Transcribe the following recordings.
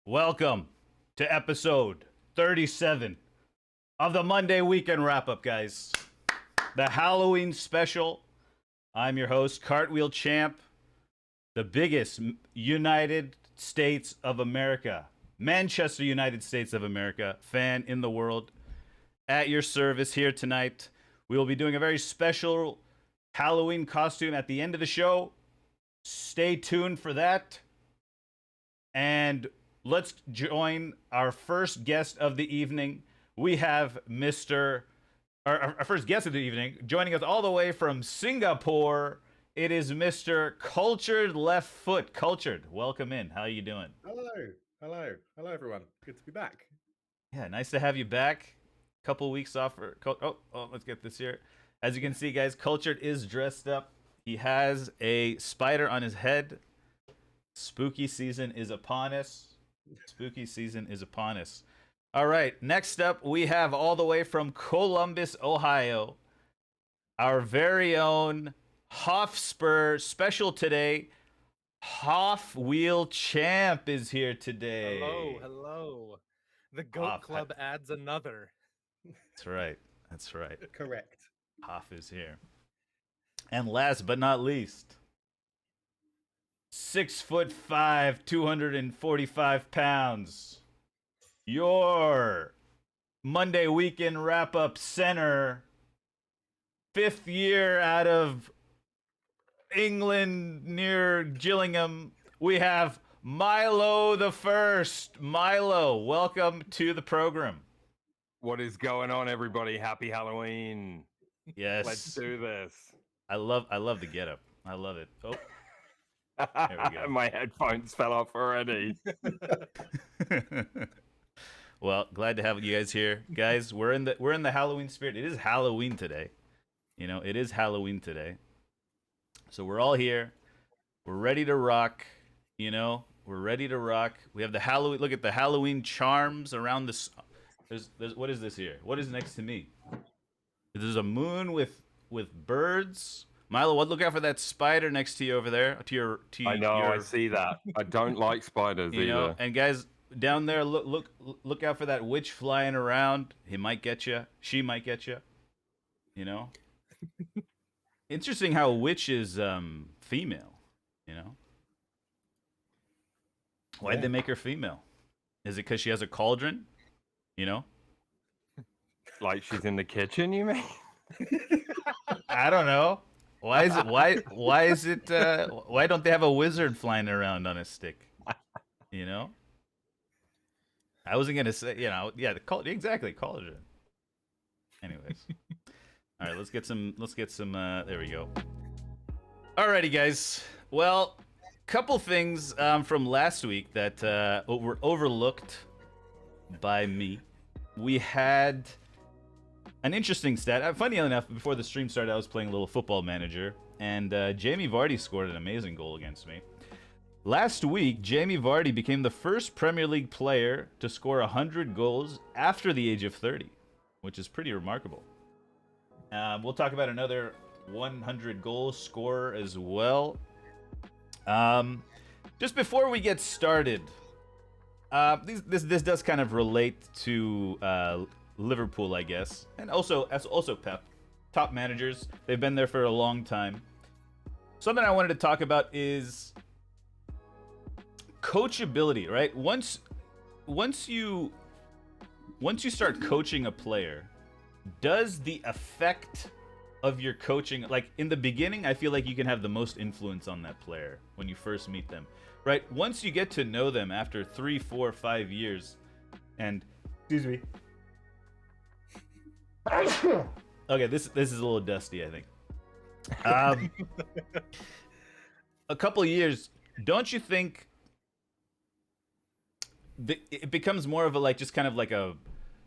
Welcome to episode 37 of the Monday Weekend Wrap-Up, guys. The Halloween special. I'm your host, CulturedLeftFoot, the biggest United States of America, Manchester United States of America fan in the world. At your service here tonight. We will be doing a very special Halloween costume at the end of the show. Stay tuned for that. And let's join our first guest of the evening. We have our first guest of the evening joining us all the way from Singapore. It is Mr. CulturedLeftFoot. Cultured, welcome in. How are you doing? Hello, everyone. Good to be back. Yeah, nice to have you back. Couple weeks off. Let's get this here. As you can see, guys, Cultured is dressed up. He has a spider on his head. Spooky season is upon us. All right, next up, we have all the way from Columbus, Ohio, our very own HoffSpur special today. HoffWheelchamp is here today. Hello. The Goat Club adds another. That's right. Correct. Hoff is here. And last but not least, 6'5", 245 pounds. Your Monday Weekend Wrap-Up center, 5th year out of England near Gillingham. We have Milothe1st. Milo, welcome to the program. What is going on, everybody? Happy Halloween. Yes. Let's do this. I love the getup. I love it. Oh. There we go. My headphones fell off already. Well, glad to have you guys here. Guys, we're in the Halloween spirit. It is Halloween today. It is Halloween today. So we're all here. We're ready to rock. We're ready to rock. We have the Halloween. Look at the Halloween charms around this. There's what is this here? What is next to me? There's a moon with birds. Milo, look out for that spider next to you over there. I know. I see that. I don't like spiders either. And guys down there, look out for that witch flying around. He might get you. She might get you. Interesting how witch is female. Why'd they make her female? Is it because she has a cauldron? Like she's in the kitchen, you mean? I don't know. Why is it? Why don't they have a wizard flying around on a stick? I wasn't gonna say. Exactly, cauldron. Anyways, all right. Let's get some. There we go. Alrighty, guys. Well, couple things from last week that were overlooked by me. We had an interesting stat. Funny enough, before the stream started, I was playing a little Football Manager, and Jamie Vardy scored an amazing goal against me. Last week, Jamie Vardy became the first Premier League player to score 100 goals after the age of 30, which is pretty remarkable. We'll talk about another 100 goal scorer as well. Just before we get started, this does kind of relate to Liverpool, I guess, and also Pep, top managers. They've been there for a long time. Something I wanted to talk about is coachability, right? Once you start coaching a player, does the effect of your coaching, like in the beginning, I feel like you can have the most influence on that player when you first meet them, right? Once you get to know them after 3, 4, 5 years, and excuse me. Okay, this is a little dusty, I think. A couple of years, don't you think it becomes more of a just kind of like a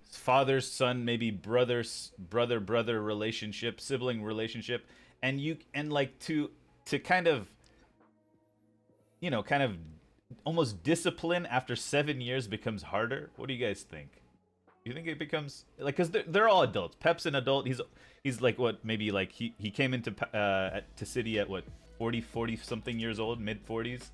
father son, maybe brother relationship, sibling relationship, and to kind of almost discipline after 7 years becomes harder? What do you guys think? Do you think it becomes because they're all adults? Pep's an adult. He's like what, maybe like he came into to City at what, 40 something years old, mid 40s.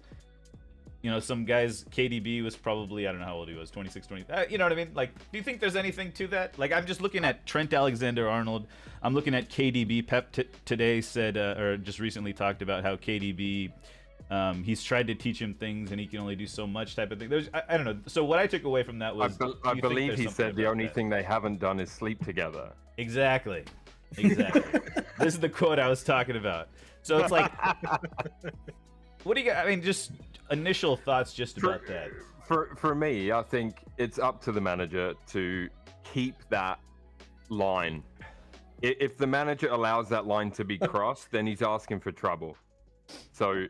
some guys, KDB was probably, I don't know how old he was, 26, 20. You know what I mean? Like, do you think there's anything to that? Like, I'm just looking at Trent Alexander-Arnold. I'm looking at KDB. Pep today said, or just recently talked about how KDB, he's tried to teach him things and he can only do so much type of thing. I don't know. So what I took away from that was, I believe he said the only thing they haven't done is sleep together. Exactly. This is the quote I was talking about. So it's like, what do you got? I mean, just initial thoughts just about that. For me, I think it's up to the manager to keep that line. If the manager allows that line to be crossed, then he's asking for trouble. So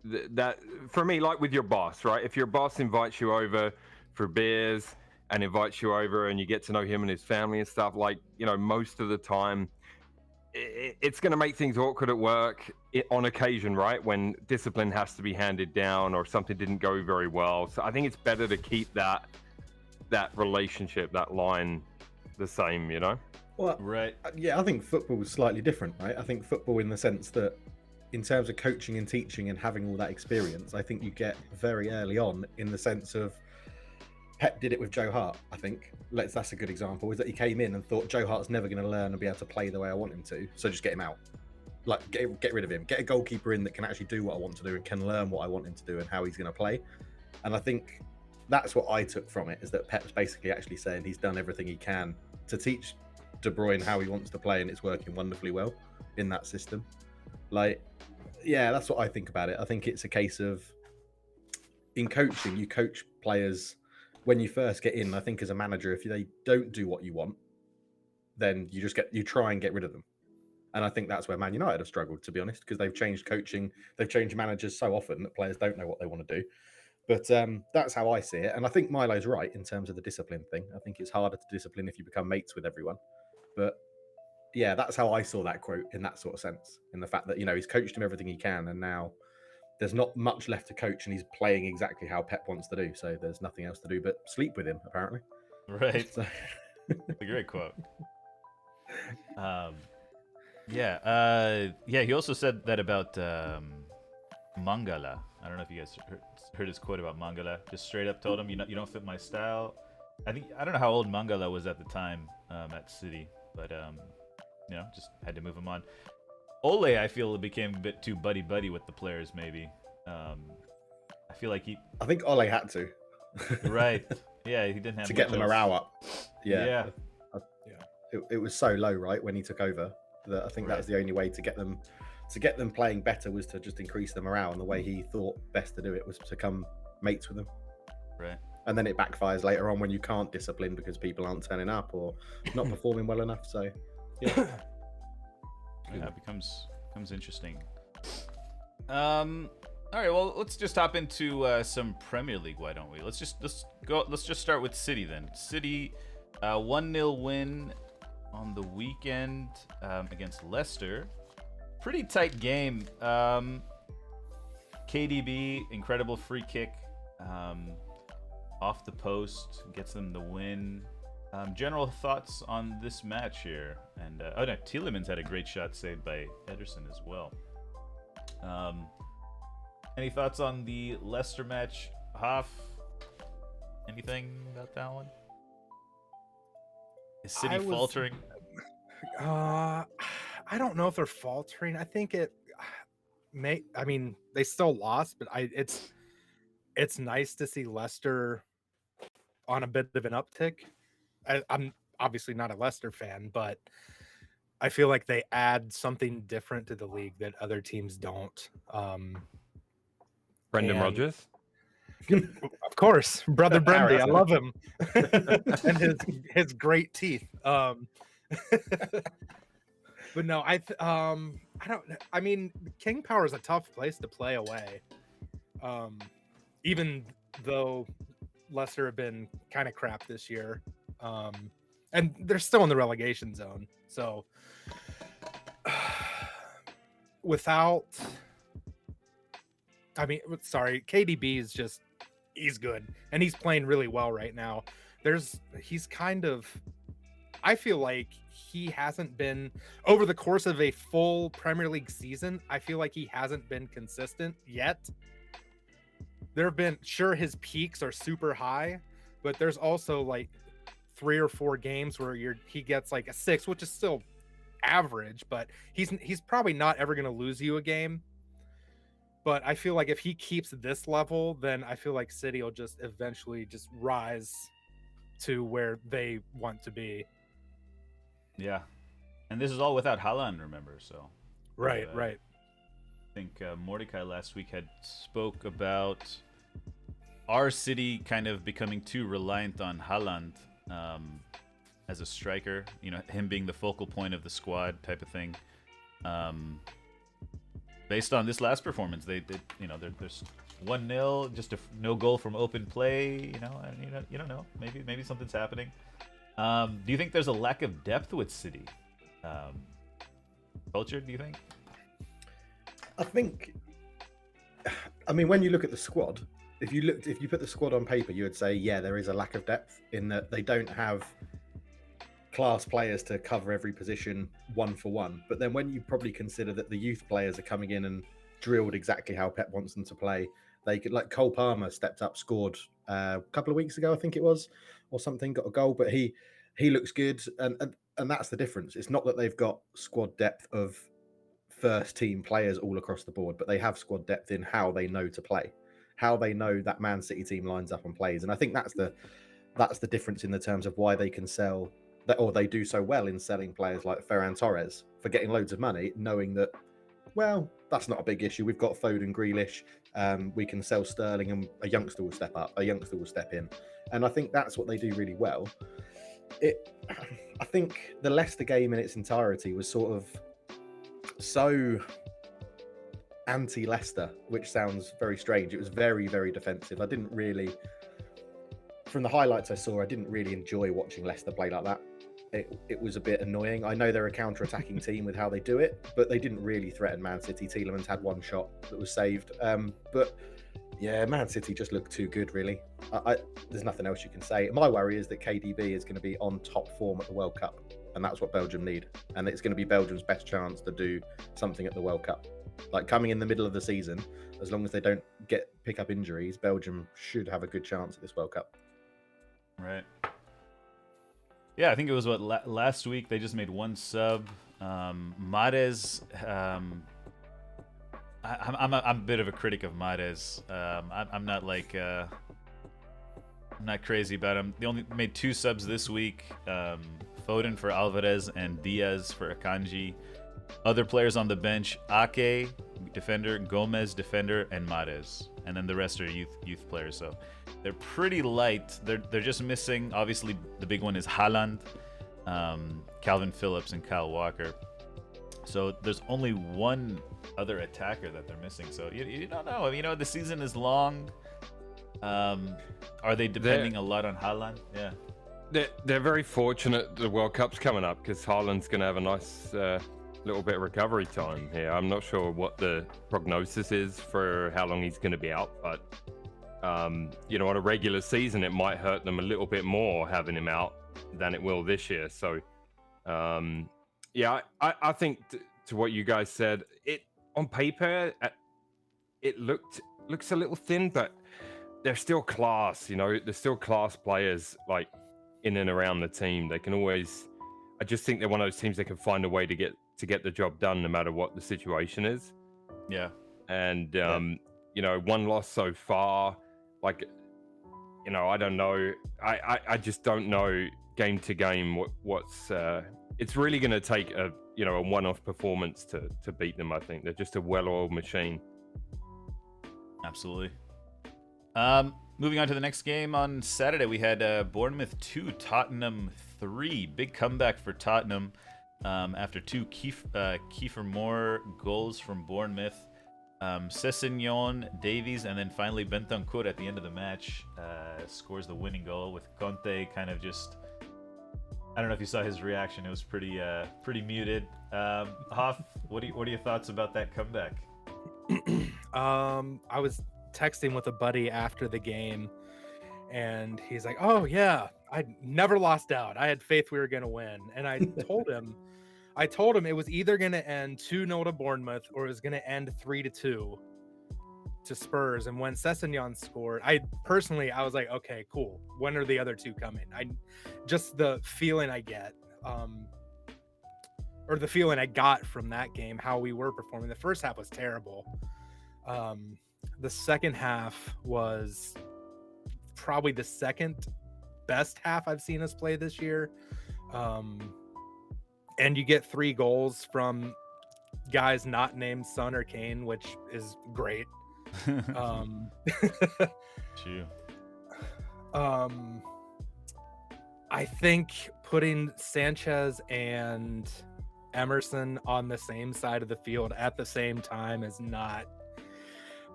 that, for me, like with your boss, right? If your boss invites you over for beers and invites you over and you get to know him and his family and stuff, like, most of the time, it's going to make things awkward at work on occasion, right? When discipline has to be handed down or something didn't go very well. So I think it's better to keep that relationship, that line, the same, Well, right. Yeah, I think football is slightly different, right? I think football, in the sense that, in terms of coaching and teaching and having all that experience, I think you get very early on, in the sense of, Pep did it with Joe Hart, I think. That's a good example, is that he came in and thought Joe Hart's never going to learn and be able to play the way I want him to, so just get him out. Like, get rid of him. Get a goalkeeper in that can actually do what I want to do and can learn what I want him to do and how he's going to play. And I think that's what I took from it, is that Pep's basically actually saying he's done everything he can to teach De Bruyne how he wants to play, and it's working wonderfully well in that system. Like, yeah, that's what I think about it. I think it's a case of, in coaching, you coach players when you first get in. I think as a manager, if they don't do what you want, then you try and get rid of them. And I think that's where Man United have struggled, to be honest, because they've changed coaching, they've changed managers so often that players don't know what they want to do. But that's how I see it. And I think Milo's right in terms of the discipline thing. I think it's harder to discipline if you become mates with everyone. But yeah, that's how I saw that quote, in that sort of sense, in the fact that, he's coached him everything he can, and now there's not much left to coach, and he's playing exactly how Pep wants to do. So there's nothing else to do but sleep with him, apparently. Right. So... It's a great quote. He also said that about Mangala. I don't know if you guys heard his quote about Mangala. Just straight up told him, you don't fit my style. I don't know how old Mangala was at the time at City, but just had to move him on. Ole, I feel, became a bit too buddy-buddy with the players, maybe. I feel like I think Ole had to. Right. Yeah, he didn't have to get the morale up. Yeah. It was so low, right, when he took over, that I think that was the only way to get them playing better, was to just increase the morale. And the way he thought best to do it was to become mates with them. Right. And then it backfires later on when you can't discipline because people aren't turning up or not performing well enough. So, yeah. It becomes interesting. All right, well, let's just hop into some Premier League. Why don't we? Let's just start with City then. City, 1-0 win on the weekend against Leicester. Pretty tight game. KDB, incredible free kick off the post, gets them the win. General thoughts on this match here, and Tielemans had a great shot saved by Ederson as well. Any thoughts on the Leicester match, Hoff? Anything about that one? Is City faltering? I don't know if they're faltering. I think it may. I mean, they still lost, but it's nice to see Leicester on a bit of an uptick. I'm obviously not a Leicester fan, but I feel like they add something different to the league that other teams don't. Brendan Rodgers? Of course, brother Brendy. I love him. And his great teeth. But no, I mean, King Power is a tough place to play away. Even though Leicester have been kind of crap this year. And they're still in the relegation zone. So KDB is just, he's good. And he's playing really well right now. I feel like he hasn't been, over the course of a full Premier League season, I feel like he hasn't been consistent yet. there have been, sure, his peaks are super high, but there's also like 3 or 4 games where he gets like a 6, which is still average, but he's probably not ever going to lose you a game. But I feel like if he keeps this level, then I feel like City will just eventually just rise to where they want to be. Yeah. And this is all without Haaland, remember, so. Right. I think Mordecai last week had spoke about our City kind of becoming too reliant on Haaland as a striker, him being the focal point of the squad type of thing. Based on this last performance, there's 1-0, just no goal from open play. You don't know. Maybe something's happening. Do you think there's a lack of depth with City? Culture, do you think? I mean, when you look at the squad, if you put the squad on paper, you would say, yeah, there is a lack of depth in that they don't have class players to cover every position one for one. But then when you probably consider that the youth players are coming in and drilled exactly how Pep wants them to play, they could, like Cole Palmer stepped up, scored a couple of weeks ago, I think it was, or something, got a goal, but he looks good, and that's the difference. It's not that they've got squad depth of first team players all across the board, but they have squad depth in how they know to play, how they know that Man City team lines up and plays. And I think that's the difference in the terms of why they can sell that, or they do so well in selling players like Ferran Torres for getting loads of money, knowing that, well, that's not a big issue. We've got Foden, Grealish. We can sell Sterling, and a youngster will step up, a youngster will step in. And I think that's what they do really well. I think the Leicester game in its entirety was sort of so anti-Leicester, which sounds very strange. It was very, very defensive. I didn't really, from the highlights I saw, I didn't really enjoy watching Leicester play like that. It was a bit annoying. I know they're a counter-attacking team with how they do it, but they didn't really threaten Man City. Tielemans had one shot that was saved. But yeah, Man City just looked too good, really. There's nothing else you can say. My worry is that KDB is going to be on top form at the World Cup, and that's what Belgium need. And it's going to be Belgium's best chance to do something at the World Cup. Like coming in the middle of the season, as long as they don't pick up injuries, Belgium should have a good chance at this World Cup. Right. Yeah, I think it was last week they just made one sub. Mahrez. I'm a bit of a critic of Mahrez. I'm not like I'm not crazy about him. They only made 2 subs this week. Foden for Alvarez and Diaz for Akanji. Other players on the bench: Ake, defender; Gomez, defender; and Mahrez. And then the rest are youth players. So they're pretty light. They're just missing. Obviously, the big one is Haaland, Calvin Phillips, and Kyle Walker. So there's only one other attacker that they're missing. So you don't know. The season is long. Are they depending a lot on Haaland? Yeah. They're very fortunate the World Cup's coming up because Haaland's going to have a nice little bit of recovery time here. I'm not sure what the prognosis is for how long he's going to be out, but on a regular season, it might hurt them a little bit more having him out than it will this year. So, I think to what you guys said, it on paper, it looks a little thin, but they're still class. They're still class players, like in and around the team. They can always. I just think they're one of those teams that can find a way to get the job done, no matter what the situation is. Yeah. And one loss so far. Like, I don't know. I just don't know game to game what's. It's really going to take a one-off performance to beat them. I think they're just a well-oiled machine. Absolutely. Moving on to the next game on Saturday, we had Bournemouth 2, Tottenham 3. Big comeback for Tottenham after 2 Kiefer Moore goals from Bournemouth. Sessegnon, Davies, and then finally Bentancur at the end of the match scores the winning goal with Conte kind of just... I don't know if you saw his reaction. It was pretty muted. Hoff, what are your thoughts about that comeback? I was texting with a buddy after the game, and he's like, "Oh yeah, I never lost out. I had faith we were gonna win." And I told him it was either gonna end 2-0 to Bournemouth or it was gonna end 3-2. to Spurs, and when Sessegnon scored, I was like, okay, cool. When are the other two coming? Just the feeling I get, or the feeling I got from that game, how we were performing. The first half was terrible. The second half was probably the second best half I've seen us play this year. And you get 3 goals from guys not named Son or Kane, which is great. I think putting Sanchez and Emerson on the same side of the field at the same time is not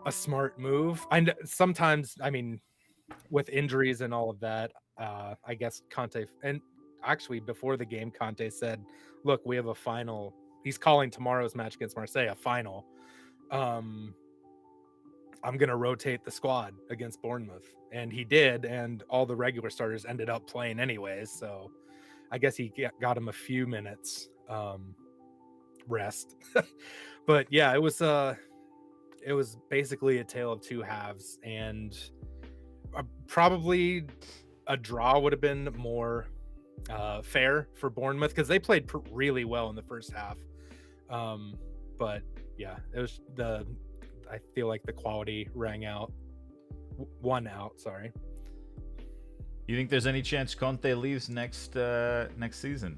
a smart move. Sometimes, I mean, with injuries and all of that, I guess Conte, and actually before the game, Conte said, look, we have a final. He's calling tomorrow's match against Marseille a final. I'm going to rotate the squad against Bournemouth. And he did, and all the regular starters ended up playing anyways. So I guess he got him a few minutes rest. But yeah, it was basically a tale of two halves, and probably a draw would have been more fair for Bournemouth, because they played really well in the first half. But yeah, it was I feel like the quality won out. Sorry. You think there's any chance Conte leaves next season?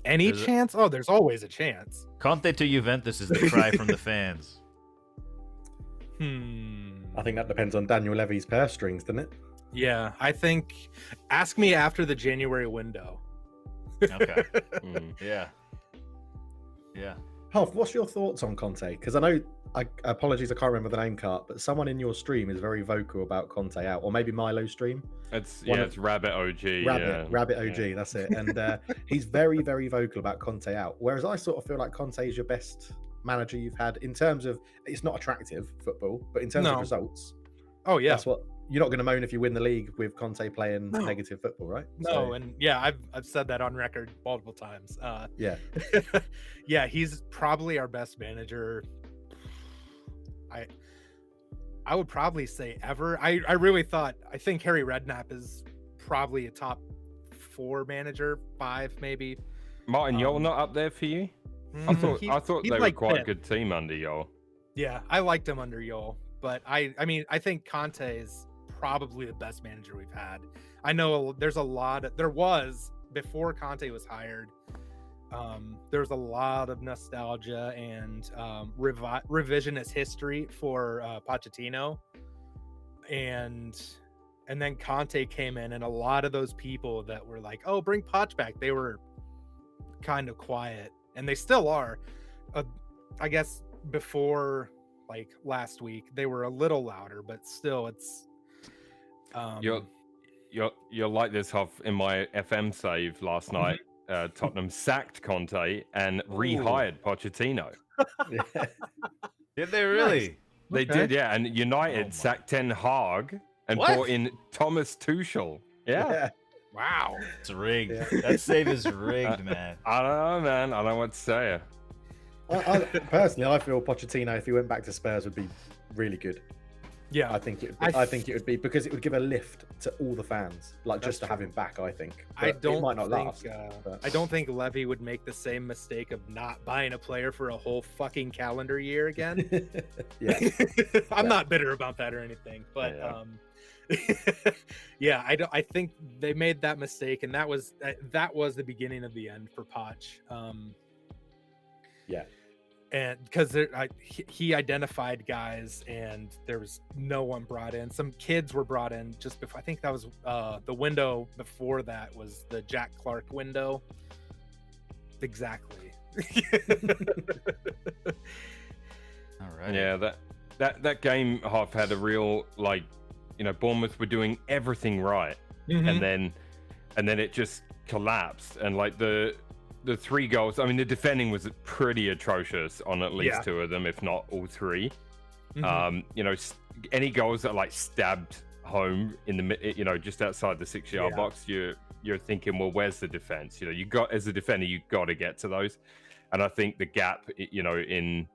Any chance? Oh, there's always a chance. Conte to Juventus is the cry from the fans. I think that depends on Daniel Levy's purse strings, doesn't it? Yeah, I think. Ask me after the January window. Okay. Yeah. Hoff, what's your thoughts on Conte? Because I know, apologies, I can't remember the name, Cart, but someone in your stream is very vocal about Conte out, or maybe Milo's stream. It's Rabbit OG. Rabbit OG, that's it. And he's very, very vocal about Conte out. Whereas I sort of feel like Conte is your best manager you've had in terms of, it's not attractive football, but in terms of results. Oh yeah, that's what you're not going to moan if you win the league with Conte playing negative football, right? No, and yeah, I've said that on record multiple times. Yeah, yeah, he's probably our best manager. I would probably say ever. I think Harry Redknapp is probably a top 4 manager, 5 maybe. Martin Jol not up there for you? I thought they were quite a good team under Jol. Yeah, I liked him under Jol, but I mean, I think Conte is probably the best manager we've had. I know there was before Conte was hired. There's a lot of nostalgia and revisionist history for Pochettino, and then Conte came in, and a lot of those people that were like, "Oh, bring Poch back," they were kind of quiet, and they still are. I guess before like last week, they were a little louder, but still, it's. You're like this, Hoff. In my FM save last night, Tottenham sacked Conte and rehired Pochettino. Did they really? Nice. They did, yeah. And United sacked Ten Hag and brought in Thomas Tuchel. Yeah. Wow. It's rigged. Yeah. That save is rigged, man. I don't know, man. I don't know what to say. Personally, I feel Pochettino, if he went back to Spurs, would be really good. Yeah, I think it would be because it would give a lift to all the fans, like just to have him back. I think. But it might not last. I don't think Levy would make the same mistake of not buying a player for a whole fucking calendar year again. Yeah, I'm not bitter about that or anything, but yeah, I think they made that mistake, and that was the beginning of the end for Poch. Yeah. And because he identified guys, and there was no one brought in. Some kids were brought in just before. I think that was the window before that was the Jack Clark window. Exactly. All right. Yeah, that game Hoff had a real, like, Bournemouth were doing everything right, and then it just collapsed, and like the 3 goals, I mean, the defending was pretty atrocious on at least 2 of them, if not all 3. Any goals that like stabbed home in the, just outside the 6-yard box, you're thinking, well, where's the defense? As a defender, you got to get to those. And I think the gap, in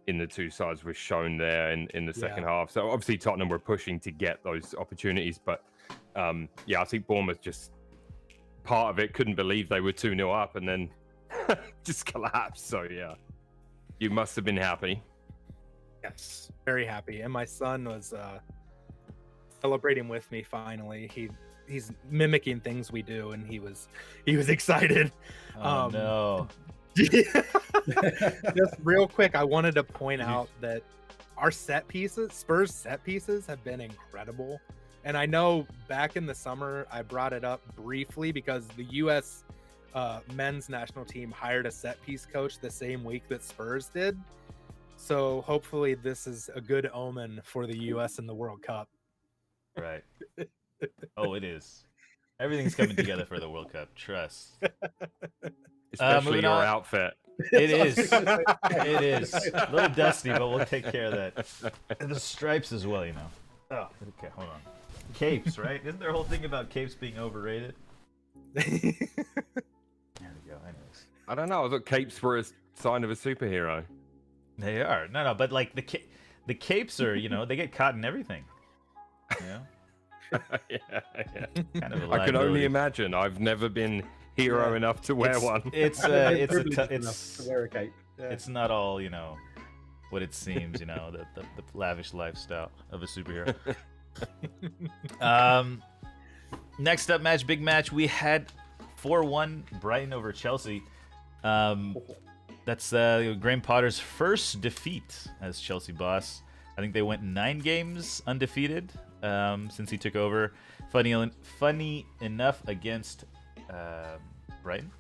in the two sides was shown there in the second half. So obviously Tottenham were pushing to get those opportunities, but I think Bournemouth just part of it couldn't believe they were 2-0 up and then just collapsed. So yeah, you must have been happy. Yes, very happy. And my son was celebrating with me finally. He's mimicking things we do, and he was excited. Oh no. Just real quick, I wanted to point out that our Spurs set pieces have been incredible. And I know back in the summer, I brought it up briefly because the U.S. Men's national team hired a set piece coach the same week that Spurs did. So hopefully this is a good omen for the U.S. in the World Cup. Right. Oh, it is. Everything's coming together for the World Cup. Trust. Especially your outfit. It is. It is. A little dusty, but we'll take care of that. And the stripes as well, you know. Oh, okay, hold on. Capes, right? Isn't there a whole thing about capes being overrated? There we go. Anyways. I don't know. I thought capes were a sign of a superhero. They are. No, but like the capes are, they get caught in everything. You know? Yeah. Kind of a I can only liability. imagine. I've never been hero enough to wear one. It's Privileged enough to wear a cape. Yeah. It's not all, what it seems, the lavish lifestyle of a superhero. Next up match, big match. We had 4-1 Brighton over Chelsea. That's Graham Potter's first defeat as Chelsea boss. I think they went 9 games undefeated since he took over. Funny enough, against Brighton,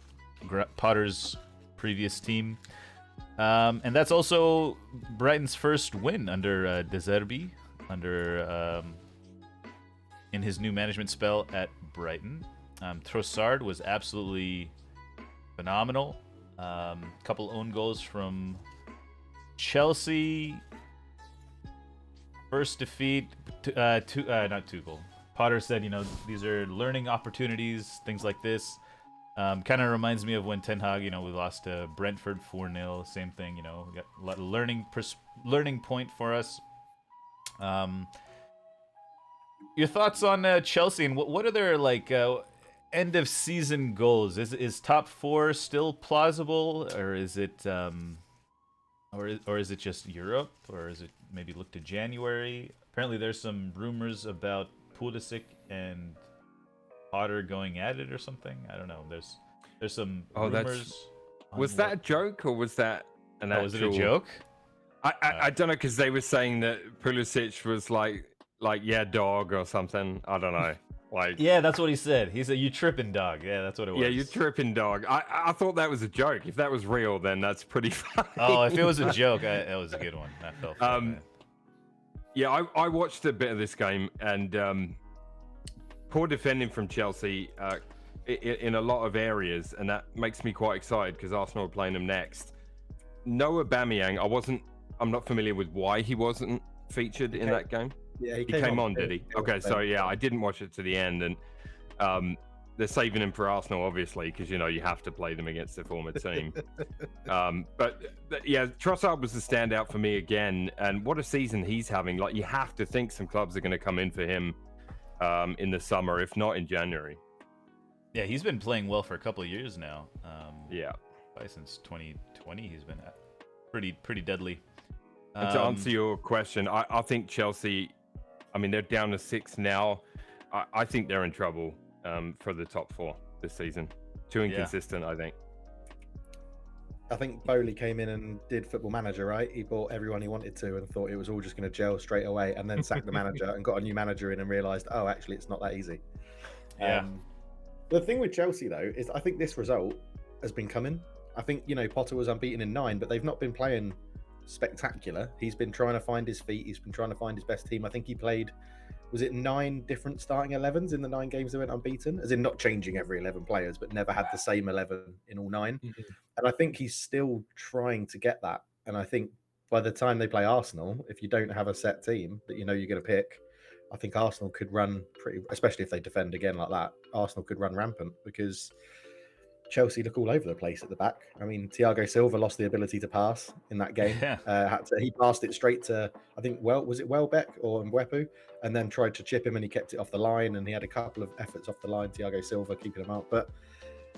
Potter's previous team. And that's also Brighton's first win under De Zerbi, in his new management spell at Brighton. Trossard was absolutely phenomenal. Couple own goals from Chelsea. First defeat, not 2 goals. Potter said, these are learning opportunities, things like this. Kind of reminds me of when Ten Hag, we lost to Brentford 4-0. Same thing, we got a lot of learning point for us. Your thoughts on Chelsea and what are their end of season goals? Is top 4 still plausible, or is it or is it just Europe, or is it maybe look to January? Apparently, there's some rumors about Pulisic and Potter going at it or something. I don't know. There's some rumors. Was that a joke or was that an actual? Was it a joke? I don't know, because they were saying that Pulisic was like dog or something. I don't know. Yeah, that's what he said. He said, "You tripping dog." Yeah, that's what it was. Yeah, you tripping dog. I thought that was a joke. If that was real, then that's pretty funny. Oh, if it was a joke, that was a good one. I felt so yeah, I watched a bit of this game, and poor defending from Chelsea in a lot of areas, and that makes me quite excited because Arsenal are playing them next. No Aubameyang. I'm not familiar with why he wasn't featured in that game. Yeah, he came on, did he? Okay, so yeah, I didn't watch it to the end, and they're saving him for Arsenal, obviously, because you have to play them against their former team. But yeah, Trossard was the standout for me again, and what a season he's having. You have to think some clubs are going to come in for him in the summer, if not in January. Yeah, he's been playing well for a couple of years now. Yeah, probably since 2020, he's been pretty deadly. And to answer your question, I think Chelsea, they're down to 6 now. I think they're in trouble for the top 4 this season. Too inconsistent, I think. I think Bowley came in and did Football Manager, right? He bought everyone he wanted to and thought it was all just going to gel straight away, and then sacked the manager and got a new manager in and realised, oh, actually, it's not that easy. Yeah. The thing with Chelsea, though, is I think this result has been coming. I think, Potter was unbeaten in 9, but they've not been playing spectacular. He's been trying to find his feet. He's been trying to find his best team. I think he played, was it 9 different starting 11s in the 9 games they went unbeaten? As in not changing every 11 players, but never had the same 11 in all 9. Mm-hmm. And I think he's still trying to get that. And I think by the time they play Arsenal, if you don't have a set team that you're going to pick, I think Arsenal could run pretty, especially if they defend again like that, Arsenal could run rampant, because Chelsea look all over the place at the back. I mean, Thiago Silva lost the ability to pass in that game. Yeah. He passed it straight to, I think, was it Welbeck or Mwepu, and then tried to chip him, and he kept it off the line. And he had a couple of efforts off the line. Thiago Silva keeping him out, but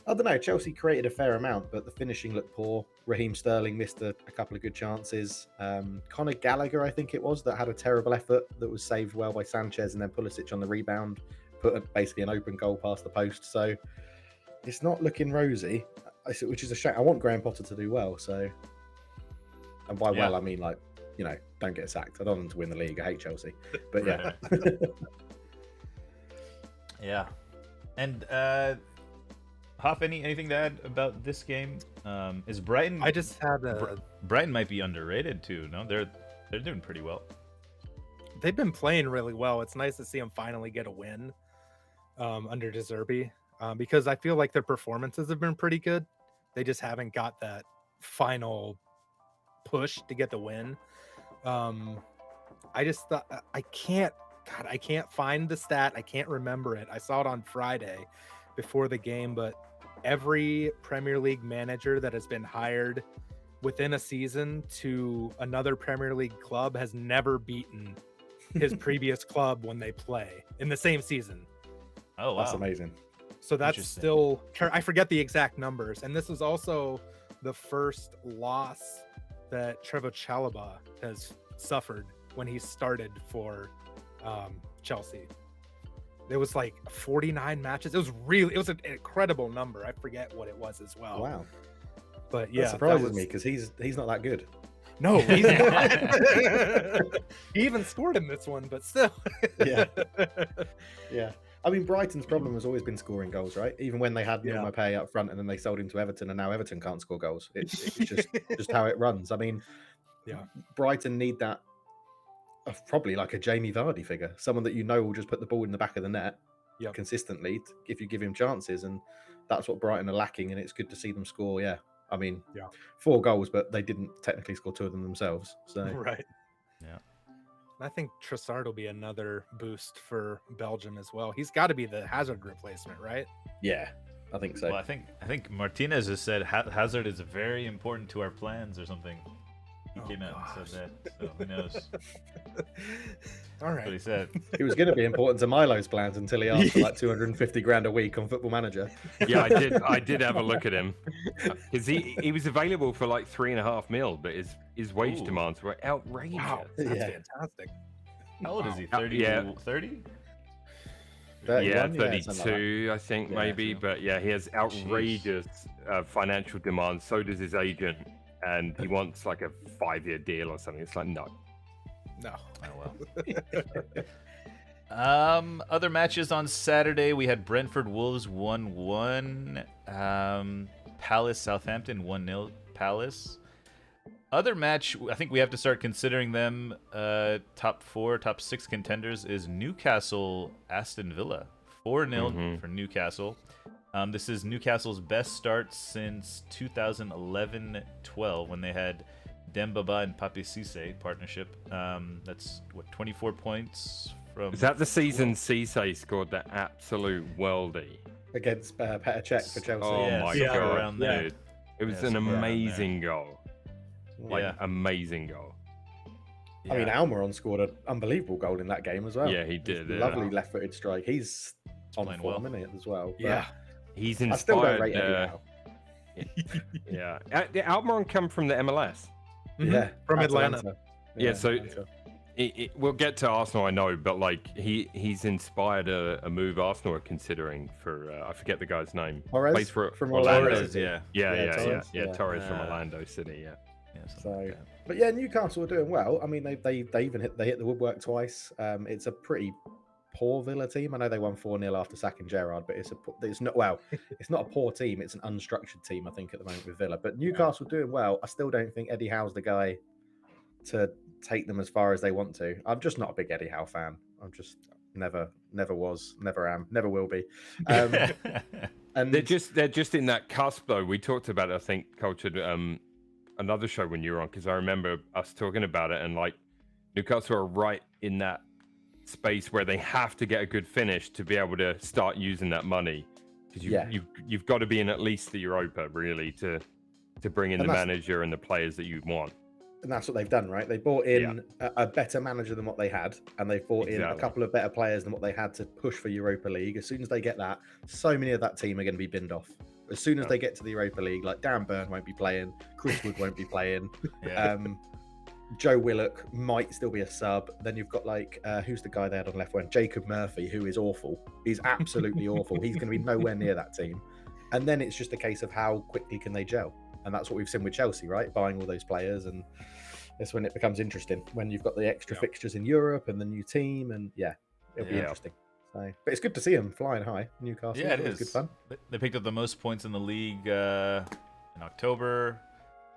I don't know. Chelsea created a fair amount, but the finishing looked poor. Raheem Sterling missed a couple of good chances. Conor Gallagher, I think it was, that had a terrible effort that was saved well by Sanchez, and then Pulisic on the rebound put basically an open goal past the post. So it's not looking rosy, which is a shame. I want Graham Potter to do well. So, and by well, I mean, like, you know, don't get sacked. I don't want him to win the league. I hate Chelsea, but yeah. Yeah. And Hoff, anything to add about this game? Is Brighton? I just had Brighton might be underrated too. No, they're doing pretty well. They've been playing really well. It's nice to see them finally get a win under De Zerbi, because I feel like their performances have been pretty good. They just haven't got that final push to get the win. I just thought I can't find the stat. I can't remember it. I saw it on Friday before the game, but every Premier League manager that has been hired within a season to another Premier League club has never beaten his previous club when they play in the same season. Oh, wow. That's amazing. So that's still, I forget the exact numbers. And this is also the first loss that Trevoh Chalobah has suffered when he started for Chelsea. It was like 49 matches. It was an incredible number. I forget what it was as well. Wow. But yeah, that surprises me because he's not that good. No, he's not. He even scored in this one, but still. Yeah. Yeah. I mean, Brighton's problem has always been scoring goals, right? Even when they had Neil Maupay up front and then they sold him to Everton, and now Everton can't score goals. It's just how it runs. I mean, Brighton need that probably like a Jamie Vardy figure, someone that you know will just put the ball in the back of the net consistently if you give him chances, and that's what Brighton are lacking. And it's good to see them score. Yeah, I mean, 4 goals, but they didn't technically score 2 of them themselves. So right, yeah. I think Trossard will be another boost for Belgium as well. He's got to be the Hazard replacement, right? Yeah, I think so. Well, I think Martinez has said Hazard is very important to our plans or something. He came out and said that, so who knows? All right. That's what he said. It was going to be important to Milo's plans until he asked for like 250 grand a week on Football Manager. Yeah, I did have a look at him because he was available for like 3.5 mil, but his wage demands were outrageous. Wow, that's fantastic. How old is he? 30? Yeah. 30? Yeah, 32, I think maybe. But yeah, he has outrageous financial demands. So does his agent. And he wants like a 5-year deal or something. It's like, no. Oh, well. Other matches on Saturday, we had Brentford Wolves 1-1. Palace Southampton 1-0 Palace. Other match, I think we have to start considering them top 4, top 6 contenders is Newcastle Aston Villa. 4-0 for Newcastle. This is Newcastle's best start since 2011-12 when they had Dembaba and Pape Cisse partnership. That's 24 points from. Is that the season Cisse scored that absolute worldie against Petr Cech for Chelsea? Oh my god! Around there. Dude. It was an amazing goal. Amazing goal. I mean, Almiron scored an unbelievable goal in that game as well. Yeah, he did. Lovely left-footed strike. He's on form in it as well. Yeah. He's inspired. I still don't rate Eddie Yeah. Did Almiron come from the MLS? Yeah, from Atlanta. Yeah, so we'll get to Arsenal, I know, but like he's inspired a move Arsenal are considering for I forget the guy's name. Torres from Orlando. Torres, yeah, Torres from Orlando City. So, but yeah, Newcastle are doing well. I mean, they even hit the woodwork twice. It's a pretty poor Villa team. I know they won 4-0 after sacking Gerrard, but it's not a poor team. It's an unstructured team, I think, at the moment with Villa. But Newcastle doing well. I still don't think Eddie Howe's the guy to take them as far as they want to. I'm just not a big Eddie Howe fan. I'm just never was, never am, never will be. And they're just in that cusp though. We talked about it, I think, Cultured another show when you were on, because I remember us talking about it, and like Newcastle are right in that space where they have to get a good finish to be able to start using that money. because you've got to be in at least the Europa really to bring in the manager and the players that you want. And that's what they've done, right? They brought in a better manager than what they had, and they've brought in a couple of better players than what they had to push for Europa League. As soon as they get that, so many of that team are going to be binned off. As soon as they get to the Europa League, like Dan Burn won't be playing, Chris Wood won't be playing, Joe Willock might still be a sub. Then you've got like, who's the guy they had on left wing? Jacob Murphy, who is awful. He's absolutely awful. He's going to be nowhere near that team. And then it's just a case of how quickly can they gel. And that's what we've seen with Chelsea, right? Buying all those players, and that's when it becomes interesting. When you've got the extra fixtures in Europe and the new team, and it'll be interesting. So, but it's good to see them flying high, Newcastle. Yeah, it is good fun. They picked up the most points in the league in October.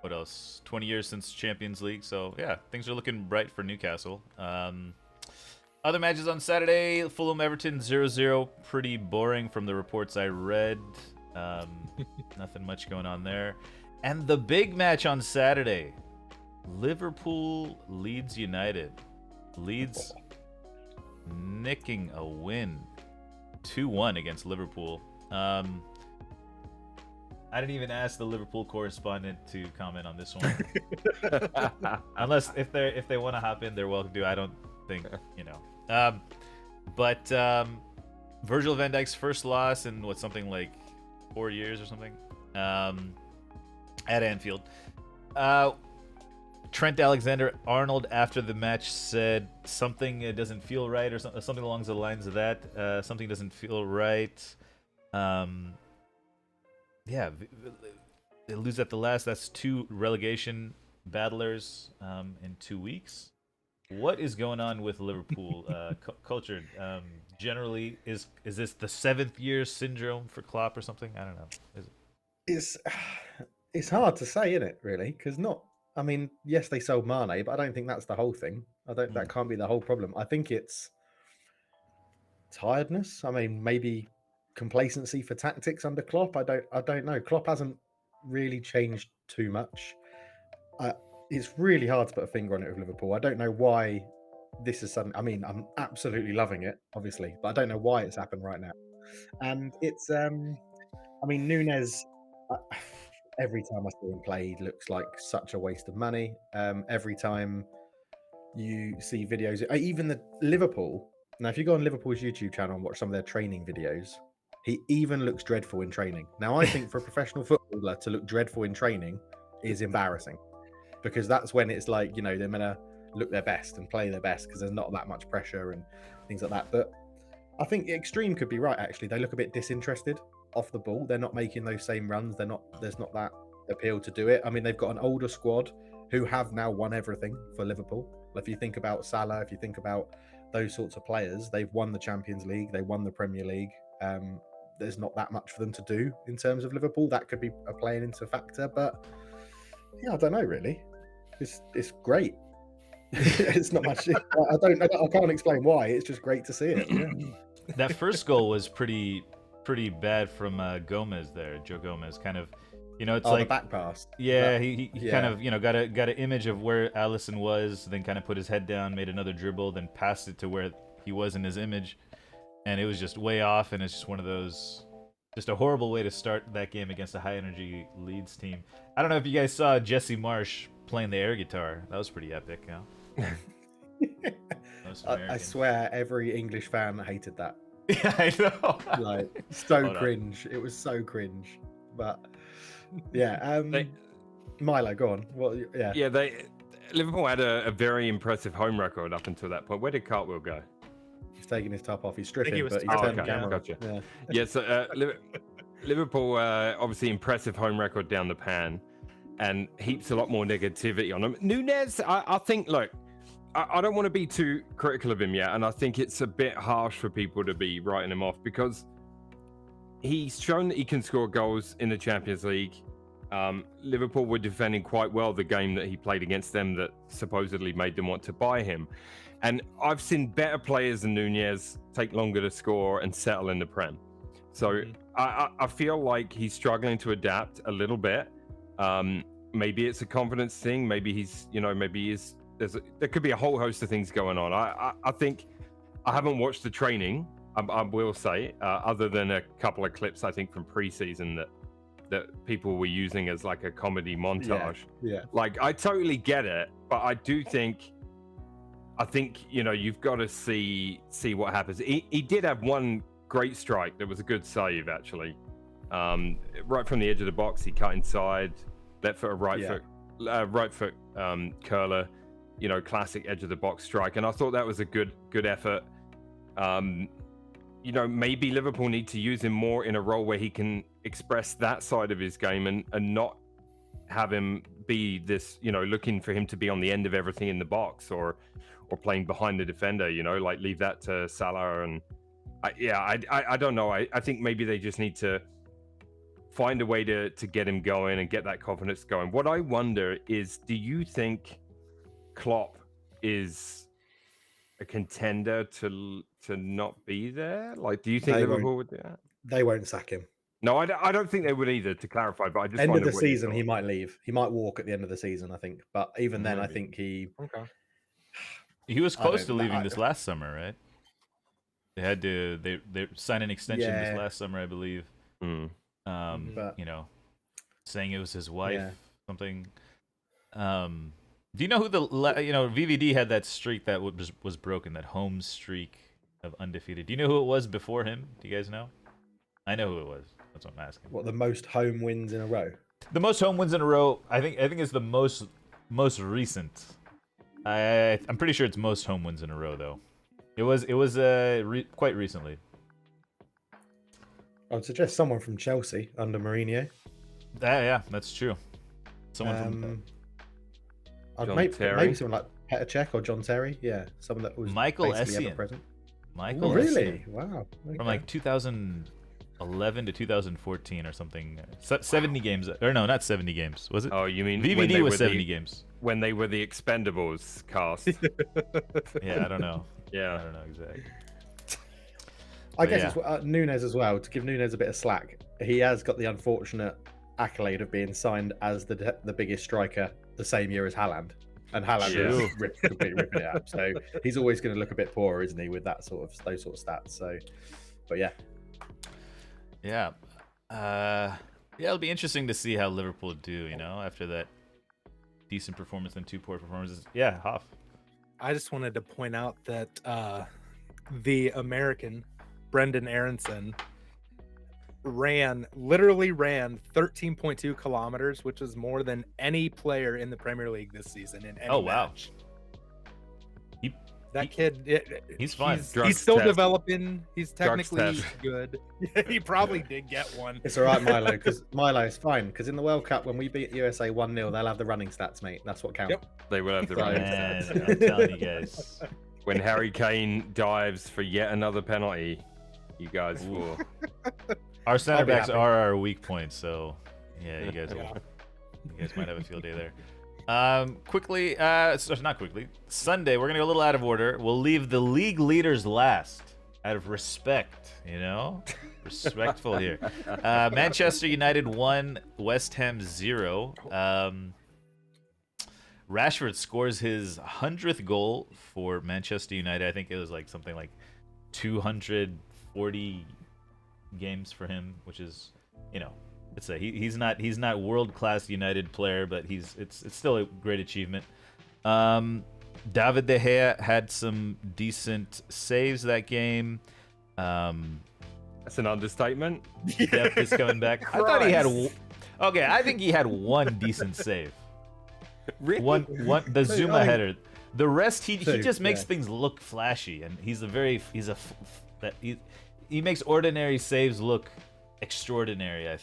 What else? 20 years since Champions League. So yeah, things are looking bright for Newcastle. Other matches on Saturday: Fulham Everton 0-0. Pretty boring from the reports I read. Nothing much going on there. And the big match on Saturday, Liverpool Leeds United. Leeds nicking a win 2-1 against Liverpool. I didn't even ask the Liverpool correspondent to comment on this one. Unless if they want to hop in, they're welcome to. I don't think, but Virgil van Dijk's first loss in something like 4 years or something. At Anfield. Trent Alexander-Arnold after the match said something doesn't feel right, or something along the lines of that. Something doesn't feel right. They lose at the last. That's 2 relegation battlers in 2 weeks. What is going on with Liverpool? Cultured. Generally, is this the 7th year syndrome for Klopp or something? I don't know. Is it? It's hard to say, isn't it? Really, because yes, they sold Mane, but I don't think that's the whole thing. That can't be the whole problem. I think it's tiredness. Maybe complacency for tactics under Klopp. I don't know. Klopp hasn't really changed too much. It's really hard to put a finger on it with Liverpool. I don't know why this is sudden. I'm absolutely loving it, obviously, but I don't know why it's happened right now. And it's, Nunes. Every time I see him play, he looks like such a waste of money. Every time you see videos, even the Liverpool. Now, if you go on Liverpool's YouTube channel and watch some of their training videos, he even looks dreadful in training. Now, I think for a professional footballer to look dreadful in training is embarrassing, because that's when it's like, they're going to look their best and play their best because there's not that much pressure and things like that. But I think Extreme could be right, actually. They look a bit disinterested off the ball. They're not making those same runs. There's not that appeal to do it. They've got an older squad who have now won everything for Liverpool. If you think about Salah, if you think about those sorts of players, they've won the Champions League, they won the Premier League. There's not that much for them to do in terms of Liverpool. That could be a playing into factor, but I don't know really. It's great. It's not much. I can't explain why. It's just great to see it. Yeah. That first goal was pretty bad from Gomez there. Joe Gomez, kind of, it's like the back pass. Yeah, he kind of got an image of where Alisson was, then kind of put his head down, made another dribble, then passed it to where he was in his image, and it was just way off. And it's just one of those, just a horrible way to start that game against a high energy Leeds team. I don't know if you guys saw Jesse Marsh playing the air guitar. That was pretty epic. I swear every English fan hated that. Yeah, I know. Cringe. It was so cringe. But yeah, Milo, go on. Well, yeah. Yeah, Liverpool had a very impressive home record up until that point. Where did Cartwheel go? He's taking his top off. He's stripping, but he's turned the camera. Gotcha. Yeah. So Liverpool, obviously impressive home record down the pan, and heaps a lot more negativity on them. Nunes, I think, look, I don't want to be too critical of him yet, and I think it's a bit harsh for people to be writing him off, because he's shown that he can score goals in the Champions League. Liverpool were defending quite well the game that he played against them that supposedly made them want to buy him. And I've seen better players than Nunes take longer to score and settle in the Prem. So I feel like he's struggling to adapt a little bit. Maybe it's a confidence thing. Maybe he's, there could be a whole host of things going on. I think I haven't watched the training. I will say, other than a couple of clips, I think from preseason that people were using as like a comedy montage. Yeah. Like, I totally get it, but I think you've got to see what happens. He did have one great strike that was a good save, actually. Right from the edge of the box, he cut inside, left foot or right foot curler, classic edge of the box strike, and I thought that was a good effort. Maybe Liverpool need to use him more in a role where he can express that side of his game and not have him be this, looking for him to be on the end of everything in the box or playing behind the defender, like leave that to Salah. And I don't know. I think maybe they just need to find a way to get him going and get that confidence going. What I wonder is, do you think Klopp is a contender to not be there? Like, do you think Liverpool would do that? They won't sack him. No, I don't think they would either, to clarify, but I just end wonder of the season he might leave. He might walk at the end of the season, I think. But even then, I think he was close to leaving this last summer, right? They had to they signed an extension this last summer, I believe. But, saying it was his wife, something. Do you know who VVD had that streak that was broken, that home streak of undefeated? Do you know who it was before him? Do you guys know? I know who it was. That's what I'm asking. What, the most home wins in a row? The most home wins in a row. I think it's the most recent. I'm pretty sure it's most home wins in a row though. It was quite recently. I would suggest someone from Chelsea under Mourinho. Yeah, that's true. Someone from. Maybe someone like Petr Cech or John Terry. Yeah, someone that was Michael Essien. Present. Michael really? Essien. Wow. Okay. From like 2011 to 2014 or something. 70 games. Or no, not 70 games. Was it? Oh, you mean VVD was 70 games. When they were the Expendables cast. Yeah, I don't know. Yeah. I don't know exactly. I guess it's Nunes as well. To give Nunes a bit of slack, he has got the unfortunate accolade of being signed as the biggest striker the same year as Haaland, and Haaland is completely ripping it up. So he's always going to look a bit poor, isn't he, with those sort of stats? So, but yeah, it'll be interesting to see how Liverpool do. After that decent performance and two poor performances. Yeah, Hoff. I just wanted to point out that the American Brendan Aronson literally ran 13.2 kilometers, which is more than any player in the Premier League this season in any match. He's fine. He's still developing. He's technically good. He probably did get one. It's all right, Milo, because Milo's fine. Because in the World Cup, when we beat USA 1-0, they'll have the running stats, mate. That's what counts. Yep. They will have the running stats. I'm telling you guys. When Harry Kane dives for yet another penalty, you guys will. Our center backs are our weak points, so yeah, you guys might have a field day there. Not quickly. Sunday, we're gonna go a little out of order. We'll leave the league leaders last, out of respect. Respectful here. Manchester United 1, West Ham 0. Rashford scores his 100th goal for Manchester United. I think it was like something like 240 games for him, which is, he's not world class United player, but it's still a great achievement. David De Gea had some decent saves that game. That's an understatement. Depth is coming back. I thought he had. Okay, I think he had one decent save. Really? One the Zuma header. The rest he just makes things look flashy, and he makes ordinary saves look extraordinary. I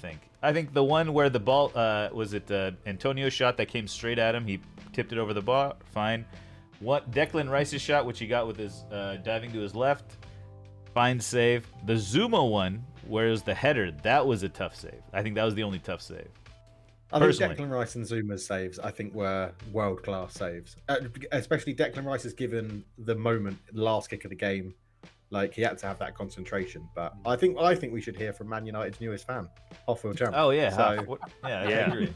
think the one where the ball was it Antonio's shot that came straight at him, he tipped it over the bar, fine. What Declan Rice's shot, which he got with his diving to his left, fine save. The Zuma one, where it was the header, that was a tough save. I think that was the only tough save. I think Declan Rice and Zuma's saves, I think, were world-class saves. Especially Declan Rice has given the moment, last kick of the game, like he had to have that concentration. But I think we should hear from Man United's newest fan, HoffSpur. Oh yeah, so... I agree.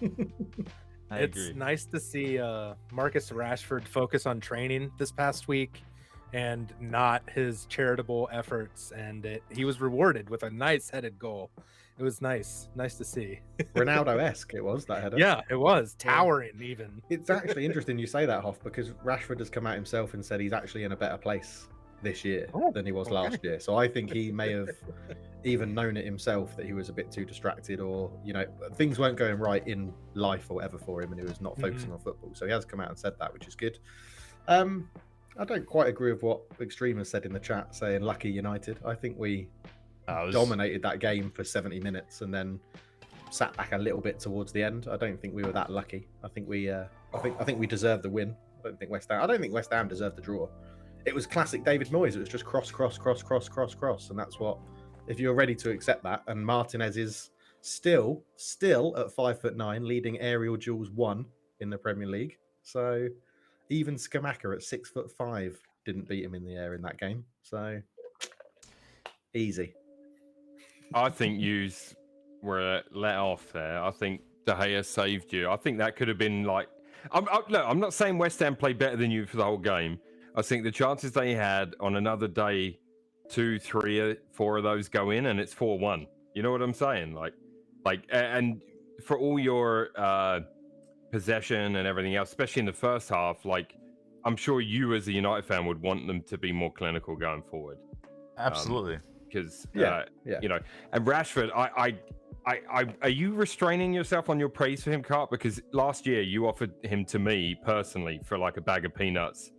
It's nice to see Marcus Rashford focus on training this past week. and not his charitable efforts. And he was rewarded with a nice headed goal. It was nice to see. Ronaldo-esque it was, that header. Yeah, it was towering even. It's actually interesting you say that, Hoff, because Rashford has come out himself and said he's actually in a better place this year than he was last year. So I think he may have even known it himself that he was a bit too distracted, or things weren't going right in life or whatever for him, and he was not focusing on football. So he has come out and said that, which is good. I don't quite agree with what Extreme has said in the chat, saying lucky United. I think we dominated that game for 70 minutes and then sat back a little bit towards the end. I don't think we were that lucky. I think we deserved the win. I don't think West Ham deserved the draw. It was classic David Moyes. It was just cross, and that's what. If you're ready to accept that, and Martinez is still at 5'9", leading aerial duels 1 in the Premier League. So even Skamaka at 6'5" didn't beat him in the air in that game. So easy. I think you were let off there. I think De Gea saved you. I think that could have been like. I'm not saying West Ham played better than you for the whole game. I think the chances they had on another day, 2, 3, 4 of those go in, and it's 4-1. You know what I'm saying? Like, and for all your possession and everything else, especially in the first half, like, I'm sure you as a United fan would want them to be more clinical going forward. Absolutely. Because and Rashford, are you restraining yourself on your praise for him, Cart? Because last year you offered him to me personally for like a bag of peanuts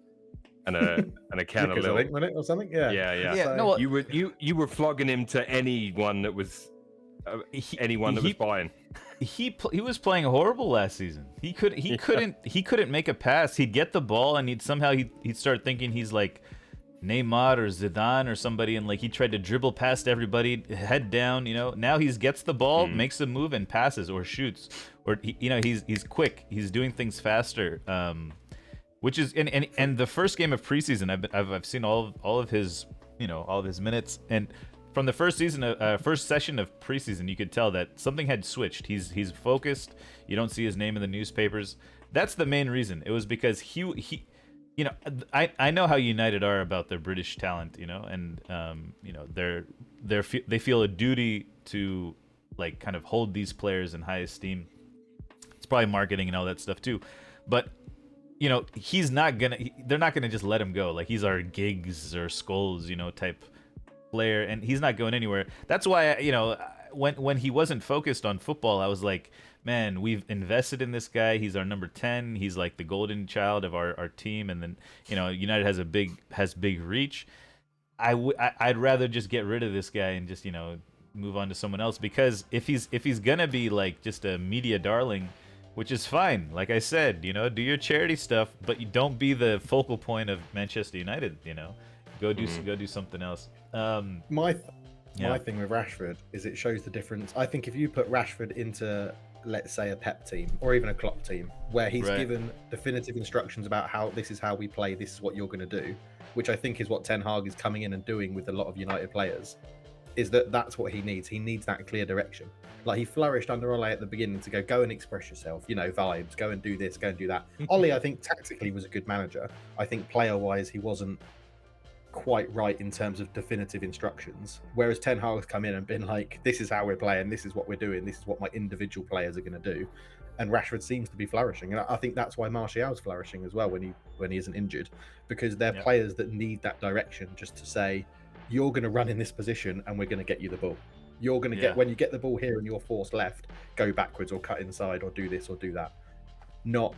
and a can of little, or something. Yeah. So no, you were flogging him to anyone that was was buying. He was playing horrible last season. He couldn't make a pass. He'd get the ball and he'd start thinking he's like Neymar or Zidane or somebody, and like he tried to dribble past everybody, head down. Now he gets the ball, makes a move, and passes or shoots, or he's quick. He's doing things faster. Which is and the first game of preseason, I've seen all of his all of his minutes, and from the first session of preseason, you could tell that something had switched. He's focused. You don't see his name in the newspapers. That's the main reason. It was because he I know how United are about their British talent, and they feel a duty to like kind of hold these players in high esteem. It's probably marketing and all that stuff too, but they're not gonna just let him go. Like, he's our Giggs or Scholes, type player, and he's not going anywhere. That's why when he wasn't focused on football, I was like, man, we've invested in this guy. He's our number 10. He's like the golden child of our team. And then United has big reach. I'd rather just get rid of this guy and just move on to someone else, because if he's gonna be like just a media darling, which is fine, like I said, do your charity stuff, but you don't be the focal point of Manchester United. Go do something else. My thing with Rashford is it shows the difference. I think if you put Rashford into, let's say, a Pep team or even a Klopp team, where he's given definitive instructions about how this is how we play, this is what you're going to do, which I think is what Ten Hag is coming in and doing with a lot of United players, is that's what he needs. He needs that clear direction. Like, he flourished under Ole at the beginning to go and express yourself, vibes, go and do this, go and do that. Ole, I think, tactically was a good manager. I think player-wise, he wasn't quite right in terms of definitive instructions, whereas Ten Hag's come in and been like, this is how we're playing, this is what we're doing, this is what my individual players are going to do, and Rashford seems to be flourishing, and I think that's why Martial's flourishing as well when he isn't injured, because they're players that need that direction, just to say, you're going to run in this position and we're going to get you the ball. You're going to get, when you get the ball here and you're forced left, go backwards or cut inside or do this or do that, not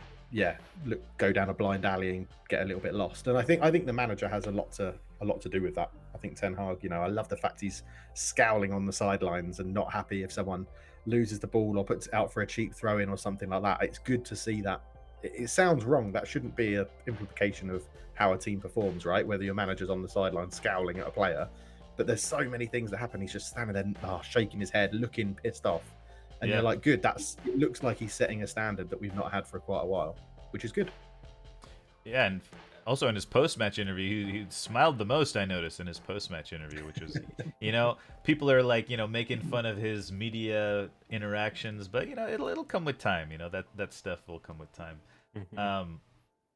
go down a blind alley and get a little bit lost. And I think the manager has a lot to do with that. I think Ten Hag, I love the fact he's scowling on the sidelines and not happy if someone loses the ball or puts it out for a cheap throw in or something like that. It's good to see that. It sounds wrong. That shouldn't be an implication of how a team performs, right? Whether your manager's on the sideline scowling at a player, but there's so many things that happen. He's just standing there, shaking his head, looking pissed off. And you're like, good, it looks like he's setting a standard that we've not had for quite a while, which is good. Yeah, and also in his post-match interview, he smiled the most, I noticed, in his post-match interview, which was, people are like, making fun of his media interactions, but, it'll come with time, that stuff will come with time.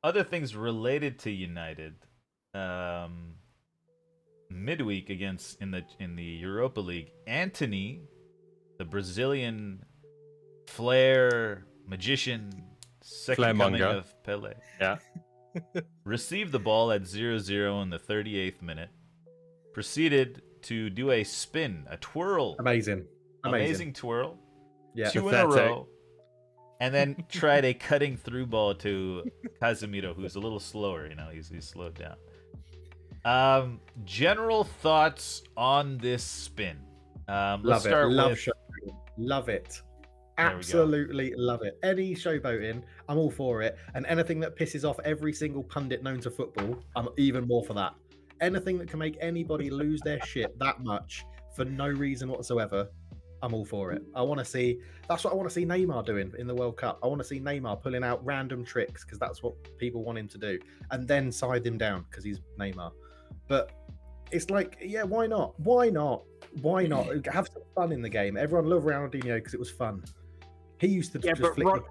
Other things related to United, midweek against in the Europa League, Antony, the Brazilian flair magician, second coming Flaremonger. of Pele, Yeah. received the ball at 0-0 in the 38th minute, proceeded to do a spin, a twirl, Amazing. twirl, Yeah. 2 in a Pathetic. row, and then tried a cutting through ball to Casemiro, who's a little slower. He's slowed down. General thoughts on this spin? Let's Love it. start Love with showboating. Love it. There we go. Absolutely love it. Any showboating, I'm all for it. And anything that pisses off every single pundit known to football, I'm even more for that. Anything that can make anybody lose their shit that much for no reason whatsoever, I'm all for it. That's what I want to see Neymar doing in the World Cup. I want to see Neymar pulling out random tricks because that's what people want him to do, and then side him down because he's Neymar. But it's like, yeah, why not? Why not? Why not? Have some fun in the game. Everyone loved Ronaldinho because it was fun. He used to just flick.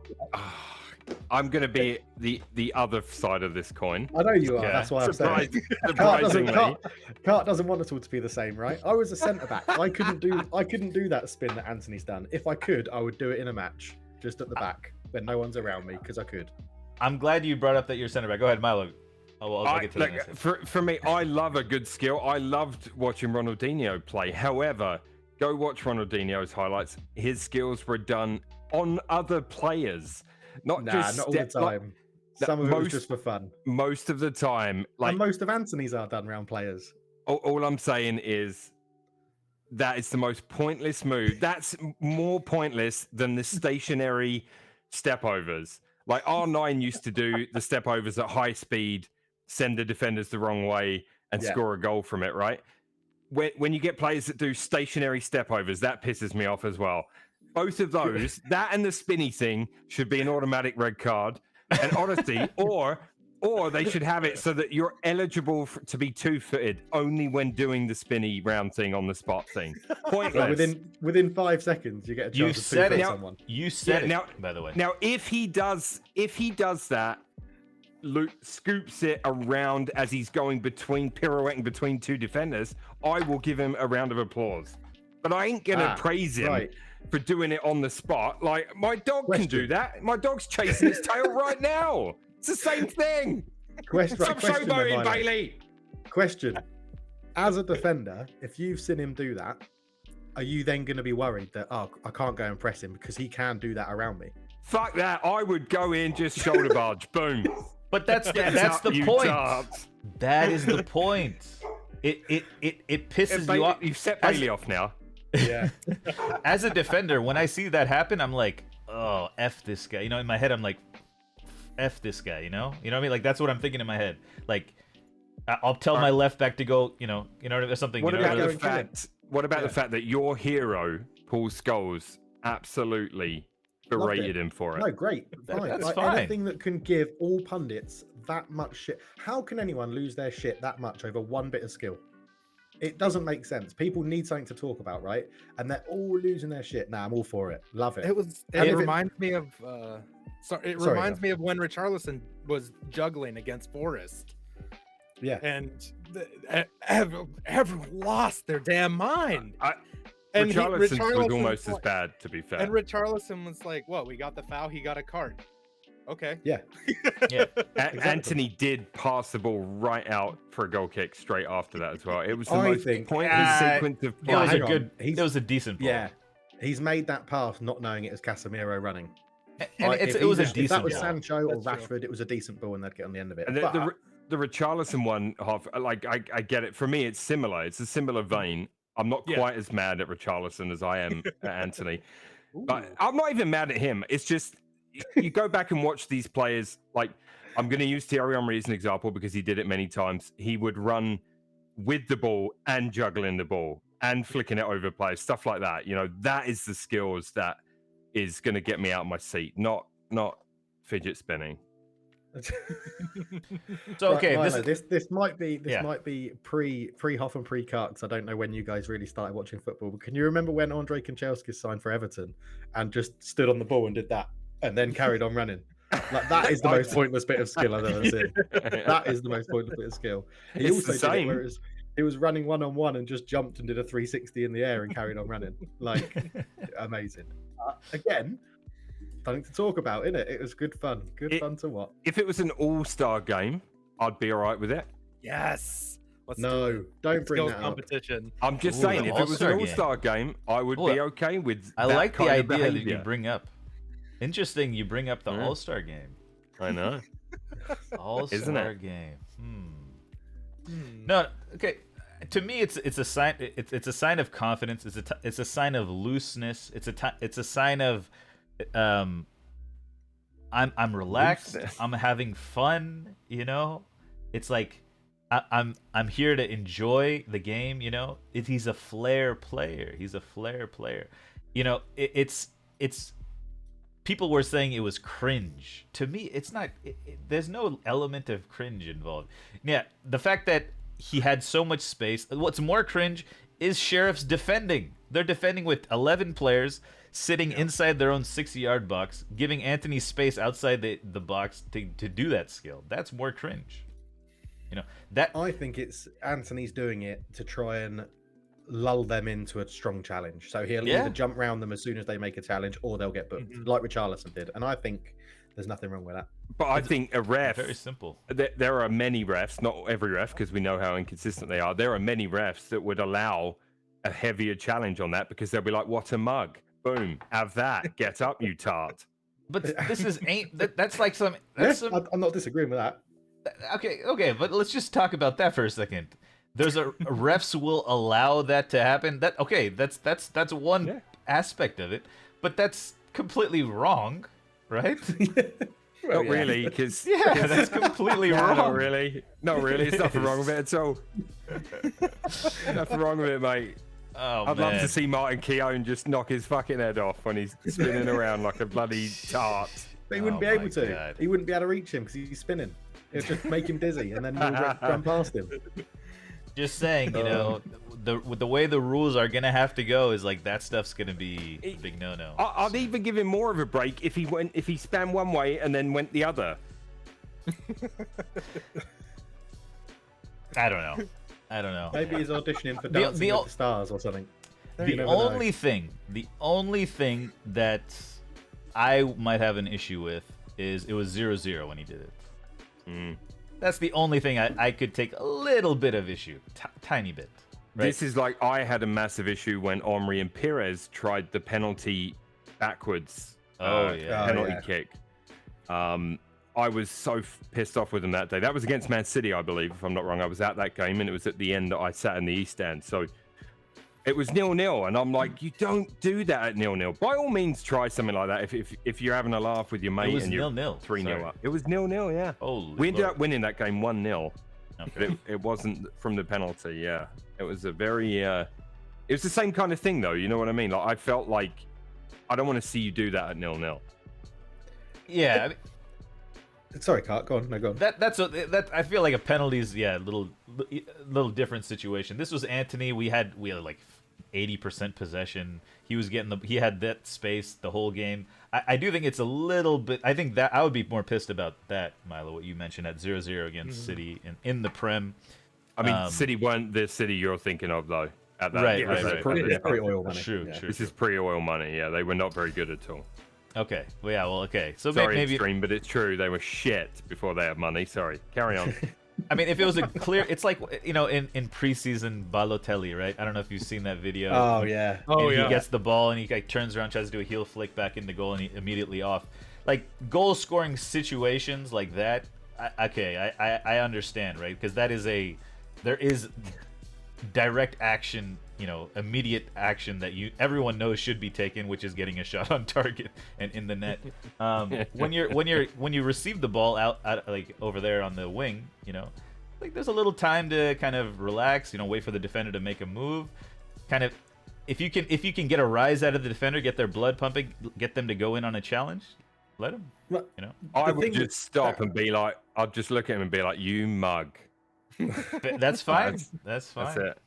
I'm going to be the other side of this coin. I know you are. Yeah. That's why I'm saying. Surprisingly. Cart doesn't want us all to be the same, right? I was a centre back. I couldn't do that spin that Anthony's done. If I could, I would do it in a match, just at the back when no one's around me, because I could. I'm glad you brought up that you're center back. Go ahead, Milo. I'll get to that. next. For me, I love a good skill. I loved watching Ronaldinho play. However, go watch Ronaldinho's highlights. His skills were done on other players, not Not all the time. Some of it was just for fun. Most of the time, And most of Anthony's are done around players. all I'm saying is that it's the most pointless move. That's more pointless than the stationary step overs. Like R9 used to do the step overs at high speed, send the defenders the wrong way, and score a goal from it, right? When you get players that do stationary step overs, that pisses me off as well. Both of those, that and the spinny thing, should be an automatic red card. And honestly, or they should have it so that you're eligible to be two-footed only when doing the spinny round thing on the spot thing. Pointless. Within 5 seconds, you get a chance You to said it. someone. You said it. Now, by the way. Now, if he does that, Luke scoops it around as he's pirouetting between two defenders, I will give him a round of applause. But I ain't gonna praise him for doing it on the spot. Like, my dog can do that. My dog's chasing his tail right now. It's the same thing. Stop showboating, Bailey. Question. As a defender, if you've seen him do that, are you then going to be worried that, I can't go and press him because he can do that around me? Fuck that. I would go in, just shoulder barge. Boom. But that's the point. That is the point. It pisses you off. You've set Bailey off now. Yeah. As a defender, when I see that happen, I'm like, oh, F this guy. In my head, I'm like, F this guy, you know what I mean? Like, that's what I'm thinking in my head. Like, I'll tell my left back to go, or something. What about the fact that your hero, Paul Scholes, absolutely berated him for it? No, great. Fine. That's fine. Anything that can give all pundits that much shit. How can anyone lose their shit that much over one bit of skill? It doesn't make sense. People need something to talk about, right? And they're all losing their shit. Nah, I'm all for it. Love it. It reminds me of reminds me of when Richarlison was juggling against Forrest. Yeah. And everyone lost their damn mind. And Richarlison was almost as bad, to be fair. And Richarlison was like, "What? We got the foul. He got a card." Okay. Yeah. Exactly. Anthony did pass the ball right out for a goal kick straight after that as well. It was the most pointless sequence of play. It was a decent ball. Yeah. He's made that pass not knowing it was Casemiro running. And it was a decent If that was ball. Sancho or Rashford, it was a decent ball and they'd get on the end of it. And the Richarlison one, I get it. For me, it's similar. It's a similar vein. I'm not quite as mad at Richarlison as I am at Anthony. But I'm not even mad at him. It's just, you go back and watch these players. Like, I'm going to use Thierry Henry as an example because he did it many times. He would run with the ball and juggling the ball and flicking it over players, stuff like that. That is the skills that is going to get me out of my seat, not fidget spinning. So okay, Milo, this might be pre Hoff and pre Cart, because I don't know when you guys really started watching football. But can you remember when Andre Kanchelskis signed for Everton and just stood on the ball and did that and then carried on running? Like that is the most pointless bit of skill I've ever seen. That is the most pointless bit of skill. He It's also the did it same. where he was running 1-on-1 and just jumped and did a 360 in the air and carried on running. Like amazing. Again, something to talk about, innit? It was good fun. Good fun to watch. If it was an all-star game, I'd be all right with it. Yes. Let's No, don't bring skills that up. competition. I'm just Ooh, saying, the if it was an All-Star game. all-star game, I would be okay with I that like the kind of idea that behavior. you bring up. Interesting, you bring up the Yeah. All-Star game. I know. All-Star game. No, okay. To me, it's a sign. It's a sign of confidence. It's a sign of looseness. It's a sign of I'm relaxed. Looseness. I'm having fun. You know, it's like I'm here to enjoy the game. You know, he's a flair player. He's a flair player. You know, it's. People were saying it was cringe. To me, it's not. There's no element of cringe involved. Yeah, the fact that he had so much space. What's more cringe is Sheriff's defending. They're defending with 11 players sitting inside their own 60-yard box, giving Anthony space outside the box to do that skill. That's more cringe. You know that. I think it's Anthony's doing it to try and lull them into a strong challenge. So he'll either jump round them as soon as they make a challenge, or they'll get booked, like Richarlison did. And I think there's nothing wrong with that. But I think a ref. Very simple. There are many refs, not every ref, because we know how inconsistent they are. There are many refs that would allow a heavier challenge on that because they'll be like, "What a mug! Boom, have that. Get up, you tart." But this is that's like some. That's Yeah, some I'm not disagreeing with that. okay, but let's just talk about that for a second. There's refs will allow that to happen. That's one aspect of it, but that's completely wrong, right? Not really, because That's completely wrong. Not really. There's nothing wrong with it at all. Nothing wrong with it, mate. Oh, I'd love man. to see Martin Keown just knock his fucking head off when he's spinning around like a bloody tart. But he wouldn't be Oh able my to. God. He wouldn't be able to reach him because he's spinning. It'd just make him dizzy, and then we'll run past him. Just saying, you know, the way the rules are gonna have to go is like that stuff's gonna be a big no-no. I'd even give him more of a break if he span one way and then went the other. I don't know. Maybe he's auditioning for Dancing with the Stars or something. The only thing that I might have an issue with is it was 0-0 when he did it. That's the only thing I could take a little bit of issue, tiny bit. Right? This is like I had a massive issue when Omri and Perez tried the penalty backwards penalty kick. I was so pissed off with them that day. That was against Man City, I believe, if I'm not wrong. I was at that game, and it was at the end that I sat in the East End. So it was 0-0, and I'm like, you don't do that at 0-0. By all means, try something like that if you're having a laugh with your mate and you're 0-0. 3-0 up. It was 0-0, yeah. Holy We ended Lord. up winning that game 1-0. Okay. But it wasn't from the penalty, yeah. It was a very... it was the same kind of thing, though, you know what I mean? Like I felt like, I don't want to see you do that at 0-0. Yeah, I mean, Sorry, Cart. Go on. No, go on. that I feel like a penalty is little different situation. This was Anthony. We had like 80% possession. He had that space the whole game. I do think it's a little bit. I think that I would be more pissed about that, Milo. What you mentioned at 0-0 against City in the Prem. I mean, City weren't the City you're thinking of, though. At that, Right, This is pre-oil money. True, Yeah. true. This is pre-oil money. Yeah, they were not very good at all. Okay. Well, yeah. Well, okay. So Sorry, maybe. extreme, but it's true. They were shit before they had money. Sorry. Carry on. I mean, if it was a clear, it's like in preseason Balotelli, right? I don't know if you've seen that video. Oh yeah. Oh, and yeah. He gets the ball and he like turns around, tries to do a heel flick back in the goal, and he immediately off. Like goal scoring situations like that. I understand, right? Because there is direct action, immediate action that everyone knows should be taken, which is getting a shot on target and in the net. When you receive the ball out like over there on the wing, like there's a little time to kind of relax, wait for the defender to make a move. Kind of, if you can get a rise out of the defender, get their blood pumping, get them to go in on a challenge, let them. I The would thing just with stop that- and be like, I'd just look at him and be like, you mug. That's fine. That's fine. That's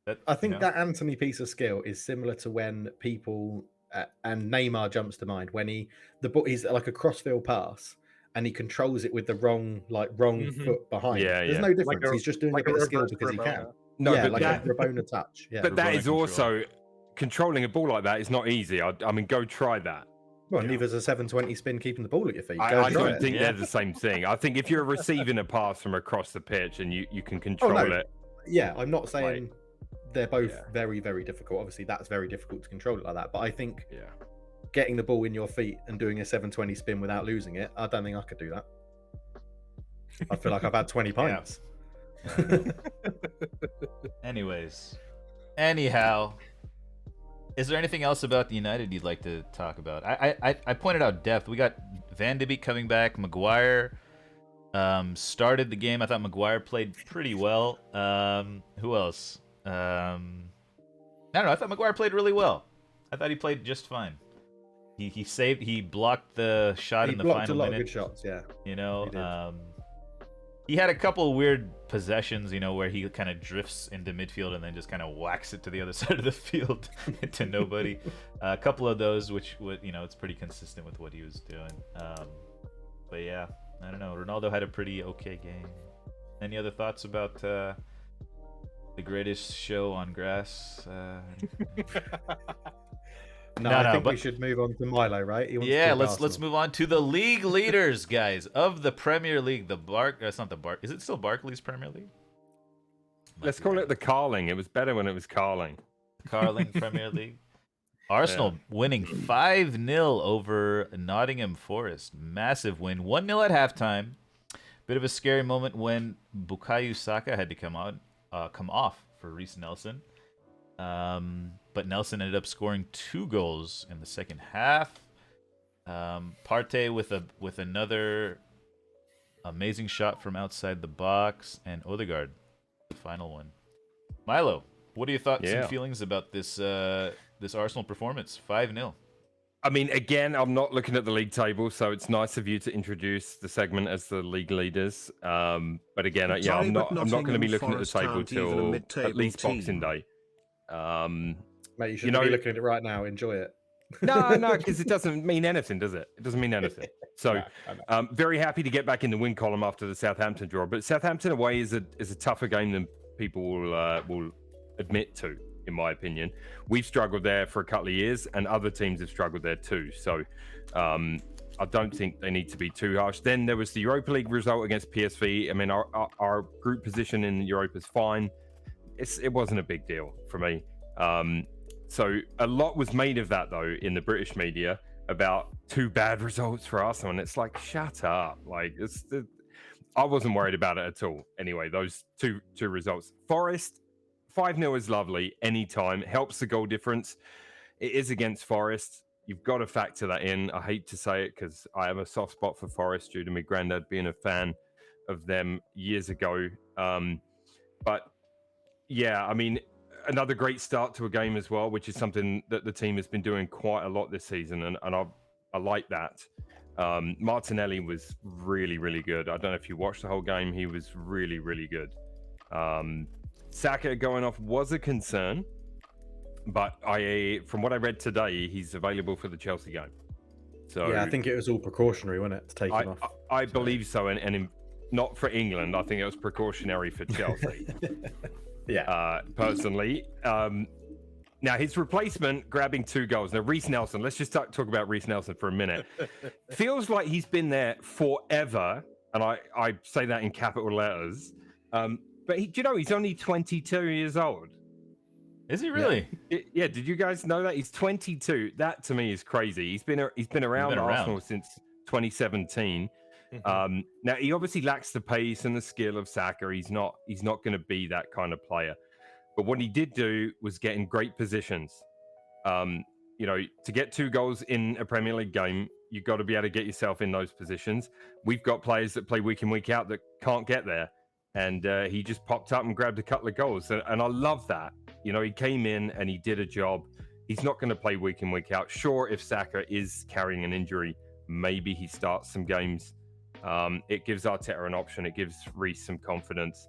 it. I think that Anthony piece of skill is similar to when people and Neymar jumps to mind when he's like a crossfield pass and he controls it with the wrong foot behind. Yeah, There's yeah. no difference. He's just doing like a bit of a skill reverse because he can. Rabona. No, yeah, but like that, a Rabona touch. Yeah. but that Rabona is control. also controlling a ball like that is not easy. I mean, go try that. Well, neither's a 720 spin keeping the ball at your feet. Go I try don't it. think Yeah. they're the same thing. I think if you're receiving a pass from across the pitch and you can Oh, control no. it, Yeah, I'm not saying they're both Yeah. very, very difficult. Obviously, that's very difficult to control it like that. But I think yeah. getting the ball in your feet and doing a 720 spin without losing it, I don't think I could do that. I feel like I've had 20 pints. Anyhow, is there anything else about the United you'd like to talk about? I pointed out depth. We got Van de Beek coming back. Maguire started the game. I thought Maguire played pretty well. Who else? I don't know. I thought Maguire played really well. I thought he played just fine. He blocked the shot in the blocked final a lot minute. of good shots, yeah. You know, He did. he had a couple of weird possessions, you know, where he kind of drifts into midfield and then just kind of whacks it to the other side of the field to nobody. A couple of those, which would, you know, it's pretty consistent with what he was doing. But yeah, I don't know. Ronaldo had a pretty okay game. Any other thoughts about the greatest show on grass? No, No, I no, think but- we should move on to Milo, right? He wants to Yeah, talk let's Arsenal. move on to the league leaders, guys, of the Premier League. It's not the Bark. Is it still Barclays Premier League? Let's call it the Carling. It was better when it was Carling. Carling Premier League. Arsenal winning 5-0 over Nottingham Forest. Massive win. 1-0 at halftime. Bit of a scary moment when Bukayo Saka had to come off for Reece Nelson. But Nelson ended up scoring 2 goals in the second half. Partey with another amazing shot from outside the box, and Odegaard, the final one. Milo, what are your thoughts and feelings about this this Arsenal performance? 5-0. I mean, again, I'm not looking at the league table, so it's nice of you to introduce the segment as the league leaders. But again, I'm not going to be looking at the table till at least Boxing Day. Mate, you should be looking at it right now. Enjoy it. No, because it doesn't mean anything, does it? It doesn't mean anything. So, very happy to get back in the win column after the Southampton draw. But Southampton away is a tougher game than people will admit to, in my opinion. We've struggled there for a couple of years, and other teams have struggled there too. So, I don't think they need to be too harsh. Then there was the Europa League result against PSV. I mean, our group position in Europa is fine. It wasn't a big deal for me. So a lot was made of that, though, in the British media about 2 bad results for Arsenal, and it's like, shut up. Like, I wasn't worried about it at all. Anyway, those two results. Forest, 5-0 is lovely anytime. Helps the goal difference. It is against Forest. You've got to factor that in. I hate to say it because I have a soft spot for Forest due to my granddad being a fan of them years ago. But yeah, I mean, another great start to a game as well, which is something that the team has been doing quite a lot this season, and I like that. Martinelli was really, really good. I don't know if you watched the whole game. He was really, really good. Saka going off was a concern, but from what I read today, he's available for the Chelsea game. So yeah, I think it was all precautionary, wasn't it, to take him off? I believe so, and not for England. I think it was precautionary for Chelsea. Yeah, personally. Now, his replacement grabbing 2 goals. Now, Reece Nelson, let's just talk about Reece Nelson for a minute. Feels like he's been there forever, and I say that in capital letters. But he's only 22 years old. Is he really? Yeah, did you guys know that? He's 22. That, to me, is crazy. He's been around Arsenal since 2017. Now he obviously lacks the pace and the skill of Saka. He's not going to be that kind of player. But what he did do was get in great positions. To get 2 goals in a Premier League game, you've got to be able to get yourself in those positions. We've got players that play week in, week out that can't get there. And he just popped up and grabbed a couple of goals. And I love that. He came in and he did a job. He's not going to play week in, week out. Sure, if Saka is carrying an injury, maybe he starts some games. It gives Arteta an option. It gives Reece some confidence.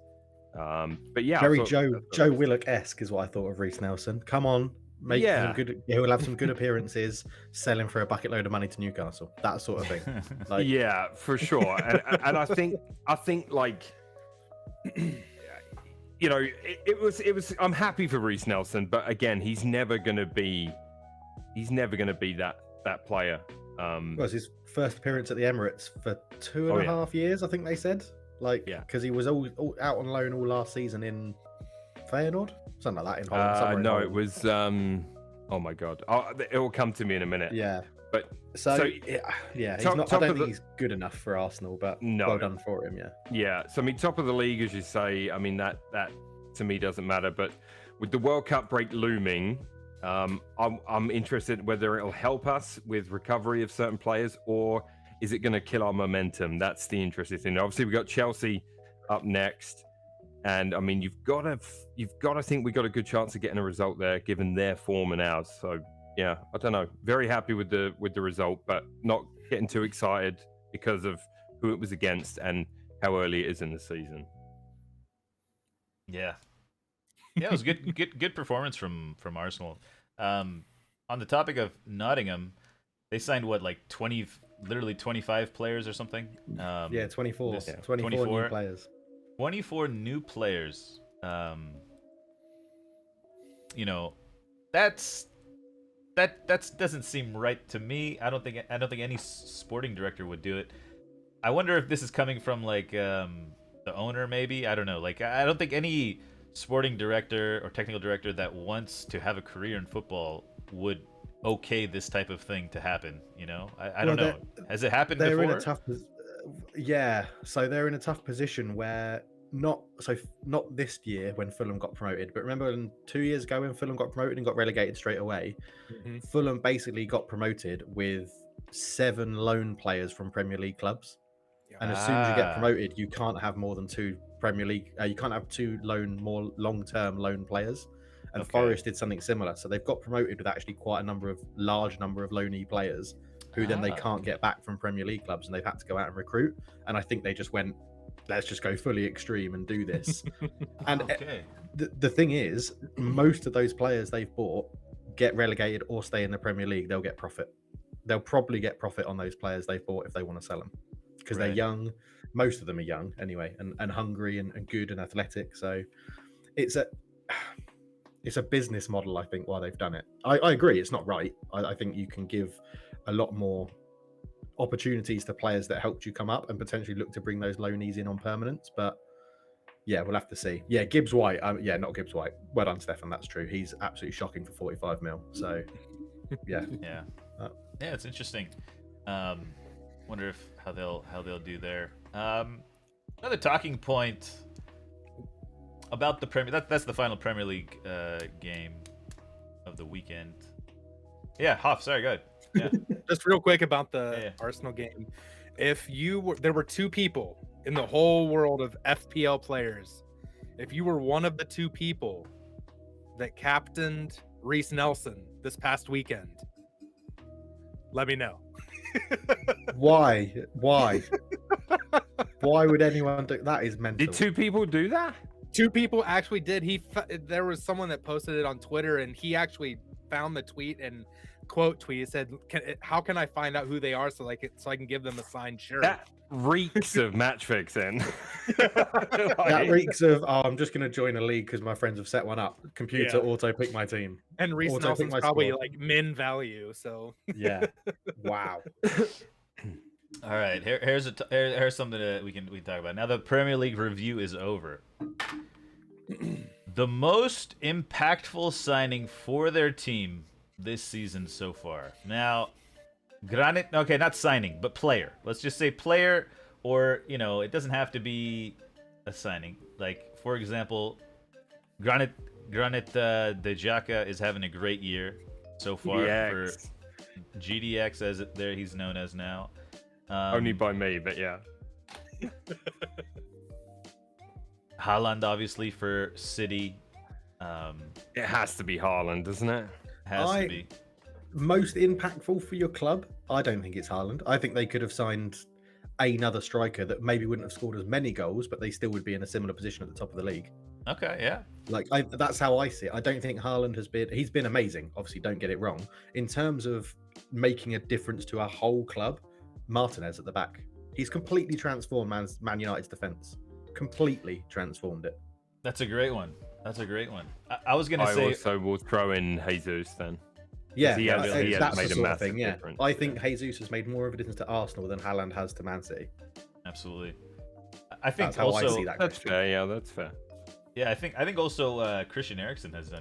But yeah, very Joe Willock-esque is what I thought of Reece Nelson. Come on, Some good. He'll have some good appearances, selling for a bucket load of money to Newcastle, that sort of thing. Like, yeah, for sure. And I think like, you know, it was. I'm happy for Reece Nelson, but again, he's never gonna be that player. it was his first appearance at the Emirates for 2.5 years, I think they said. Like, because he was all out on loan all last season in Feyenoord, something like that in Holland. No, it was. Oh my God, it will come to me in a minute. Yeah, but yeah, he's not. I don't think he's good enough for Arsenal, but well done for him. Yeah. Yeah. So I mean, top of the league, as you say. I mean that to me doesn't matter. But with the World Cup break looming, I'm interested whether it'll help us with recovery of certain players, or is it going to kill our momentum? That's the interesting thing. Obviously, we've got Chelsea up next. And I mean, you've got to think we got a good chance of getting a result there, given their form and ours. So yeah, I don't know. Very happy with the result, but not getting too excited because of who it was against and how early it is in the season. Yeah, it was good performance from Arsenal. On the topic of Nottingham, they signed like 25 players or something. 24. 24 new players. 24 new players. You know, that doesn't seem right to me. I don't think any sporting director would do it. I wonder if this is coming from like the owner, maybe. I don't know. Like, I don't think any sporting director or technical director that wants to have a career in football would okay this type of thing to happen. You know, I don't know. Has it happened before? In a tough. Yeah, so they're in a tough position where not this year when Fulham got promoted, but remember 2 years ago when Fulham got promoted and got relegated straight away. Fulham basically got promoted with 7 loan players from Premier League clubs, and as soon as you get promoted, you can't have more than 2 Premier League. You can't have 2 more long-term loan players. And Forest did something similar, so they've got promoted with actually quite a large number of loanee players who then they can't get back from Premier League clubs, and they've had to go out and recruit. And I think they just went, let's just go fully extreme and do this. And the thing is, most of those players they've bought get relegated or stay in the Premier League. They'll get profit. They'll probably get profit on those players they've bought if they want to sell them, because they're young. Most of them are young anyway, and hungry and good and athletic. So it's a business model, I think, why they've done it. I agree, it's not right. I think you can give a lot more opportunities to players that helped you come up and potentially look to bring those loanees in on permanence. But yeah, we'll have to see. Yeah, Gibbs White. Not Gibbs White. Well done, Stefan. That's true. He's absolutely shocking for 45 mil. So yeah. It's interesting. Wonder how they'll do there. Another talking point about the Premier. That's the final Premier League game of the weekend. Yeah, Hoff. Sorry, go ahead. Yeah. Just real quick about the Arsenal game. There were 2 people in the whole world of FPL players. If you were one of the 2 people that captained Reece Nelson this past weekend, let me know. Why? Why would anyone do that? Is mental. Did 2 people do that? 2 people actually did. There was someone that posted it on Twitter, and he actually found the tweet and quote tweet. It said, "How can I find out who they are so I can give them a signed shirt?" That reeks of match fixing. That reeks of I'm just going to join a league because my friends have set one up. Computer auto pick my team. And Reece Nelson's probably like min value. So yeah, wow. All right, here's something that we can talk about. Now the Premier League review is over. The most impactful signing for their team this season so far. Now, Granit, okay, not signing, but player. Let's just say player, or, it doesn't have to be a signing. Like, for example, Granit Xhaka is having a great year so far for GDX, as he's known as now. Only by me, but yeah. Haaland, obviously, for City. It has to be Haaland, doesn't it? Has to be. Most impactful for your club? I don't think it's Haaland. I think they could have signed another striker that maybe wouldn't have scored as many goals, but they still would be in a similar position at the top of the league. Okay, yeah. Like that's how I see it. I don't think Haaland he's been amazing. Obviously, don't get it wrong. In terms of making a difference to our whole club, Martinez at the back. He's completely transformed Man United's defense. Completely transformed it. That's a great one. That's a great one. I was gonna say. I also will throw in Jesus then. Yeah, he has that's made the a sort of massive thing. Yeah, difference. I think Jesus has made more of a difference to Arsenal than Haaland has to Man City. Absolutely. I think That's how also I see that. That's fair. Yeah, that's fair. Yeah, I think also Christian Eriksen has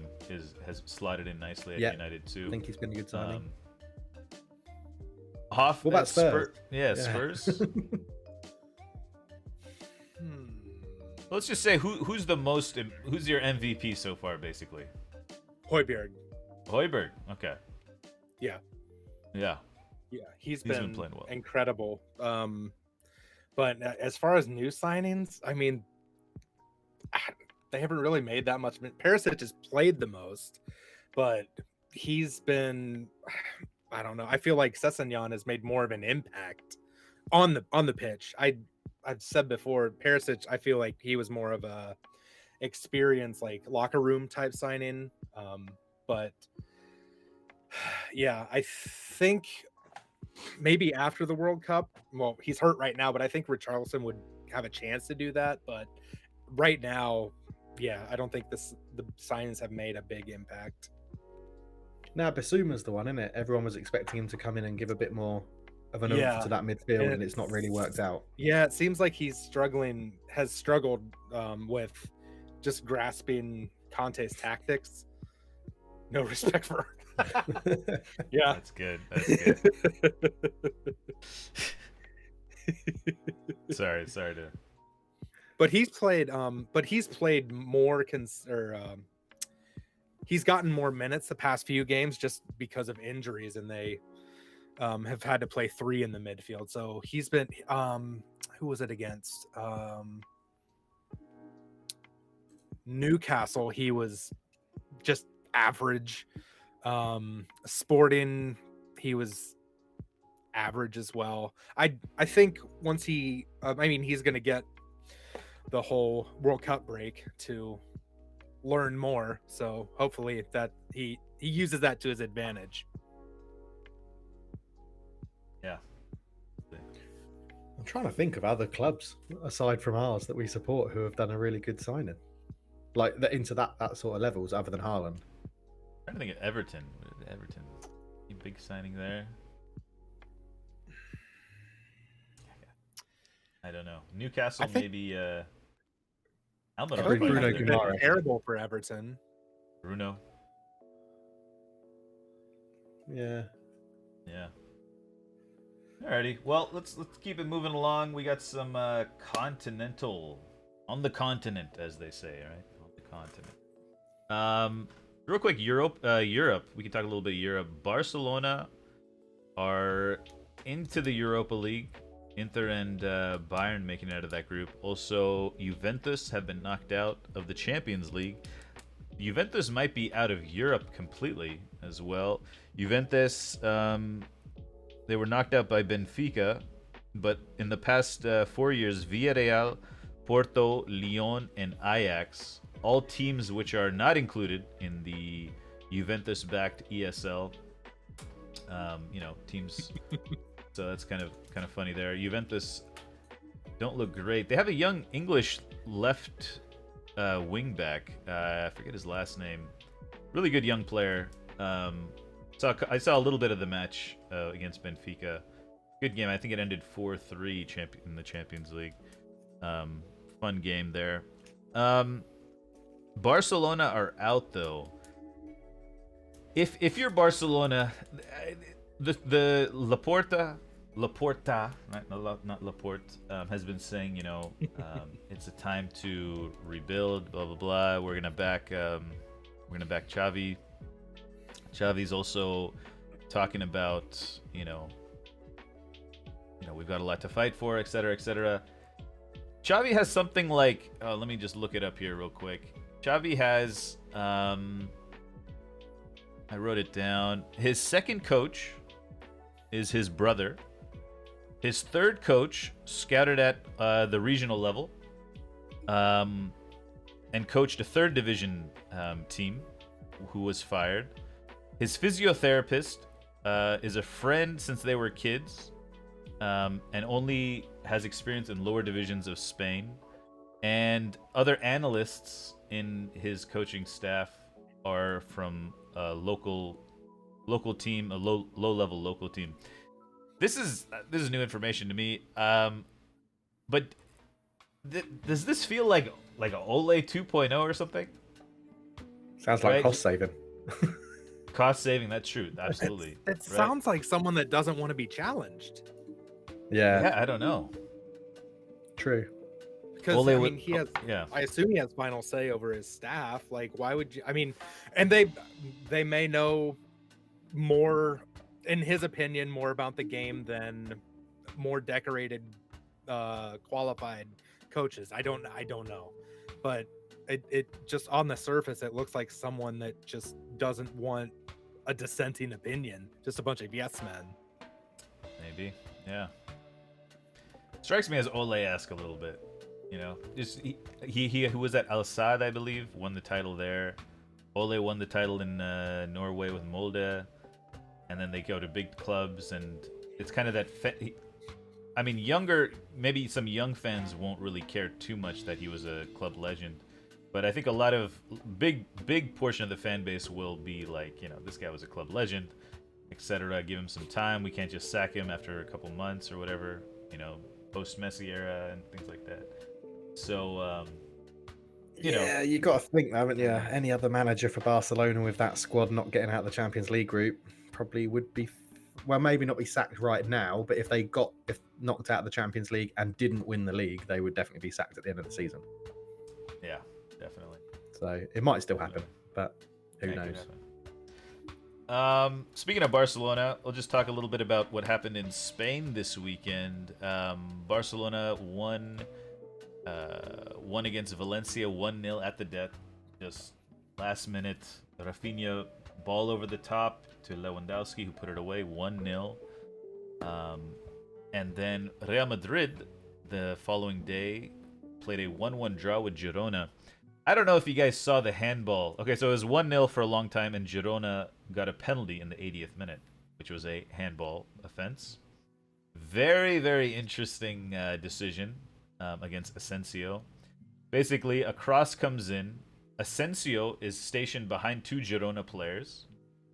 slotted in nicely at United too. I think he's been a good signing. What about Spurs? Spurs. Let's just say who's your MVP so far, basically. Højbjerg. Højbjerg. Okay. Yeah. Yeah. Yeah, he's been playing well. Incredible. But as far as new signings, I mean, they haven't really made that much. Perisic has played the most, but he's been, I don't know. I feel like Sessegnon has made more of an impact on the pitch. I've said before, Perisic, I feel like he was more of a experience, like locker room type signing. But yeah, I think maybe after the World Cup, well, he's hurt right now, but I think Richarlison would have a chance to do that. But right now, yeah, I don't think the signings have made a big impact. Now, Bissouma's the one, isn't it? Everyone was expecting him to come in and give a bit more of an oomph to that midfield, and it's not really worked out. Yeah, it seems like has struggled with just grasping Conte's tactics. No respect for yeah, that's good. Sorry to. But he's played more he's gotten more minutes the past few games just because of injuries, and they have had to play 3 in the midfield. So he's been who was it against? Newcastle, he was just average. Sporting, he was average as well. I think once he's going to get the whole World Cup break to learn more, so hopefully that he uses that to his advantage. Yeah, I'm trying to think of other clubs aside from ours that we support who have done a really good signing, like that into that sort of levels, other than Haaland. I'm trying to think of Everton. Big signing there. I don't know. Newcastle, maybe. Bruno Guimaraes. Terrible for Everton. Bruno. Yeah. Alrighty. Well, let's keep it moving along. We got some continental on the continent, as they say, right? On the continent. Real quick, Europe. We can talk a little bit of Europe. Barcelona are into the Europa League. Inter and Bayern making it out of that group. Also, Juventus have been knocked out of the Champions League. Juventus might be out of Europe completely as well. Juventus, they were knocked out by Benfica, but in the past 4 years, Villarreal, Porto, Lyon, and Ajax, all teams which are not included in the Juventus-backed ESL, teams. So that's kind of funny there. Juventus don't look great. They have a young English left wing back. I forget his last name. Really good young player. I saw a little bit of the match against Benfica. Good game. I think it ended 4-3 in the Champions League. Fun game there. Barcelona are out though. If you're Barcelona, the Laporta, not Laporte, has been saying, it's a time to rebuild, blah blah blah. We're gonna back Xavi. Xavi's also talking about, we've got a lot to fight for, etc., etc. Xavi has something like, let me just look it up here real quick. Xavi has, I wrote it down. His second coach is his brother. His third coach scouted at the regional level. And and coached a third division team who was fired. His physiotherapist is a friend since they were kids, and only has experience in lower divisions of Spain. And other analysts in his coaching staff are from a local team, a low level local team. This is new information to me. But does this feel like a Ole 2.0 or something? Sounds like cost saving. Cost saving, that's true. Absolutely. It sounds like someone that doesn't want to be challenged. Yeah, I don't know. True. Because Ole I would- mean, he has. Yeah. I assume he has final say over his staff. Like, why would you? I mean, and they may know more, in his opinion, more about the game than more decorated, qualified coaches. I don't know, but it just on the surface it looks like someone that just doesn't want a dissenting opinion. Just a bunch of yes men. Maybe. Yeah. Strikes me as Ole-esque a little bit. You know, just he who was at Al Sadd, I believe, won the title there. Ole won the title in Norway with Molde, and then they go to big clubs, and it's kind of that. I mean, maybe some young fans won't really care too much that he was a club legend, but I think a lot of big portion of the fan base will be like, you know, this guy was a club legend, etc. Give him some time. We can't just sack him after a couple months or whatever. You know, post Messi era and things like that. So, you know, you got to think, haven't you? Any other manager for Barcelona with that squad not getting out of the Champions League group probably would be, well, maybe not be sacked right now, but if knocked out of the Champions League and didn't win the league, they would definitely be sacked at the end of the season. Yeah, definitely. So it might still happen, but who knows? Speaking of Barcelona, we'll just talk a little bit about what happened in Spain this weekend. Barcelona won against Valencia 1-0 at the death. Just last minute, Rafinha ball over the top to Lewandowski, who put it away, 1-0. And then Real Madrid the following day played a 1-1 draw with Girona. I don't know if you guys saw the handball. Okay, so it was 1-0 for a long time, and Girona got a penalty in the 80th minute, which was a handball offense. Very, very interesting decision against Asensio. Basically, a cross comes in. Asensio is stationed behind two Girona players.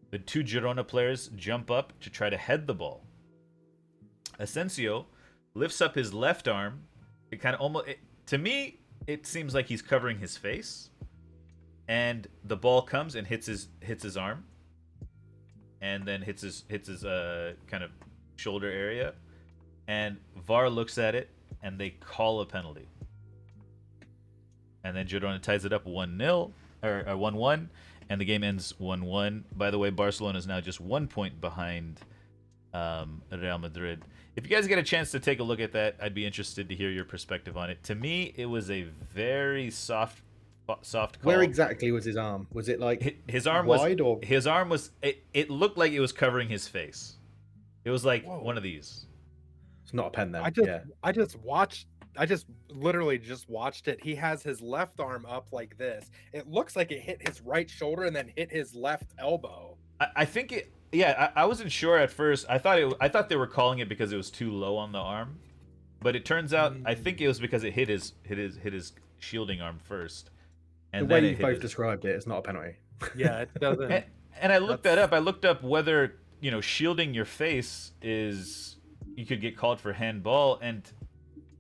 The two Girona players jump up to try to head the ball. Asensio lifts up his left arm. It kind of to me, it seems like he's covering his face, and the ball comes and hits his arm, and then hits his kind of shoulder area, and VAR looks at it and they call a penalty, and then Girona ties it up 1-0 or 1-1, and the game ends 1-1. By the way, Barcelona is now just 1 point behind Real Madrid. If you guys get a chance to take a look at that, I'd be interested to hear your perspective on it. To me, it was a very soft call. Where exactly was his arm? Was it like his arm wide, was? or His arm was. It looked like it was covering his face. It was like Whoa. one of these. it's not a pen then? I just literally just watched it. He has his left arm up like this. It looks like it hit his right shoulder and then hit his left elbow. I think it. Yeah, I wasn't sure at first. I thought they were calling it because it was too low on the arm, but it turns out I think it was because it hit his shielding arm first. And the way then you both described it, it's not a penalty. Yeah, it doesn't. And I looked that up. I looked up whether, you know, shielding your face is, you could get called for handball, and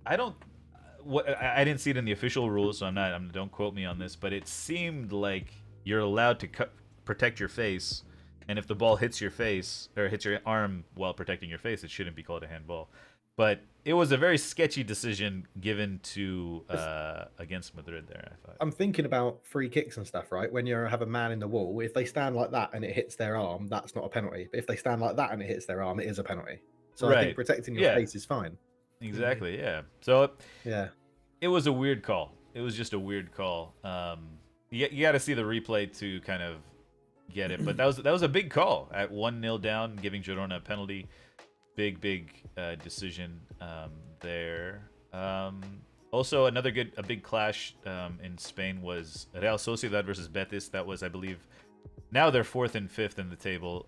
I didn't see it in the official rules, so don't quote me on this, but it seemed like you're allowed to protect your face, and if the ball hits your face or hits your arm while protecting your face, it shouldn't be called a handball. But it was a very sketchy decision given to against Madrid there, I thought. I'm thinking about free kicks and stuff, right? When you have a man in the wall, if they stand like that and it hits their arm, that's not a penalty. But if they stand like that and it hits their arm, it is a penalty. So I Right. think protecting your face is fine. Exactly, yeah. So Yeah. it was a weird call. It was just a weird call. You got to see the replay to kind of get it, but that was a big call at 1-0 down, giving Girona a penalty. Big decision there. Also, a big clash in Spain was Real Sociedad versus Betis. That was, I believe, now they're 4th and 5th in the table.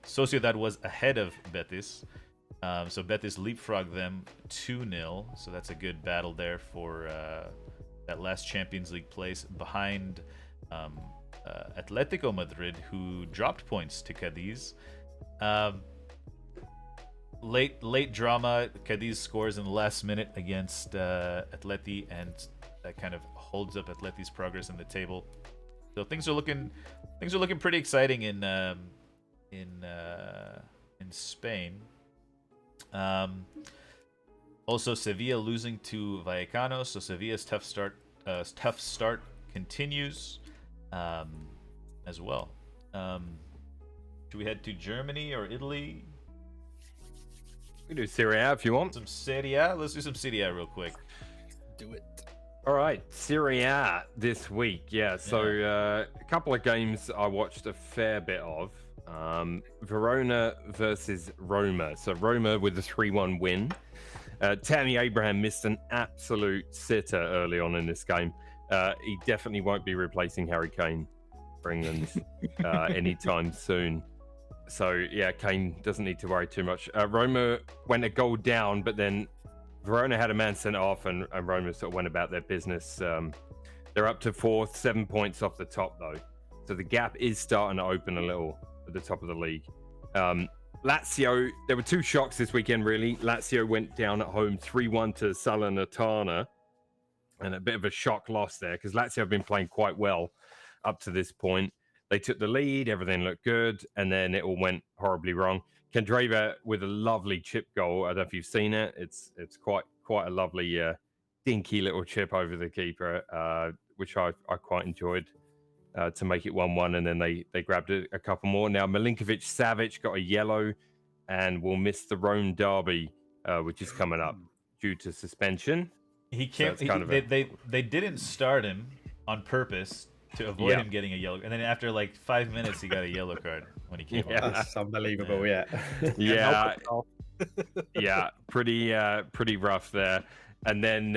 Sociedad was ahead of Betis. So Betis leapfrogged them 2-0. So that's a good battle there for that last Champions League place behind Atletico Madrid, who dropped points to Cadiz. Late drama. Cadiz scores in the last minute against Atleti, and that kind of holds up Atleti's progress in the table. So things are looking pretty exciting in Spain. Also, Sevilla losing to Vallecano, so Sevilla's tough start continues as well. Should we head to Germany or Italy? We can do Serie A if you want. Some Serie A? Let's do some Serie A real quick. Do it. All right, Serie A this week. Yeah, so a couple of games I watched a fair bit of. Verona versus Roma. So Roma with a 3-1 win. Tammy Abraham missed an absolute sitter early on in this game. He definitely won't be replacing Harry Kane for England anytime soon. So yeah, Kane doesn't need to worry too much. Roma went a goal down, but then Verona had a man sent off, and Roma sort of went about their business. They're up to 4th, 7 points off the top though. So the gap is starting to open a little at the top of the league. Lazio, there were 2 shocks this weekend really. Lazio went down at home 3-1 to Salernitana, and a bit of a shock loss there because Lazio have been playing quite well up to this point. They took the lead, everything looked good, and then it all went horribly wrong. Candreva with a lovely chip goal. I don't know if you've seen it. It's quite a lovely dinky little chip over the keeper, which I quite enjoyed. To make it 1-1, and then they grabbed a couple more. Now Milinkovic-Savic got a yellow and will miss the Rome derby, which is coming up due to suspension. He can't. They didn't start him on purpose to avoid him getting a yellow, and then after like 5 minutes, he got a yellow card when he came on. That's unbelievable. Yeah. Yeah, pretty rough there. And then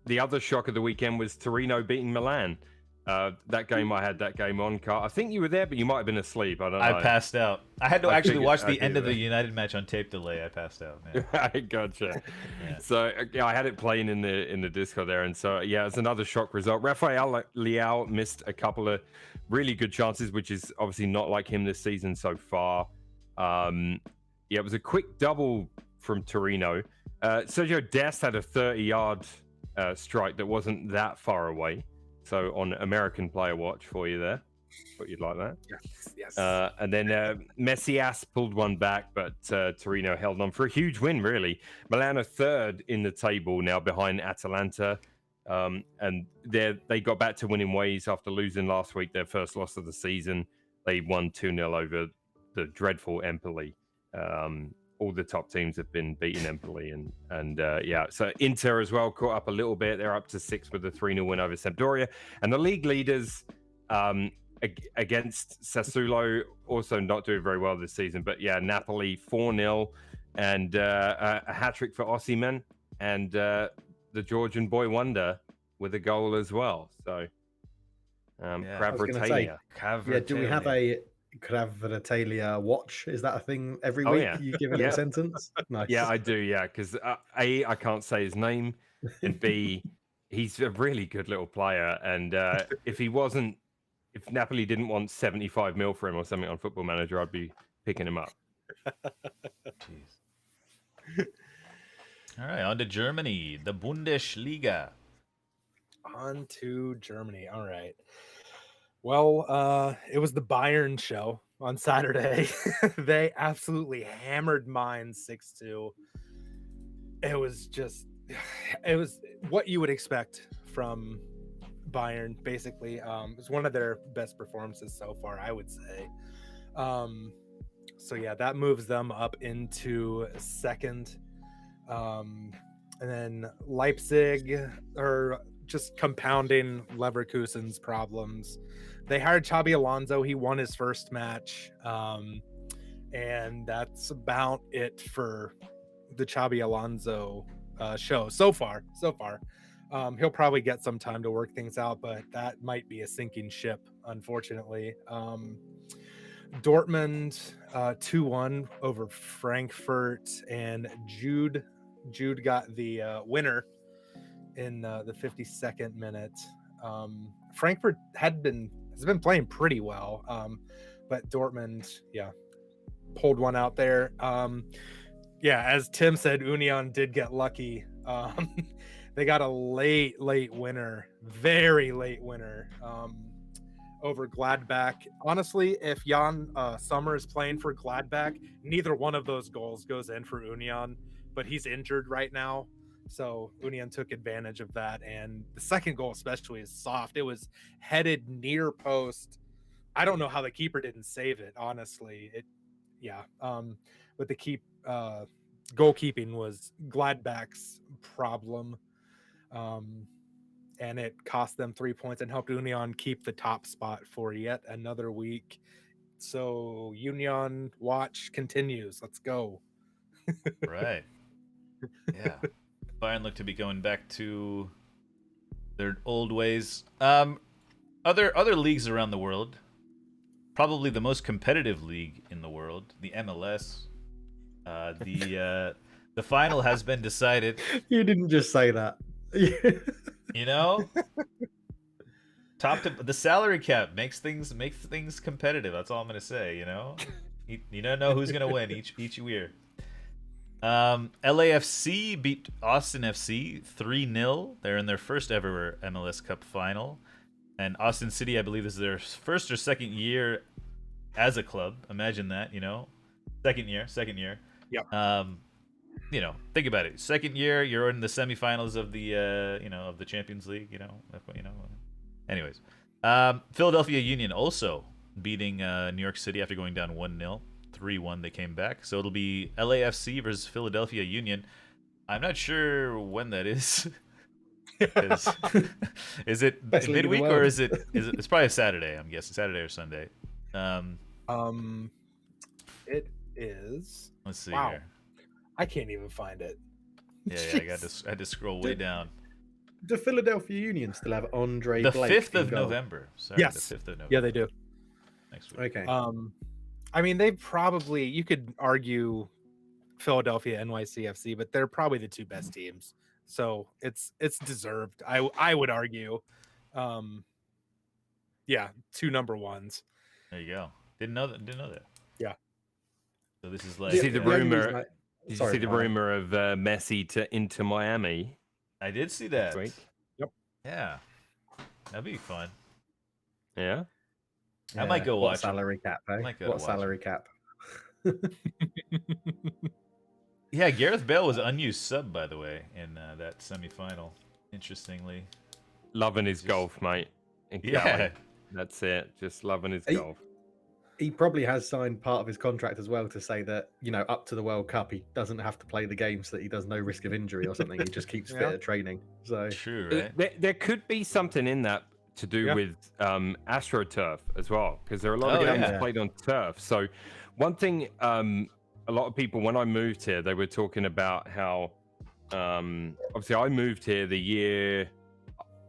the other shock of the weekend was Torino beating Milan. That game, I had that game on. I think you were there, but you might have been asleep. I don't know. I passed out. I had to actually watch the end of the United match on tape delay. I passed out, man. I gotcha. So yeah, I had it playing in the Discord there, and so yeah, it's another shock result. Rafael Leao missed a couple of really good chances, which is obviously not like him this season so far. It was a quick double from Torino. Sergio Dest had a 30-yard strike that wasn't that far away. So on American Player Watch for you there. Thought you'd like that. Yes. And then Messias pulled one back, but Torino held on for a huge win, really. Milan are 3rd in the table now behind Atalanta. And they got back to winning ways after losing last week, their first loss of the season. They won 2-0 over the dreadful Empoli. All the top teams have been beating Empoli, and so Inter as well caught up a little bit. They're up to 6th with a 3-0 win over Sampdoria, and the league leaders against Sassuolo also not doing very well this season. But yeah, Napoli 4-0, and a hat-trick for Osimhen, and the Georgian boy wonder with a goal as well. So Kvaratskhelia. Do we have a Kvaratskhelia watch? Is that a thing every week? You give it a sentence? Nice. Yeah, I do. Yeah, because A, I can't say his name, and B, he's a really good little player. And if Napoli didn't want 75 mil for him or something on Football Manager, I'd be picking him up. Jeez. All right, on to Germany, the Bundesliga. On to Germany. All right. Well, it was the Bayern show on Saturday. They absolutely hammered Mainz 6-2. It was what you would expect from Bayern, basically. It was one of their best performances so far, I would say. So yeah, that moves them up into 2nd. And then Leipzig are just compounding Leverkusen's problems. They hired Xabi Alonso. He won his first match. And that's about it for the Xabi Alonso show so far. He'll probably get some time to work things out, but that might be a sinking ship, unfortunately. Dortmund 2-1 over Frankfurt, and Jude got the winner in the 52nd minute. Frankfurt has been playing pretty well, but Dortmund, pulled one out there. As Tim said, Union did get lucky. They got a late winner, very late winner, over Gladbach. Honestly, if Jan Sommer is playing for Gladbach, neither one of those goals goes in for Union, but he's injured right now. So Union took advantage of that. And the second goal especially is soft. It was headed near post. I don't know how the keeper didn't save it, honestly. But the goalkeeping was Gladbach's problem. And it cost them 3 points and helped Union keep the top spot for yet another week. So Union watch continues. Let's go. Right. Yeah. Bayern look to be going back to their old ways. Other leagues around the world, probably the most competitive league in the world, the MLS. The final has been decided. You didn't just say that. You know, the salary cap makes things competitive. That's all I'm gonna say. You know, you don't know who's gonna win each year. LAFC beat Austin FC 3-0. They're in their first ever MLS Cup final, and Austin City, I believe, is their first or second year as a club. Imagine that, you know, second year. Yep. You know, think about it. Second year, you're in the semifinals of the of the Champions League. Anyways, Philadelphia Union also beating New York City after going down 1-0. 3-1 they came back. So it'll be LAFC versus Philadelphia Union. I'm not sure when that is. Is it midweek or is it it's probably a Saturday, I'm guessing. Saturday or Sunday. It is. Let's see wow. here. I can't even find it. Yeah, I had to scroll way down. Do Philadelphia Union still have Andre The Blake 5th in of goal? November. Sorry, Yes. The 5th of November. Yeah, they do. Next week. Okay. I mean, they probably, you could argue Philadelphia, NYCFC, but they're probably the two best teams. So it's deserved. I would argue. Two number ones. There you go. Didn't know that. Yeah. So this is like. Did you see the the only rumor? reason Did you Sorry, see the go on. rumor of Messi to Inter Miami I did see next that. week? Yeah. That'd be fun. Yeah. I might go what watch it. salary cap, eh? Might go What watch salary cap? Yeah, Gareth Bale was an unused sub, by the way, in that semifinal. Interestingly. Loving his golf, mate. In Yeah. Cali. That's it. Just loving his Hey, golf. He probably has signed part of his contract as well to say that, up to the World Cup, he doesn't have to play the game so that he does no risk of injury or something. He just keeps fit at training. So True, right? There could be something in that to do with AstroTurf as well, because there are a lot of games played on turf. So one thing, a lot of people, when I moved here, they were talking about how, obviously I moved here the year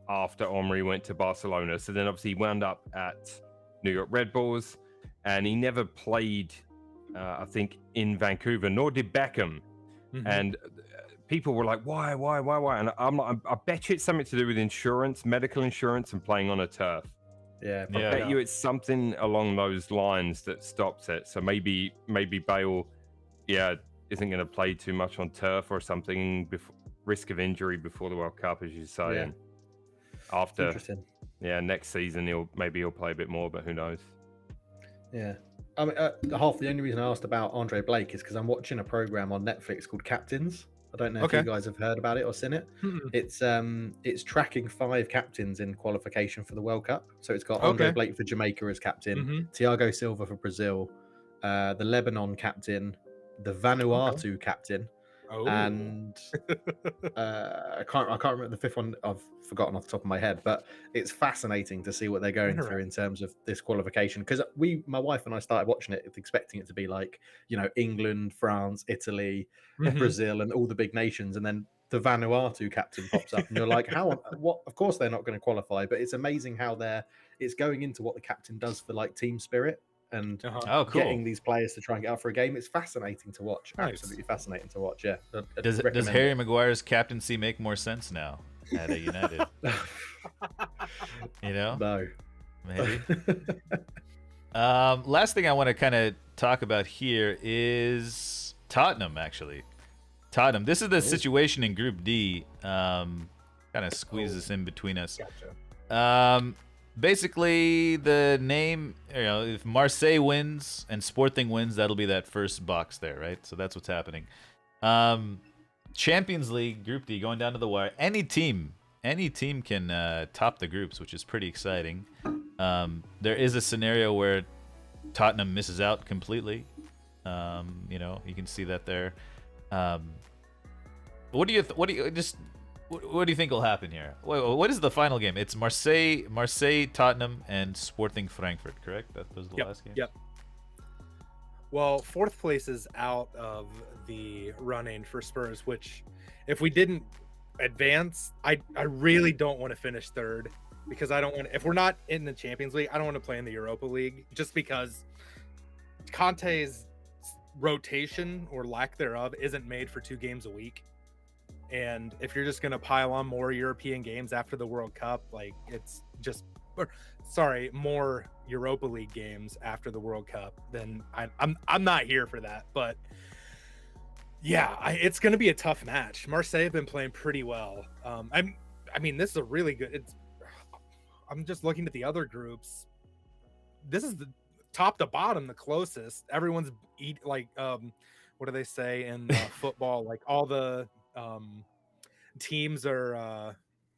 after Omri went to Barcelona. So then obviously he wound up at New York Red Bulls, and he never played, I think, in Vancouver, nor did Beckham. Mm-hmm. And people were like, why? And I'm like, I bet you it's something to do with insurance, medical insurance, and playing on a turf. yeah, I bet you it's something along those lines that stops it. So maybe Bale, isn't going to play too much on turf or something, risk of injury before the World Cup, as you say. Yeah. And after, interesting. next season he'll play a bit more, but who knows? Yeah. I mean, the only reason I asked about Andre Blake is because I'm watching a program on Netflix called Captains. I don't know if you guys have heard about it or seen it. Mm-mm. It's tracking 5 captains in qualification for the World Cup. So it's got Andre Blake for Jamaica as captain, Thiago Silva for Brazil, the Lebanon captain, the Vanuatu captain, and I can't remember the 5th one. I've forgotten off the top of my head, but it's fascinating to see what they're going through in terms of this qualification, because my wife and I started watching it expecting it to be like England, France, Italy, Brazil, and all the big nations, and then the Vanuatu captain pops up, and you're like, what? Of course they're not going to qualify, but it's amazing how it's going into what the captain does for like team spirit and Oh, cool. getting these players to try and get up for a game. It's fascinating to watch. Nice. Absolutely fascinating to watch. Yeah. Does Harry Maguire's captaincy make more sense now at a United? You know, No. maybe. Last thing I want to kind of talk about here is Tottenham. Actually, Tottenham. This is the situation in Group D. Kind of squeeze this in between us. Gotcha. Basically, the name, if Marseille wins and Sporting wins, that'll be that first box there, right? So that's what's happening. Champions League, Group D, going down to the wire. Any team can top the groups, which is pretty exciting. There is a scenario where Tottenham misses out completely. You can see that there. What do you think will happen here? What is the final game? It's Marseille, Tottenham, and Sporting Frankfurt, correct? That was the last game? Yep. Well, fourth place is out of the running for Spurs, which if we didn't advance, I really don't want to finish third, because I don't want, if we're not in the Champions League, I don't want to play in the Europa League, just because Conte's rotation or lack thereof isn't made for 2 games a week. And if you're just going to pile on more European games after the World Cup, like it's just, more Europa League games after the World Cup, then I'm not here for that. But yeah, it's going to be a tough match. Marseille have been playing pretty well. I mean, this is a really good. I'm just looking at the other groups. This is the top to bottom, the closest. Everyone's what do they say in football? Like all the teams are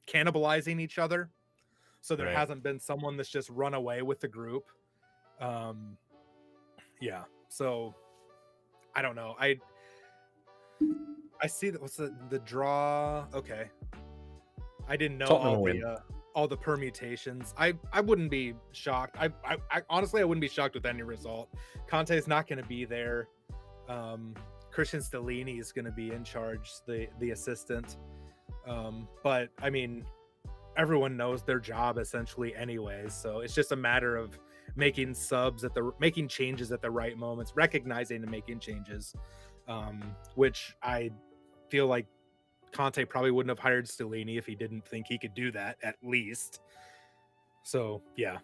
cannibalizing each other, so there hasn't been someone that's just run away with the group. So I don't know. I see that. What's the draw? Okay, I didn't know all the permutations. I wouldn't be shocked. I honestly, I wouldn't be shocked with any result. Conte is not going to be there. Christian Stellini is going to be in charge, the assistant. But I mean, everyone knows their job essentially anyways. So it's just a matter of making changes at the right moments, recognizing and making changes, which I feel like Conte probably wouldn't have hired Stellini if he didn't think he could do that, at least. So yeah,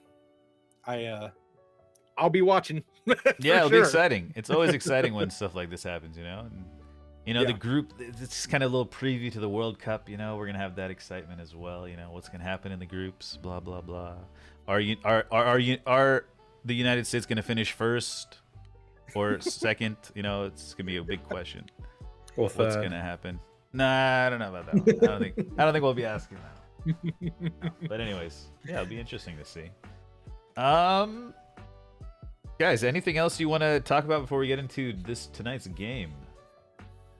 I'll be watching. It'll be exciting. It's always exciting when stuff like this happens, And, the group, it's kind of a little preview to the World Cup, we're going to have that excitement as well, what's going to happen in the groups, blah, blah, blah. Are the United States going to finish first or second? It's going to be a big question. Or what's going to happen? Nah, I don't know about that one. I don't think we'll be asking that. No. But anyways, it'll be interesting to see. Guys, anything else you want to talk about before we get into tonight's game?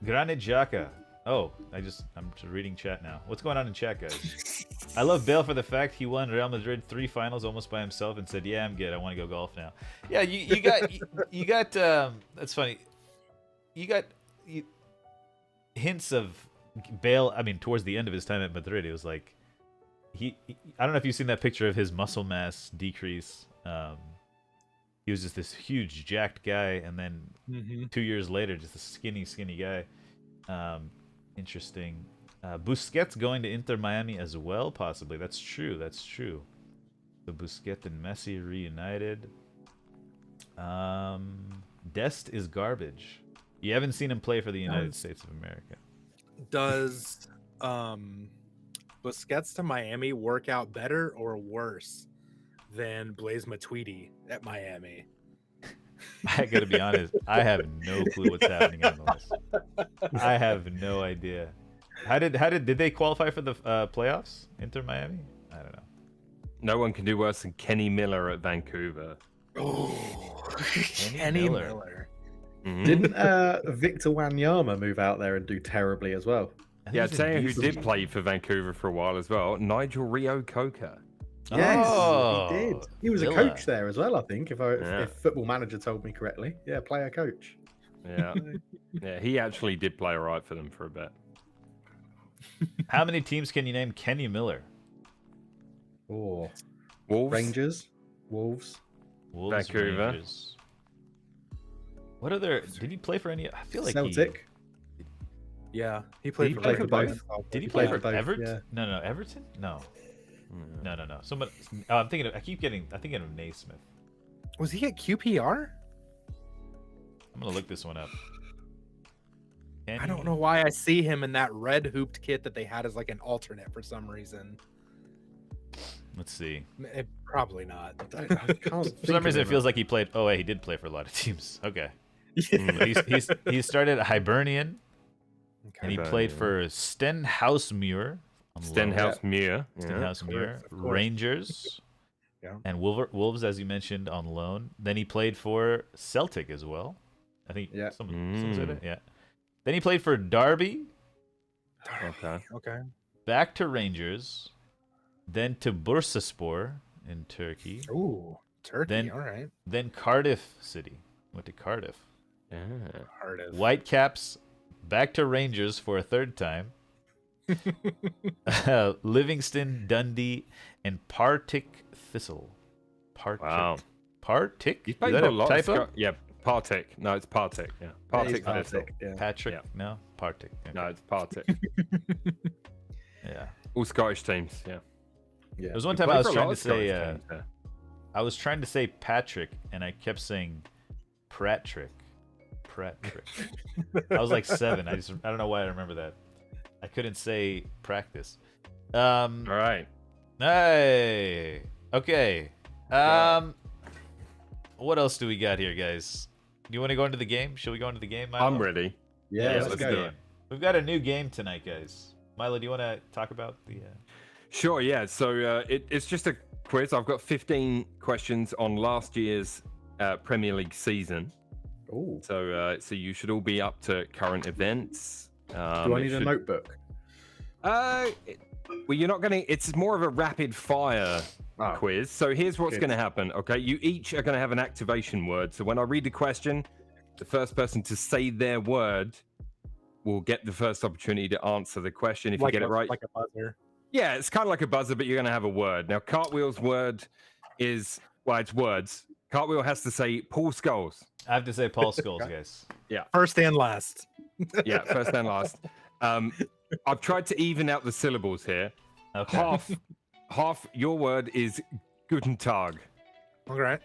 Granit Xhaka. Oh, I'm just reading chat now. What's going on in chat, guys? I love Bale for the fact he won Real Madrid 3 finals almost by himself and said, "Yeah, I'm good. I want to go golf now." Yeah, you got that's funny. You got hints of Bale. I mean, towards the end of his time at Madrid, it was like I don't know if you've seen that picture of his muscle mass decrease. He was just this huge jacked guy, and then 2 years later, just a skinny guy. Interesting. Busquets going to Inter Miami as well, possibly. That's true. So Busquets and Messi reunited. Dest is garbage. You haven't seen him play for the United States of America. Does Busquets to Miami work out better or worse than Blaise Matuidi at Miami? I gotta be honest, I have no clue what's happening on the list. I have no idea. Did they qualify for the playoffs? Inter Miami? I don't know. No one can do worse than Kenny Miller at Vancouver. Oh, Kenny Miller. Mm-hmm. Didn't Victor Wanyama move out there and do terribly as well? Yeah, I'd say who did play for Vancouver for a while as well. Nigel Rio Coca. Yes, Oh, he did. He was Villa. a coach there as well, I think, if Football Manager told me correctly. Yeah, player coach. Yeah, yeah, he actually did play all right for them for a bit. How many teams can you name Kenny Miller? Oh, Wolves. Rangers, Wolves. Wolves, Vancouver. Rangers. What other? Did he play for any? I feel like Celtic. Yeah, he played he for play for Liverpool. both? Did he He play played for for both, Everton? yeah. No, Everton. No. Somebody. I'm thinking. I keep getting. I'm thinking of Naismith. Was he at QPR? I'm gonna look this one up. I don't know why I see him in that red hooped kit that they had as like an alternate for some reason. Let's see. Probably not. I can't For some reason, it feels like he played. Oh, wait, he did play for a lot of teams. Okay. He started at Hibernian, and he played for Stenhousemuir. Stenhousemuir. Stenhousemuir, of course. Rangers, Yeah. and Wolves, as you mentioned, on loan. Then he played for Celtic as well. I think Yeah. someone said it. Yeah. Then he played for Derby, Okay. Okay. back to Rangers, then to Bursaspor in Turkey, Ooh, Turkey. Then- All right. then Cardiff City. Went to Cardiff. Yeah. Cardiff. Whitecaps, back to Rangers for a third time. Livingston, Dundee, and Partick Thistle. Partick. Wow. Partick? He's Is played that for a a lot of typo? Yeah, Partick. No, it's Partick. Yeah, Partick. Thistle. Yeah. Patrick? Yeah. No, Partick. Okay. No, it's Partick. Yeah. All Scottish teams. Yeah. Yeah. There was one He time I played was for a trying lot to of say Scottish teams, yeah. I was trying to say Patrick, and I kept saying Pratrick. I was like 7. I don't know why I remember that. I couldn't say practice. All right. Hey. Okay. What else do we got here, guys? Do you want to go into the game? Should we go into the game, Milo? I'm ready. Yeah, Yeah, let's go. do it. We've got a new game tonight, guys. Milo, do you want to talk about the? Sure, yeah. So it's just a quiz. I've got 15 questions on last year's Premier League season. Oh, So you should all be up to current events. do I need a notebook? Well, you're not going to. It's more of a rapid fire Oh, quiz. So here's what's Good. going to happen. Okay, you each are going to have an activation word. So when I read the question, the first person to say their word will get the first opportunity to answer the question. If you get it right, like a buzzer. yeah, it's kind of like a buzzer, but you're going to have a word. Now, Cartwheel's word is, well, it's words. Cartwheel has to say Paul Scholes. I have to say Paul Scholes, guys. First and last. Yeah, first and last. I've tried to even out the syllables here. Okay. Half your word is Guten Tag. All right.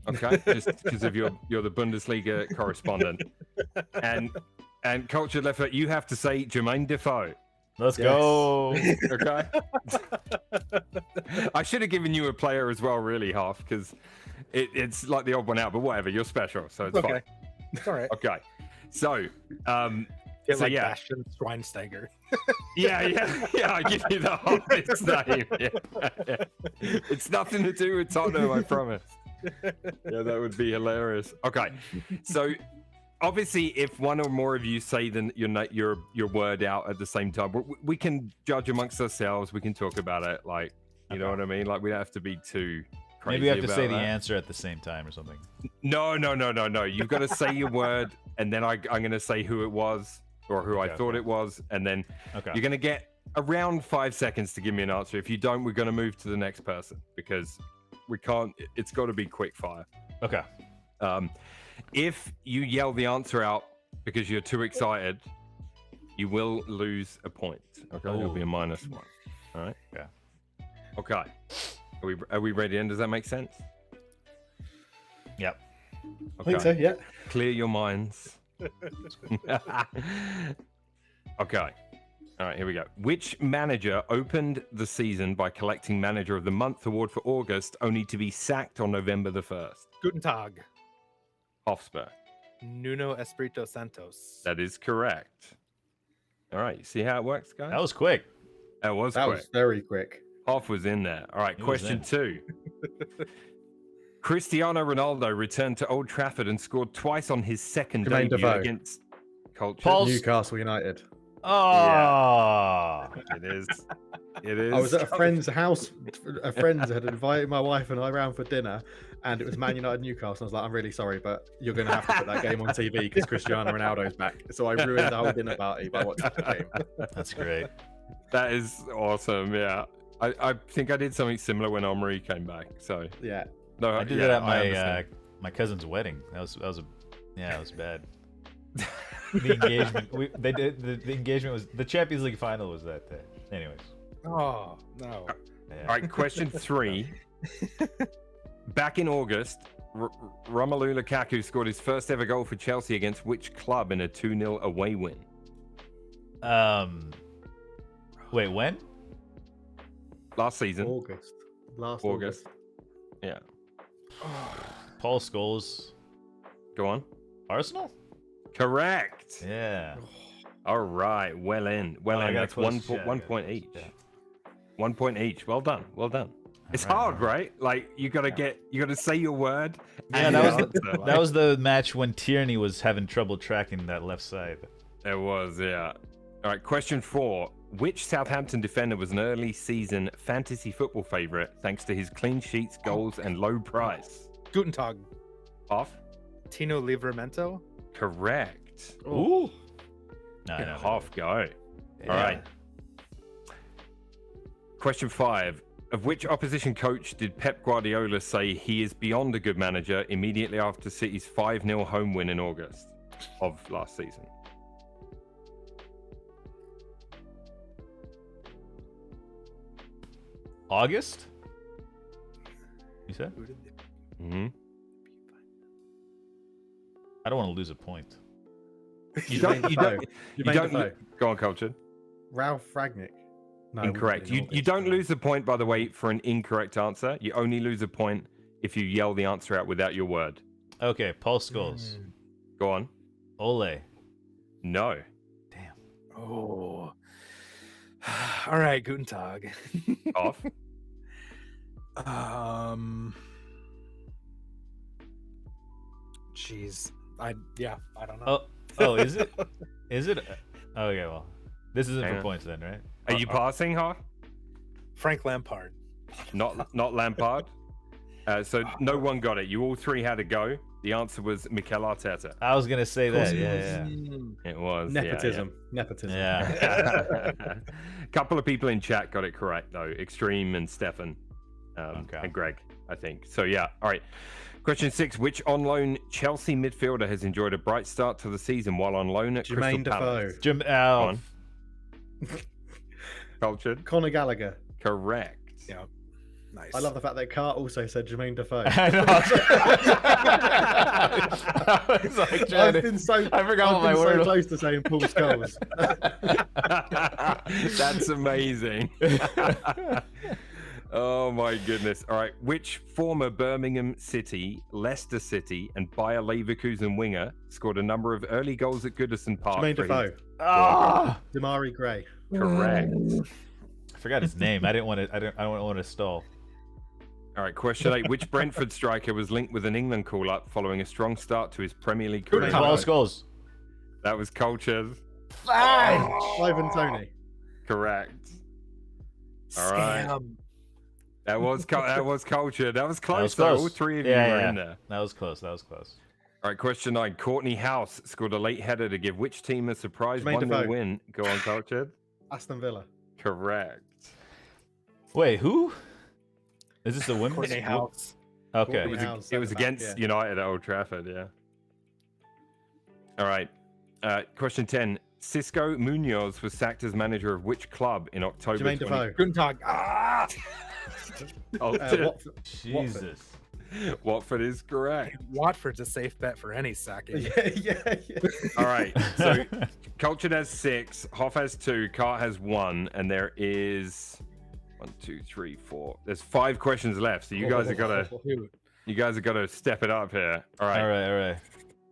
Okay, just because of you're the Bundesliga correspondent. And Cultured Left Foot, you have to say Jermaine Defoe. Let's Yes. go. Okay. I should have given you a player as well, really, Half, because it's like the odd one out, but whatever, you're special, so it's Okay. fine. It's all right. Okay. So, Get so like yeah. Bastian Schweinsteiger. yeah, I give you the hardest name. Yeah. It's nothing to do with Tottenham, I promise. Yeah, that would be hilarious. Okay, so obviously, if one or more of you say your word out at the same time, we can judge amongst ourselves. We can talk about it, like you know what I mean. Like we don't have to be too crazy. Maybe we have to about say the that. answer at the same time or something. No. You've got to say your word, and then I'm going to say who it was or who I Okay, thought it was, and then Okay. you're going to get around 5 seconds to give me an answer. If you don't, we're going to move to the next person because we can't. It's got to be quick fire. Okay. If you yell the answer out because you're too excited, you will lose a point. Okay, it'll be a -1. All right. Yeah. Okay. Are we ready? And does that make sense? Yep. I think so. Yeah. Clear your minds. Okay. All right, here we go. Which manager opened the season by collecting Manager of the Month award for August, only to be sacked on November the 1st? Guten Tag. HoffSpur. Nuno Espirito Santos. That is correct. All right, you see how it works, guys? That was quick. That was That quick. was very quick. Hoff was in there. All right, He was question in. 2. Cristiano Ronaldo returned to Old Trafford and scored twice on his second Jermaine debut Defoe. against Culture. Paul's- Newcastle United. Oh. It is. It is. I was at a friend's house. A friend had invited my wife and I round for dinner, and it was Man United Newcastle. I was like, I'm really sorry, but you're going to have to put that game on TV because Cristiano Ronaldo's back. So I ruined the whole dinner party by watching the game. That's great. That is awesome. Yeah, I think I did something similar when Omri came back. So Yeah. no, I did yeah, that at I understand. my cousin's wedding. That was it was bad. The engagement the engagement was the Champions League final was that day. Anyways. Oh no. Yeah. All right, question 3. Back in August, Romelu Lukaku scored his first ever goal for Chelsea against which club in a 2-0 away win? Wait, when? Last season. August. Last August. August. Yeah. Paul Scholes. Go on. Arsenal? Correct. Yeah. All right. Well in. Well Oh, I in. got That's close. Yeah, I one got point close. each. Yeah. 1 point each. Well done. Well done. It's All right, hard, all right? Like you gotta say your word. Yeah, and that answer. that was the match when Tierney was having trouble tracking that left side. It was, yeah. All right, question 4. Which Southampton defender was an early season fantasy football favorite thanks to his clean sheets, goals, and low price? Guten Tag. Off? Tino Livramento. Correct. Ooh. No, Half go. Yeah. All right. Question 5. Of which opposition coach did Pep Guardiola say he is beyond a good manager immediately after City's 5-0 home win in August of last season? August? You said? Mm-hmm. I don't want to lose a point. You don't. Go on, Cultured. Ralph Ragnick. No, Incorrect. it wouldn't You be in don't August. lose a point, by the way, for an incorrect answer. You only lose a point if you yell the answer out without your word. Okay, Paul Scholes. Go on. Ole. No. Damn. Oh. All right, Guten Tag. Off. Jeez. I don't know. Oh, is it? Is it? Okay, well, this isn't Hang for on. points then, right? Are you passing, huh? Frank Lampard. Not Lampard. So no one got it. You all three had a go. The answer was Mikel Arteta. I was gonna say that. Yeah. It was Nepotism. Nepotism. Yeah. A couple of people in chat got it correct though. Extreme and Stefan, Okay. and Greg, I think. So yeah. All right. Question 6. Which on-loan Chelsea midfielder has enjoyed a bright start to the season while on loan at Jermaine Crystal Palace? Defoe. Jim. Go Oh, on. Cultured. Conor Gallagher. Correct. Yeah. Nice. I love the fact that Cart also said Jermaine Defoe. I know. I was like trying to- I forgot what my I've been word so was. close to saying Paul Scholes. That's amazing. Oh my goodness. All right. Which former Birmingham City, Leicester City, and Bayer Leverkusen winger scored a number of early goals at Goodison Park? Jermaine for his- Defoe. Ah! Damari Gray. Correct. I forgot his name. I don't want to stall. All right. Question 8. Which Brentford striker was linked with an England call-up following a strong start to his Premier League career? Paul Scholes. That was Cultured. Ivan Toney. Correct. All right. Scam. That was Cultured. That was close. was Though. close. All three of you Yeah, were yeah. in there. That was close. All All right, question 9. Courtney House scored a late header to give which team a surprise Jermaine 1-0 Defoe. win? Go on, Cultured. Aston Villa. Correct. Wait, who? Is this the women's? Courtney House. Okay. Courtney House, It was centre-back, against yeah. United at Old Trafford, yeah. All right. Question 10. Cisco Munoz was sacked as manager of which club in October Jermaine 20... Defoe. Guten Tag. Ah! Watford. Jesus. Watford is correct. Watford's a safe bet for any sacking. Yeah. All right. So Cultured has 6, Hoff has 2, Cart has 1, and there is 1, 2, 3, 4. There's 5 questions left. So you guys have got to step it up here. All right. All right.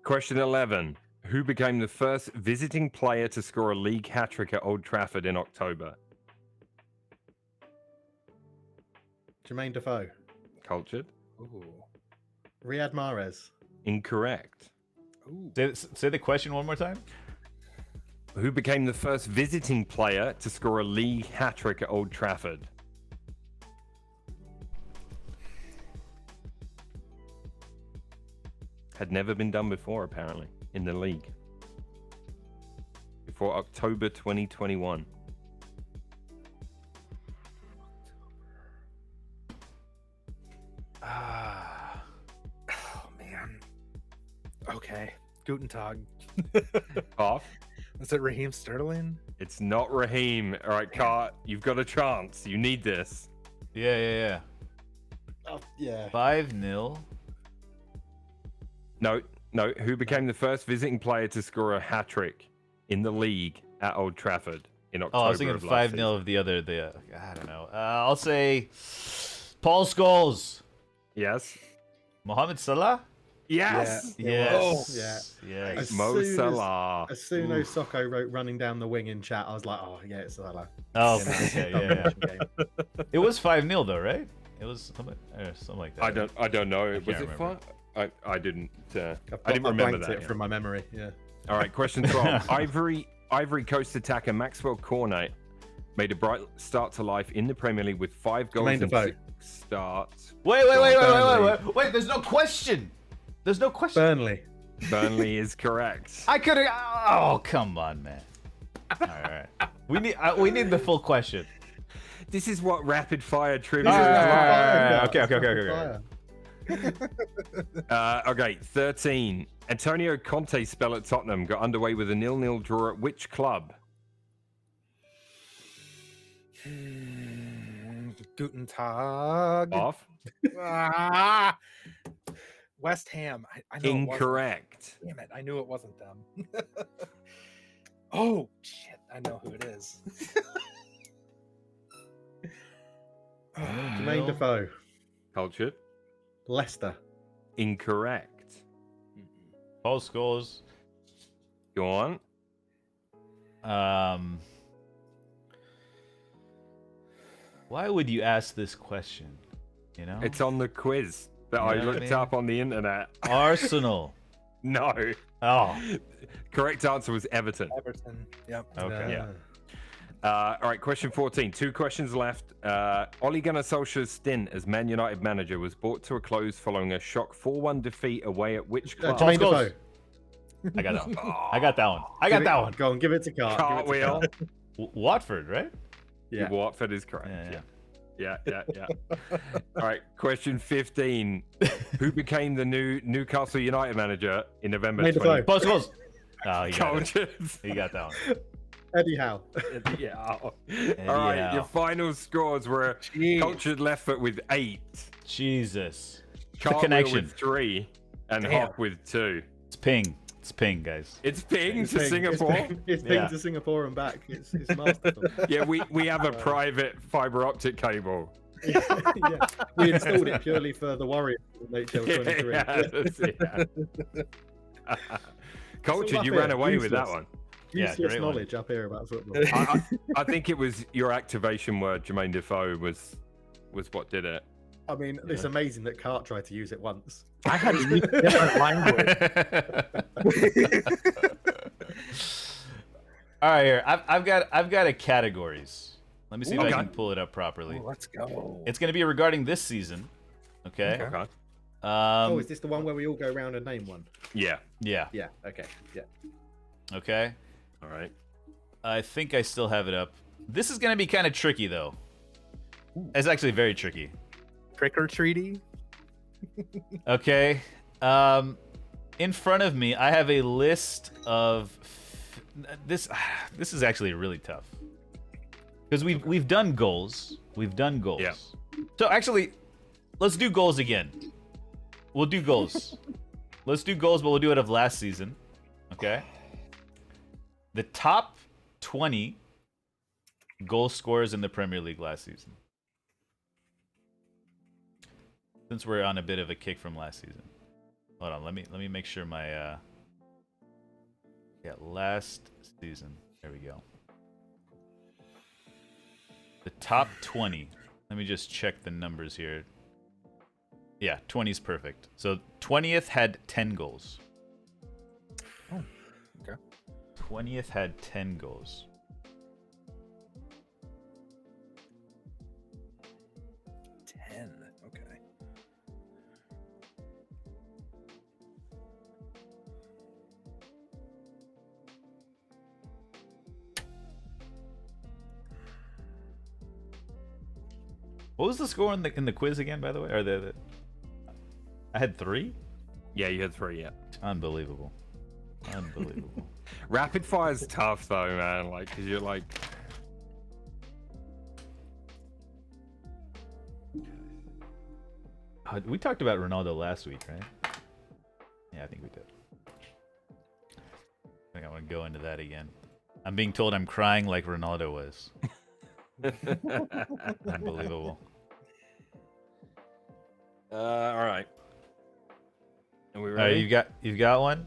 Question 11. Who became the first visiting player to score a league hat-trick at Old Trafford in October? Jermaine Defoe. Cultured? Ooh. Riyad Mahrez. Incorrect. Ooh. Say the question one more time. Who became the first visiting player to score a league hat-trick at Old Trafford? Had never been done before, apparently, in the league. Before October 2021. Guten Tag. Off. Is it Raheem Sterling? It's not Raheem. All right, Cart, you've got a chance. You need this. Yeah. Oh, yeah. 5-0. No. Who became the first visiting player to score a hat trick in the league at Old Trafford in October? Oh, I was thinking of last 5-0 of the other. I don't know. I'll say Paul Scholes. Yes. Mohamed Salah. Yes. Yes. Yeah. Yes. Mo Salah. As soon as Socko wrote running down the wing in chat, I was like, oh, yeah, it's Salah. Oh, Yeah. It was 5-0 though, right? It was something like that. I don't know. Was can't it remember. fun? I didn't. I I didn't remember blanked that. it from my memory. Yeah. All right, question 12. Ivory Coast attacker Maxwell Cornet made a bright start to life in the Premier League with 5 goals Jermaine in Defoe. 6 starts. Wait. Wait, there's no question. There's no question. Burnley. Burnley is correct. I could have. Oh, come on, man. All right. We need the full question. This is what rapid fire trivia All is right. like. Okay. Okay, 13. Antonio Conte's spell at Tottenham got underway with a 0-0 draw at which club? Guten Tag. Off. Ah! West Ham. I know. Incorrect. Damn it! I knew it wasn't them. Oh shit! I know who it is. Jermaine Defoe. Cultured. Leicester. Incorrect. Paul Scholes. Go on. Why would you ask this question? You know, It's on the quiz that I You know what I looked mean? up on the internet. Arsenal. No. Oh, Correct answer was Everton. Everton. Yep. okay. Yeah. All right, question 14. 2 questions left. Ole Gunnar Solskjaer's stint as Man United manager was brought to a close following a shock 4-1 defeat away at which club? Jermaine Scholes. Defoe. I got that one. I got that one. Go on, give it to Cart. Cartwheel. Watford, right? Yeah. Watford is correct. Yeah. Yeah. All right, question 15. Who became the new Newcastle United manager in November Jermaine Defoe. 20? Paul Scholes. Oh, you got it. Cultured. You got that one. Eddie Howe. Yeah. All right, your final scores were Jeez. Cultured Left Foot with 8, Jesus. The Cartwheel connection. with 3, and Damn. Hop with 2. It's ping. It's ping, guys. It's ping to Singapore. It's ping Yeah. to Singapore and back. It's masterful. Yeah, we have a private fiber optic cable. Yeah. We installed it purely for the Warriors in HL 23. Cultured, up you here, ran away with that useless. one. Yeah, Useless great one. knowledge up here about football. I think it was your activation word, Jermaine Defoe, was what did it. I mean, it's amazing that Cart tried to use it once. I had to use different language. All right, here. I've got a categories. Let me see if I Okay. can pull it up properly. Oh, let's go. It's going to be regarding this season. Okay. Okay. Oh, is this the one where we all go around and name one? Yeah. Yeah. Yeah. Okay. Yeah. Okay. All right. I think I still have it up. This is going to be kind of tricky, though. It's actually very tricky. Trick or treaty. Okay. In front of me, I have a list of this. This is actually really tough because we've done goals. We've done goals. Yeah. So actually, let's do goals again. We'll do goals. Let's do goals, but we'll do it of last season. Okay. The top 20 goal scorers in the Premier League last season. Since we're on a bit of a kick from last season. Hold on, let me make sure my last season. There we go. The top 20. Let me just check the numbers here. Yeah, 20 is perfect. So 20th had 10 goals. Oh, okay. 20th had 10 goals. Okay. What was the score in the quiz again, by the way? Or I had 3? Yeah, you had 3. Yeah. Unbelievable. Unbelievable. Rapid fire is tough though, man. Like, cause you're like, We talked about Ronaldo last week, right? Yeah, I think we did. I think I want to go into that again. I'm being told I'm crying like Ronaldo was. Unbelievable. all right. Are we All ready? right, you've got one.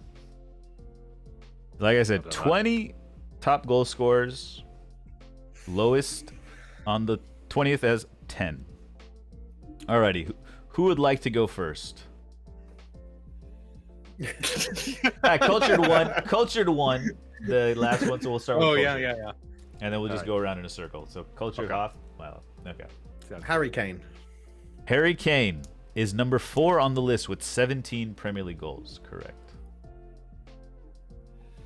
Like I said, 20 top goal scorers. Lowest on the 20th as 10. Alrighty, who would like to go first? Cultured one. The last one, so we'll start with Oh Cultured. yeah. And then we'll just Alright. go around in a circle. So Cultured Okay. off. Well, okay. Harry Kane. Harry Kane is number 4 on the list with 17 Premier League goals. Correct.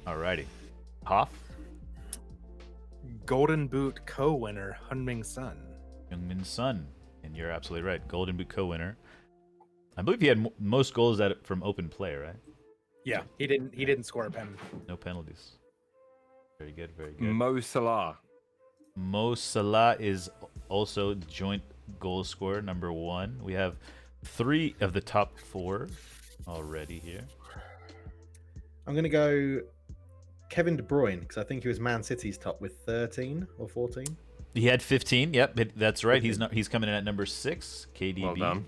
Alrighty. Hoff. Golden Boot co-winner Heung-min Son. Heung-min Son. And you're absolutely right. Golden Boot co-winner. I believe he had most goals from open play, right? Yeah, he didn't score a pen. No penalties. Very good, very good. Mo Salah. Mo Salah is also joint goal scorer, number 1. We have 3 of the top 4 already here. I'm going to go Kevin De Bruyne because I think he was Man City's top with 13 or 14. He had 15. Yep, that's right. He's coming in at number 6. KDB. Well done.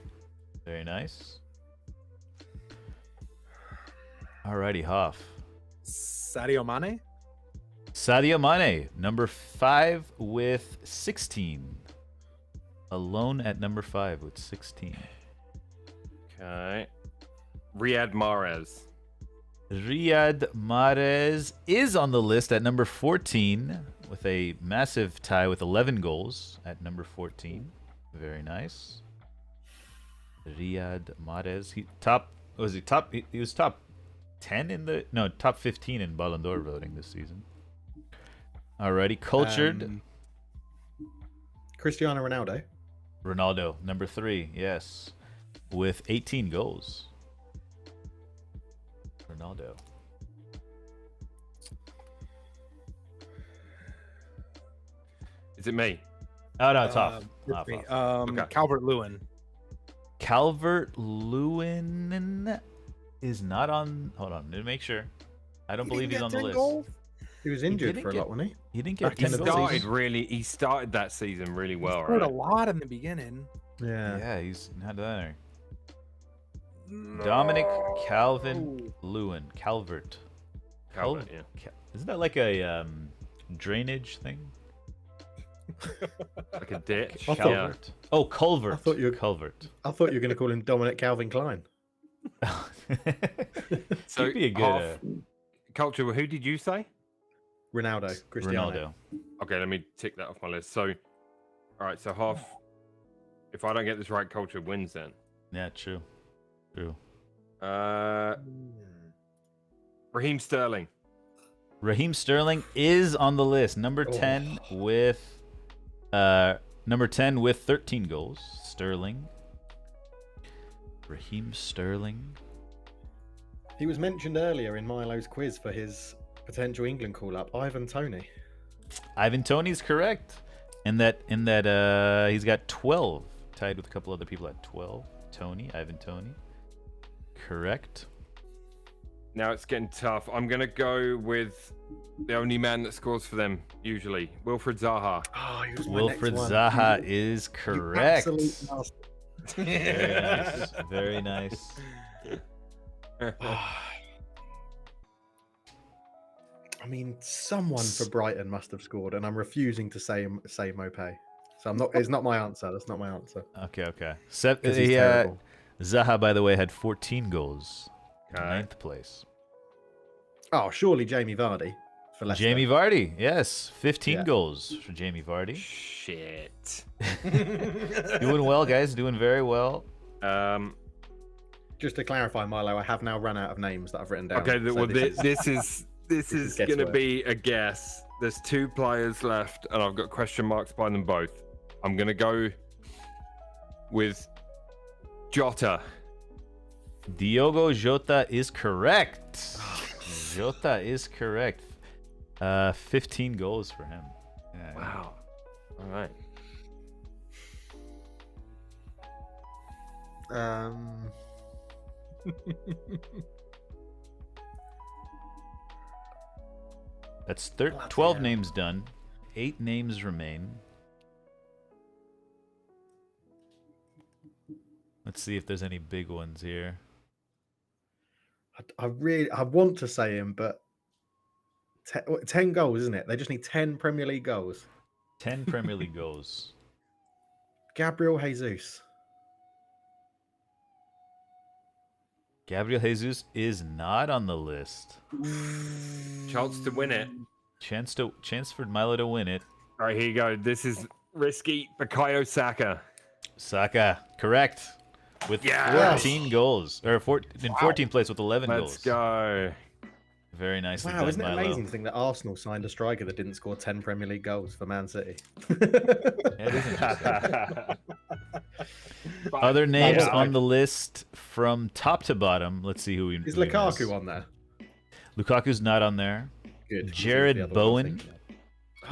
Very nice. Alrighty, Hoff. Sadio Mane. Sadio Mane, number 5 with 16. Alone at number 5 with 16. Okay. Riyad Mahrez. Riyad Mahrez is on the list at number 14 with a massive tie with 11 goals at number 14. Very nice. Riyad Mahrez. He was top 10 in top 15 in Ballon d'Or voting this season. Alrighty, Cultured. Cristiano Ronaldo. Ronaldo, number 3, yes, with 18 goals. Ronaldo. Is it me? Oh no, it's off. It's Off, me. off. Okay. Calvert-Lewin. Calvert-Lewin is not on. Hold on, let me make sure. I don't believe he's on the list. He was injured didn't for a get- lot, wasn't he? He didn't get Back 10 in the goals. season. He started that season really well, Scored a right? lot in the beginning. Yeah. Yeah, he's not there. Dominic Calvin Lewin. Calvert. Calvert, yeah. Isn't that like a drainage thing? Like a ditch. I thought- Yeah. Calvert. Oh, Culvert. I thought you were- Culvert. I thought you were going to call him Dominic Calvin Klein. Could be a good Culture, who did you say? Ronaldo. Cristiano. Ronaldo. Okay, let me tick that off my list. So, all right, so half. If I don't get this right, Culture wins then. Yeah, true. True. Raheem Sterling. Raheem Sterling is on the list, number 10 with 13 goals. Sterling. Raheem Sterling. He was mentioned earlier in Milo's quiz for his potential England call-up. Ivan Toney. Ivan Toney's correct. In that he's got 12, tied with a couple other people at 12. Ivan Toney. Correct. Now it's getting tough. I'm gonna go with the only man that scores for them usually, Wilfred Zaha. Oh, he was Wilfred Zaha is correct. Absolute master. Very nice. Very nice. I mean, someone for Brighton must have scored, and I'm refusing to say Mopé. So I'm not. It's not my answer. That's not my answer. Okay. 'Cause he's terrible. Zaha, by the way, had 14 goals. Okay. 9th place. Oh, surely Jamie Vardy for Leicester. Jamie Vardy, yes. 15 Yeah. goals for Jamie Vardy. Shit. Doing well, guys. Doing very well. Just to clarify, Milo, I have now run out of names that I've written down. Okay, so well, this this is is gonna guesswork. be a guess. There's 2 players left, and I've got question marks by them both. I'm gonna go with Jota. Diogo Jota is correct. Jota is correct. 15 goals for him. Yeah. Wow. All right. That's 12 names done. 8 names remain. Let's see if there's any big ones here. I want to say him, but 10 goals, isn't it? They just need 10 Premier League goals. 10 Premier League goals. Gabriel Jesus. Gabriel Jesus is not on the list. Chance to win it. Chance for Milo to win it. All right, here you go. This is risky. Bukayo Saka. Saka, correct. With 14 goals. Or 14th place with 11 goals. Let's go. Very nicely Wow, done, isn't it Milo. amazing to think that Arsenal signed a striker that didn't score 10 Premier League goals for Man City? Yeah, it is interesting. Other names on the list from top to bottom. Let's see who we Is we Lukaku miss. on there? Lukaku's not on there. Good. Jared Bowen.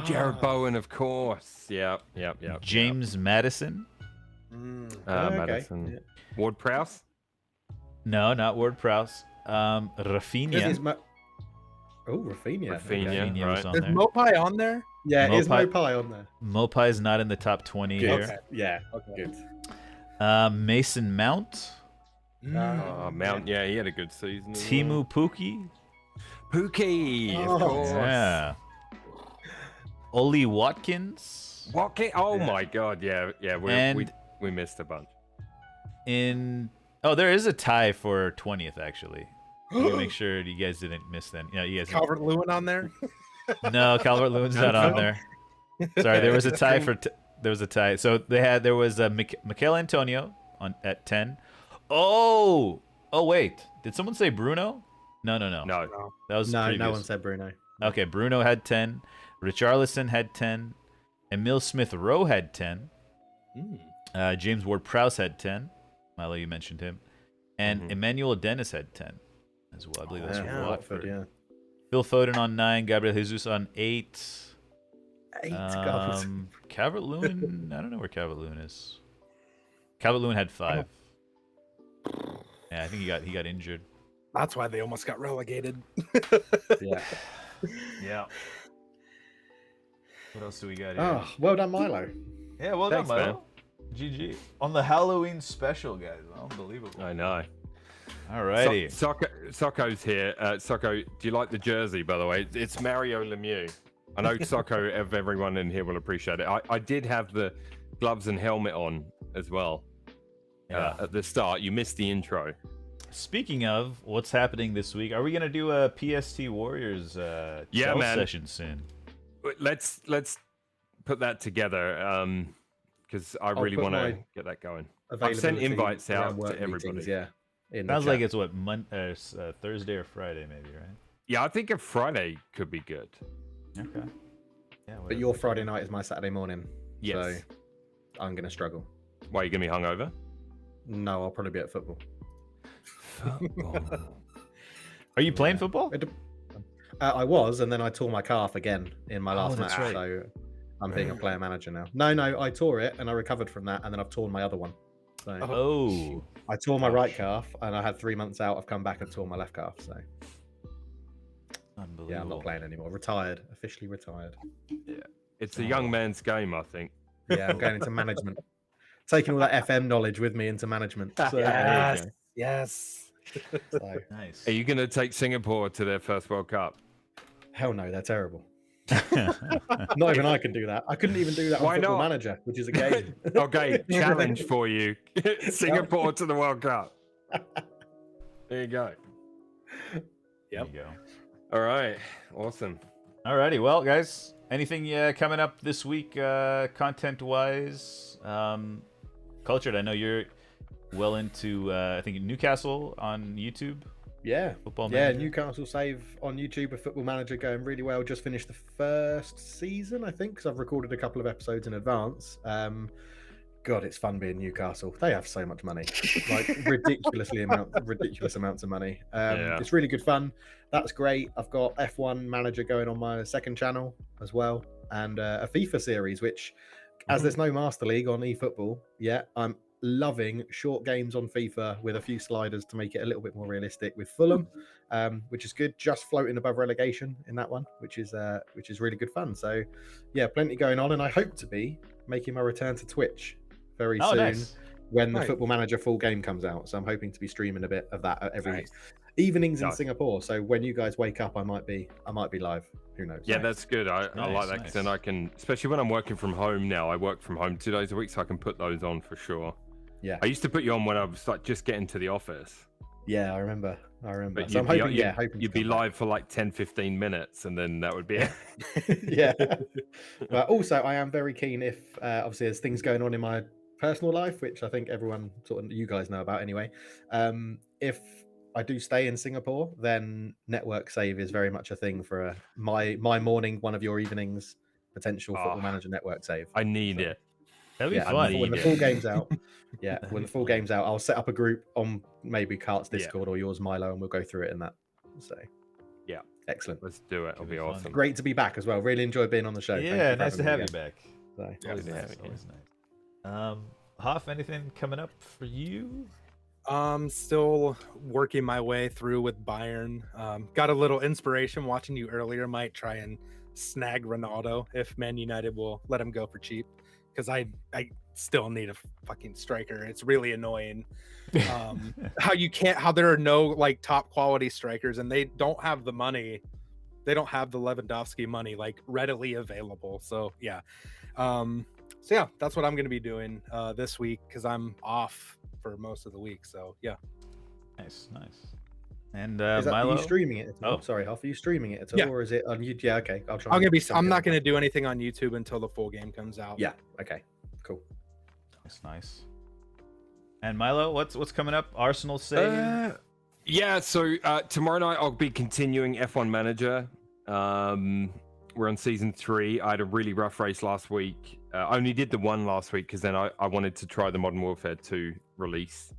Jared Bowen, of course. Yep. James Madison. Okay. Madison. Yeah. Ward Prowse. No, not Ward-Prowse. Rafinha. Rafinha. Rafinha right. was on Is there. Mopai on there? Yeah, is Mopai- Mopai on there? Mopai is not in the top 20 Good. here. Yeah, Okay. good. Mason Mount. Oh, Mount. Yeah, he had a good season. as Timu Puki. well. Pookie, of Oh, course. Yeah. Oli Watkins. Oh my God. Yeah. We missed a bunch. There is a tie for 20th actually. Let me make sure you guys didn't miss that. Yeah, you guys. Calvert-Lewin on there? No, Calvert-Lewin's not on there. Sorry, there was a tie for. There was a tie. So there was Mikel Antonio at 10. Oh wait, did someone say Bruno? No. No. That was No, previous. no one said Bruno. Okay, Bruno had 10. Richarlison had 10. Emil Smith-Rowe had 10. James Ward-Prowse had 10. Milo, you mentioned him. And Emmanuel Dennis had 10 as well. I believe that's from Watford. Yeah. Phil Foden on 9. Gabriel Jesus on 8. 8 goals. Calvert-Lewin, I don't know where Calvert-Lewin is. Calvert-Lewin had 5. Yeah, I think he got injured. That's why they almost got relegated. Yeah. Yeah. What else do we got here? Oh, well done, Milo. Yeah, well Thanks, done, man. Milo. GG. On the Halloween special, guys. Unbelievable. I know. Alrighty. Socko's here. Socko, do you like the jersey, by the way? It's Mario Lemieux. I know Socko, everyone in here will appreciate it. I did have the gloves and helmet on as well at the start. You missed the intro. Speaking of what's happening this week, are we gonna do a PST Warriors cell session soon? Let's put that together because I really put want to my get that going. I've sent invites out around work to everybody. meetings, yeah. in the Sounds like chat. it's what Thursday or Friday, maybe, right? Yeah, I think a Friday could be good. Okay. Yeah. But your Friday night is my Saturday morning. Yes. So I'm going to struggle. Why, are you going to be hungover? No, I'll probably be at football. Are you playing football? I was, and then I tore my calf again in my last match. that's right. So I'm being a player manager now. No, I tore it and I recovered from that, and then I've torn my other one. So Oh. I tore my right calf, and I had 3 months out. I've come back and tore my left calf. So Unbelievable. yeah, I'm not playing anymore. Retired, officially retired. It's a young man's game, I think. Yeah, I'm going into management. Taking all that FM knowledge with me into management. So, Yes. Yes. so, Nice. Are you going to take Singapore to their first World Cup? hell no, they're terrible. Not even I can do that. I couldn't even do that on Why Football not? Manager, which is a game. Okay, challenge for you. Singapore to the World Cup. There you go. There you go. All right. Awesome. Alrighty, well, guys, anything coming up this week, content-wise? Cultured, I know you're well into, I think, Newcastle on YouTube. Yeah, Football yeah. Manager. Newcastle save on YouTube with Football Manager going really well. Just finished the first season, I think, because I've recorded a couple of episodes in advance. God, it's fun being Newcastle. They have so much money, like ridiculous amounts of money. It's really good fun. That's great. I've got F1 Manager going on my second channel as well, and a FIFA series, which, as there's no Master League on eFootball yet, I'm loving short games on FIFA with a few sliders to make it a little bit more realistic with Fulham, which is good. Just floating above relegation in that one, which is really good fun. So yeah, plenty going on, and I hope to be making my return to Twitch very soon when the Football Manager full game comes out. So I'm hoping to be streaming a bit of that every evenings in Singapore. So when you guys wake up, I might be live. Who knows? Yeah, that's good. I like that, because then I can, especially when I'm working from home now. I work from home 2 days a week, so I can put those on for sure. Yeah, I used to put you on when I was like just getting to the office. Yeah, I remember. But so I'm hoping, you'd be live for like 10-15 minutes, and then that would be it. Yeah. But also, I am very keen, if obviously there's things going on in my personal life, which I think everyone, sort of, you guys know about anyway. If I do stay in Singapore, then network save is very much a thing for my morning, one of your evenings, potential Football Manager network save. I need it. That'd be fun. When the full game's out, when the full game's out, I'll set up a group on maybe Cart's Discord or yours, Milo, and we'll go through it in that. So yeah, excellent. Let's do it. It'll be awesome. Great to be back as well. Really enjoyed being on the show. Yeah, nice to have you back. So, always nice. Hoff, anything coming up for you? Still working my way through with Bayern. Got a little inspiration watching you earlier. Might try and snag Ronaldo if Man United will let him go for cheap, because I still need a fucking striker. It's really annoying how there are no like top quality strikers, and they don't have the money. They don't have the Lewandowski money like readily available. So yeah. So yeah, that's what I'm going to be doing this week, because I'm off for most of the week. So yeah. Nice. And is that, Milo, are you streaming it at all? Oh, sorry, Hoff, are you streaming it at all, or is it on YouTube? Yeah, okay. I'll try. I'm not going to do anything on YouTube until the full game comes out. Yeah. Okay. Cool. That's nice. And Milo, what's coming up? Arsenal save? Yeah. So tomorrow night I'll be continuing F1 Manager. We're on season 3. I had a really rough race last week. I only did the one last week because then I wanted to try the Modern Warfare 2 release.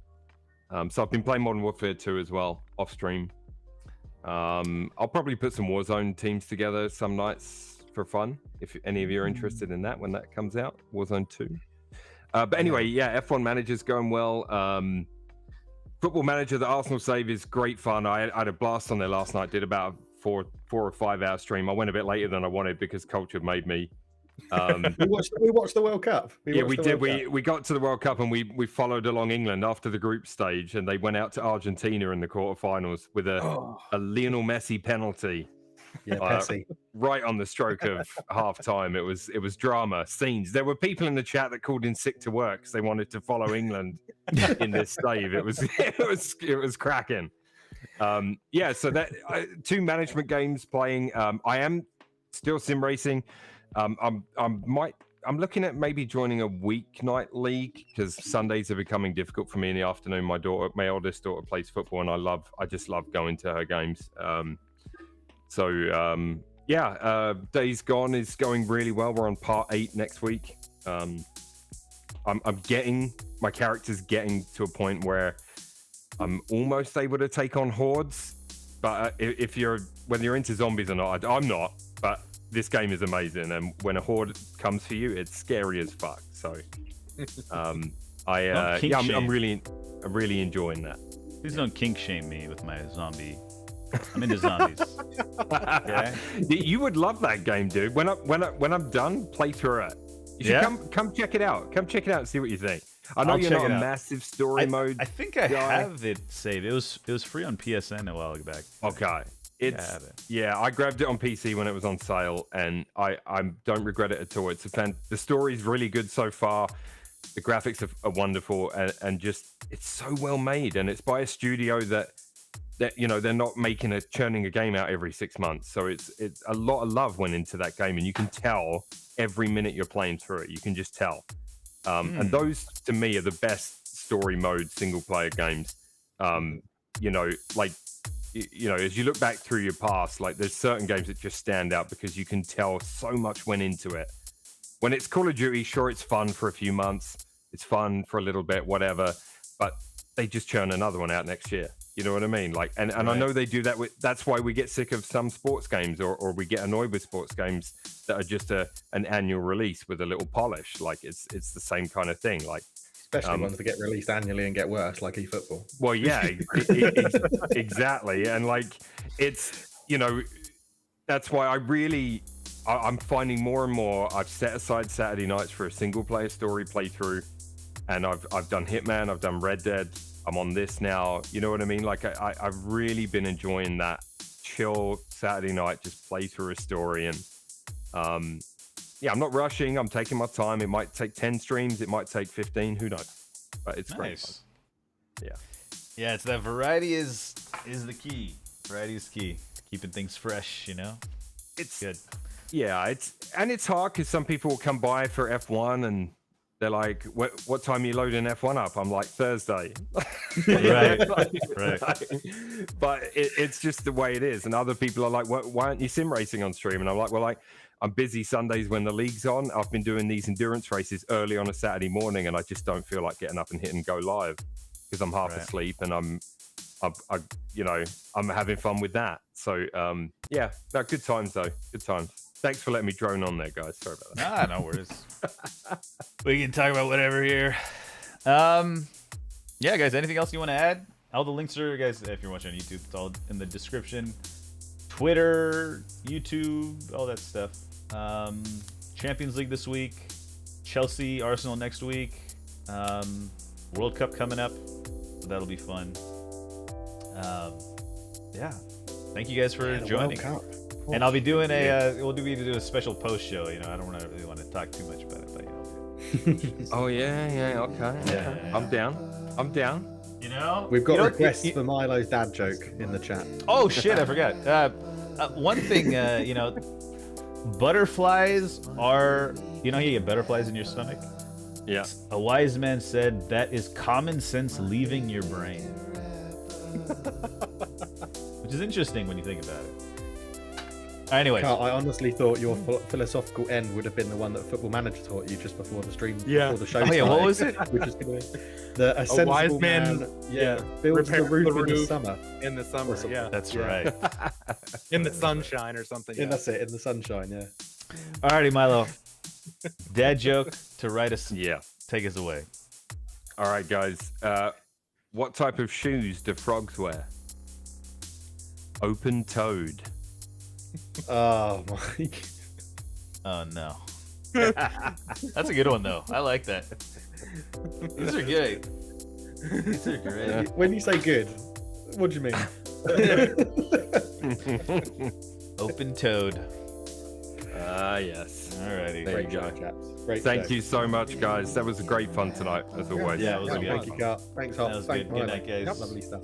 So I've been playing Modern Warfare 2 as well, off stream. I'll probably put some Warzone teams together some nights for fun, if any of you are interested in that when that comes out, Warzone 2. But anyway, yeah, F1 Manager's going well. Football Manager, the Arsenal save is great fun. I had a blast on there last night, did about a 4 or 5 hour stream. I went a bit later than I wanted because Culture made me. We watched the World Cup. We did. We got to the World Cup and we followed along England after the group stage, and they went out to Argentina in the quarterfinals with a Lionel Messi penalty. Yeah, Messi. Right on the stroke of half time. It was drama, scenes. There were people in the chat that called in sick to work because they wanted to follow England in this save. It was cracking. Yeah, so that 2 management games playing. I am still sim racing. I'm looking at maybe joining a weeknight league because Sundays are becoming difficult for me in the afternoon. My oldest daughter plays football, and I just love going to her games. Days Gone is going really well. We're on part 8 next week. My character's getting to a point where I'm almost able to take on hordes, but whether you're into zombies or not, I'm not. But this game is amazing, and when a horde comes for you, it's scary as fuck. So, I'm really enjoying that. Please don't kink shame me with my zombie. I'm into zombies. Okay? You would love that game, dude. When I'm done, play through it. You should come check it out. Come check it out and see what you think. I know you're not a massive story mode. I think I have it saved. It was free on PSN a while back. Okay. I grabbed it on PC when it was on sale, and I don't regret it at all. The story's really good so far. The graphics are wonderful, and just it's so well made, and it's by a studio that they're not churning a game out every 6 months. So it's a lot of love went into that game, and you can tell every minute you're playing through it. You can just tell. And those to me are the best story mode single player games. As you look back through your past, like there's certain games that just stand out because you can tell so much went into it. When it's Call of Duty, sure, it's fun for a few months. It's fun for a little bit, whatever. But they just churn another one out next year. You know what I mean? Like, and I know they do that that's why we get sick of some sports games, or we get annoyed with sports games that are just an annual release with a little polish. Like it's the same kind of thing. Like, especially ones that get released annually and get worse, like eFootball. Well, yeah, exactly. And like, it's, you know, that's why I'm finding more and more. I've set aside Saturday nights for a single player story playthrough, and I've done Hitman, I've done Red Dead. I'm on this now. You know what I mean? Like I've really been enjoying that chill Saturday night, just play through a story. And yeah, I'm not rushing. I'm taking my time. It might take 10 streams. It might take 15. Who knows? But it's great fun. Yeah. Yeah, it's that variety is the key. Variety is key. Keeping things fresh, you know? It's good. Yeah, it's hard because some people will come by for F1 and they're like, what time are you loading F1 up? I'm like, Thursday. Right. But it's just the way it is. And other people are like, why aren't you sim racing on stream? And I'm like, well, I'm busy Sundays when the league's on. I've been doing these endurance races early on a Saturday morning, and I just don't feel like getting up and hitting go live because I'm half asleep and I'm having fun with that. So yeah, no, good times though. Good times. Thanks for letting me drone on there, guys. Sorry about that. No worries. We can talk about whatever here. Yeah, guys, anything else you want to add? All the links are, guys, if you're watching on YouTube, it's all in the description. Twitter, YouTube, all that stuff. Champions League this week. Chelsea, Arsenal next week. World Cup coming up. So that'll be fun. Yeah. Thank you guys for joining. And I'll be doing we'll do a special post show. You know, I don't really want to talk too much about it, but you know. Oh yeah, okay. Yeah. I'm down. You know, we've got requests for Milo's dad joke in the chat. Oh shit, I forgot. One thing, you know, butterflies are. You know, you get butterflies in your stomach. Yeah. A wise man said that is common sense leaving your brain, which is interesting when you think about it. Anyways, Carl, I honestly thought your philosophical end would have been the one that Football Manager taught you just before the stream, before the show started. Oh, yeah, what was it? Which is a sensible wise man, builds the roof in the summer. In the summer, yeah. That's right. In the sunshine or something. Yeah, that's it. In the sunshine, yeah. Alrighty, Milo. Dad joke to write us. Yeah. Take us away. All right, guys. What type of shoes do frogs wear? Open-toed. Oh my. Oh no. That's a good one though. I like that. These are good. These are great. When you say good, what do you mean? Open-toed. Yes. Alrighty. There you go. Chaps. Great Thank show. you so much, guys. That was a great fun tonight, as always. Yeah, it was good. Thank you, Carl. Thanks, Hoff. That was Thanks, good. Good Milo. night, guys. Lovely stuff.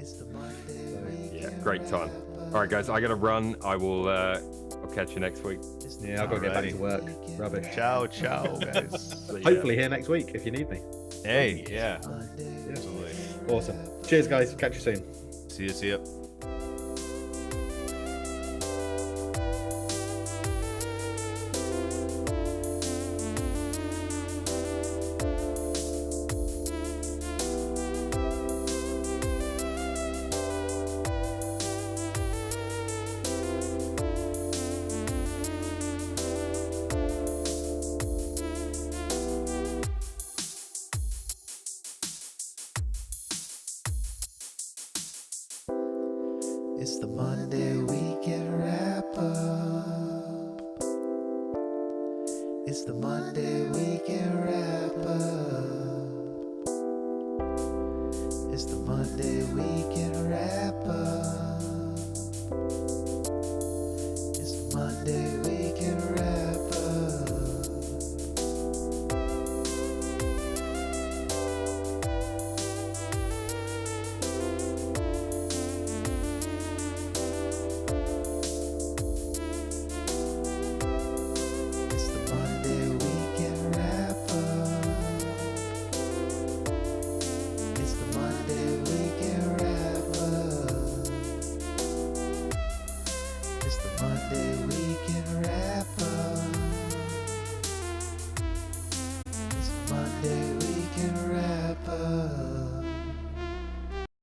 Yeah, great time. All right, guys, I got to run. I will. I'll catch you next week. Yeah, I've got to get back to work. Rubbish. Ciao, guys. Hopefully here next week if you need me. Hey, yeah. Absolutely. Awesome. Cheers, guys. Catch you soon. See ya. It's the Monday weekend wrap up. It's the Monday weekend wrap up. It's the Monday weekend wrap up.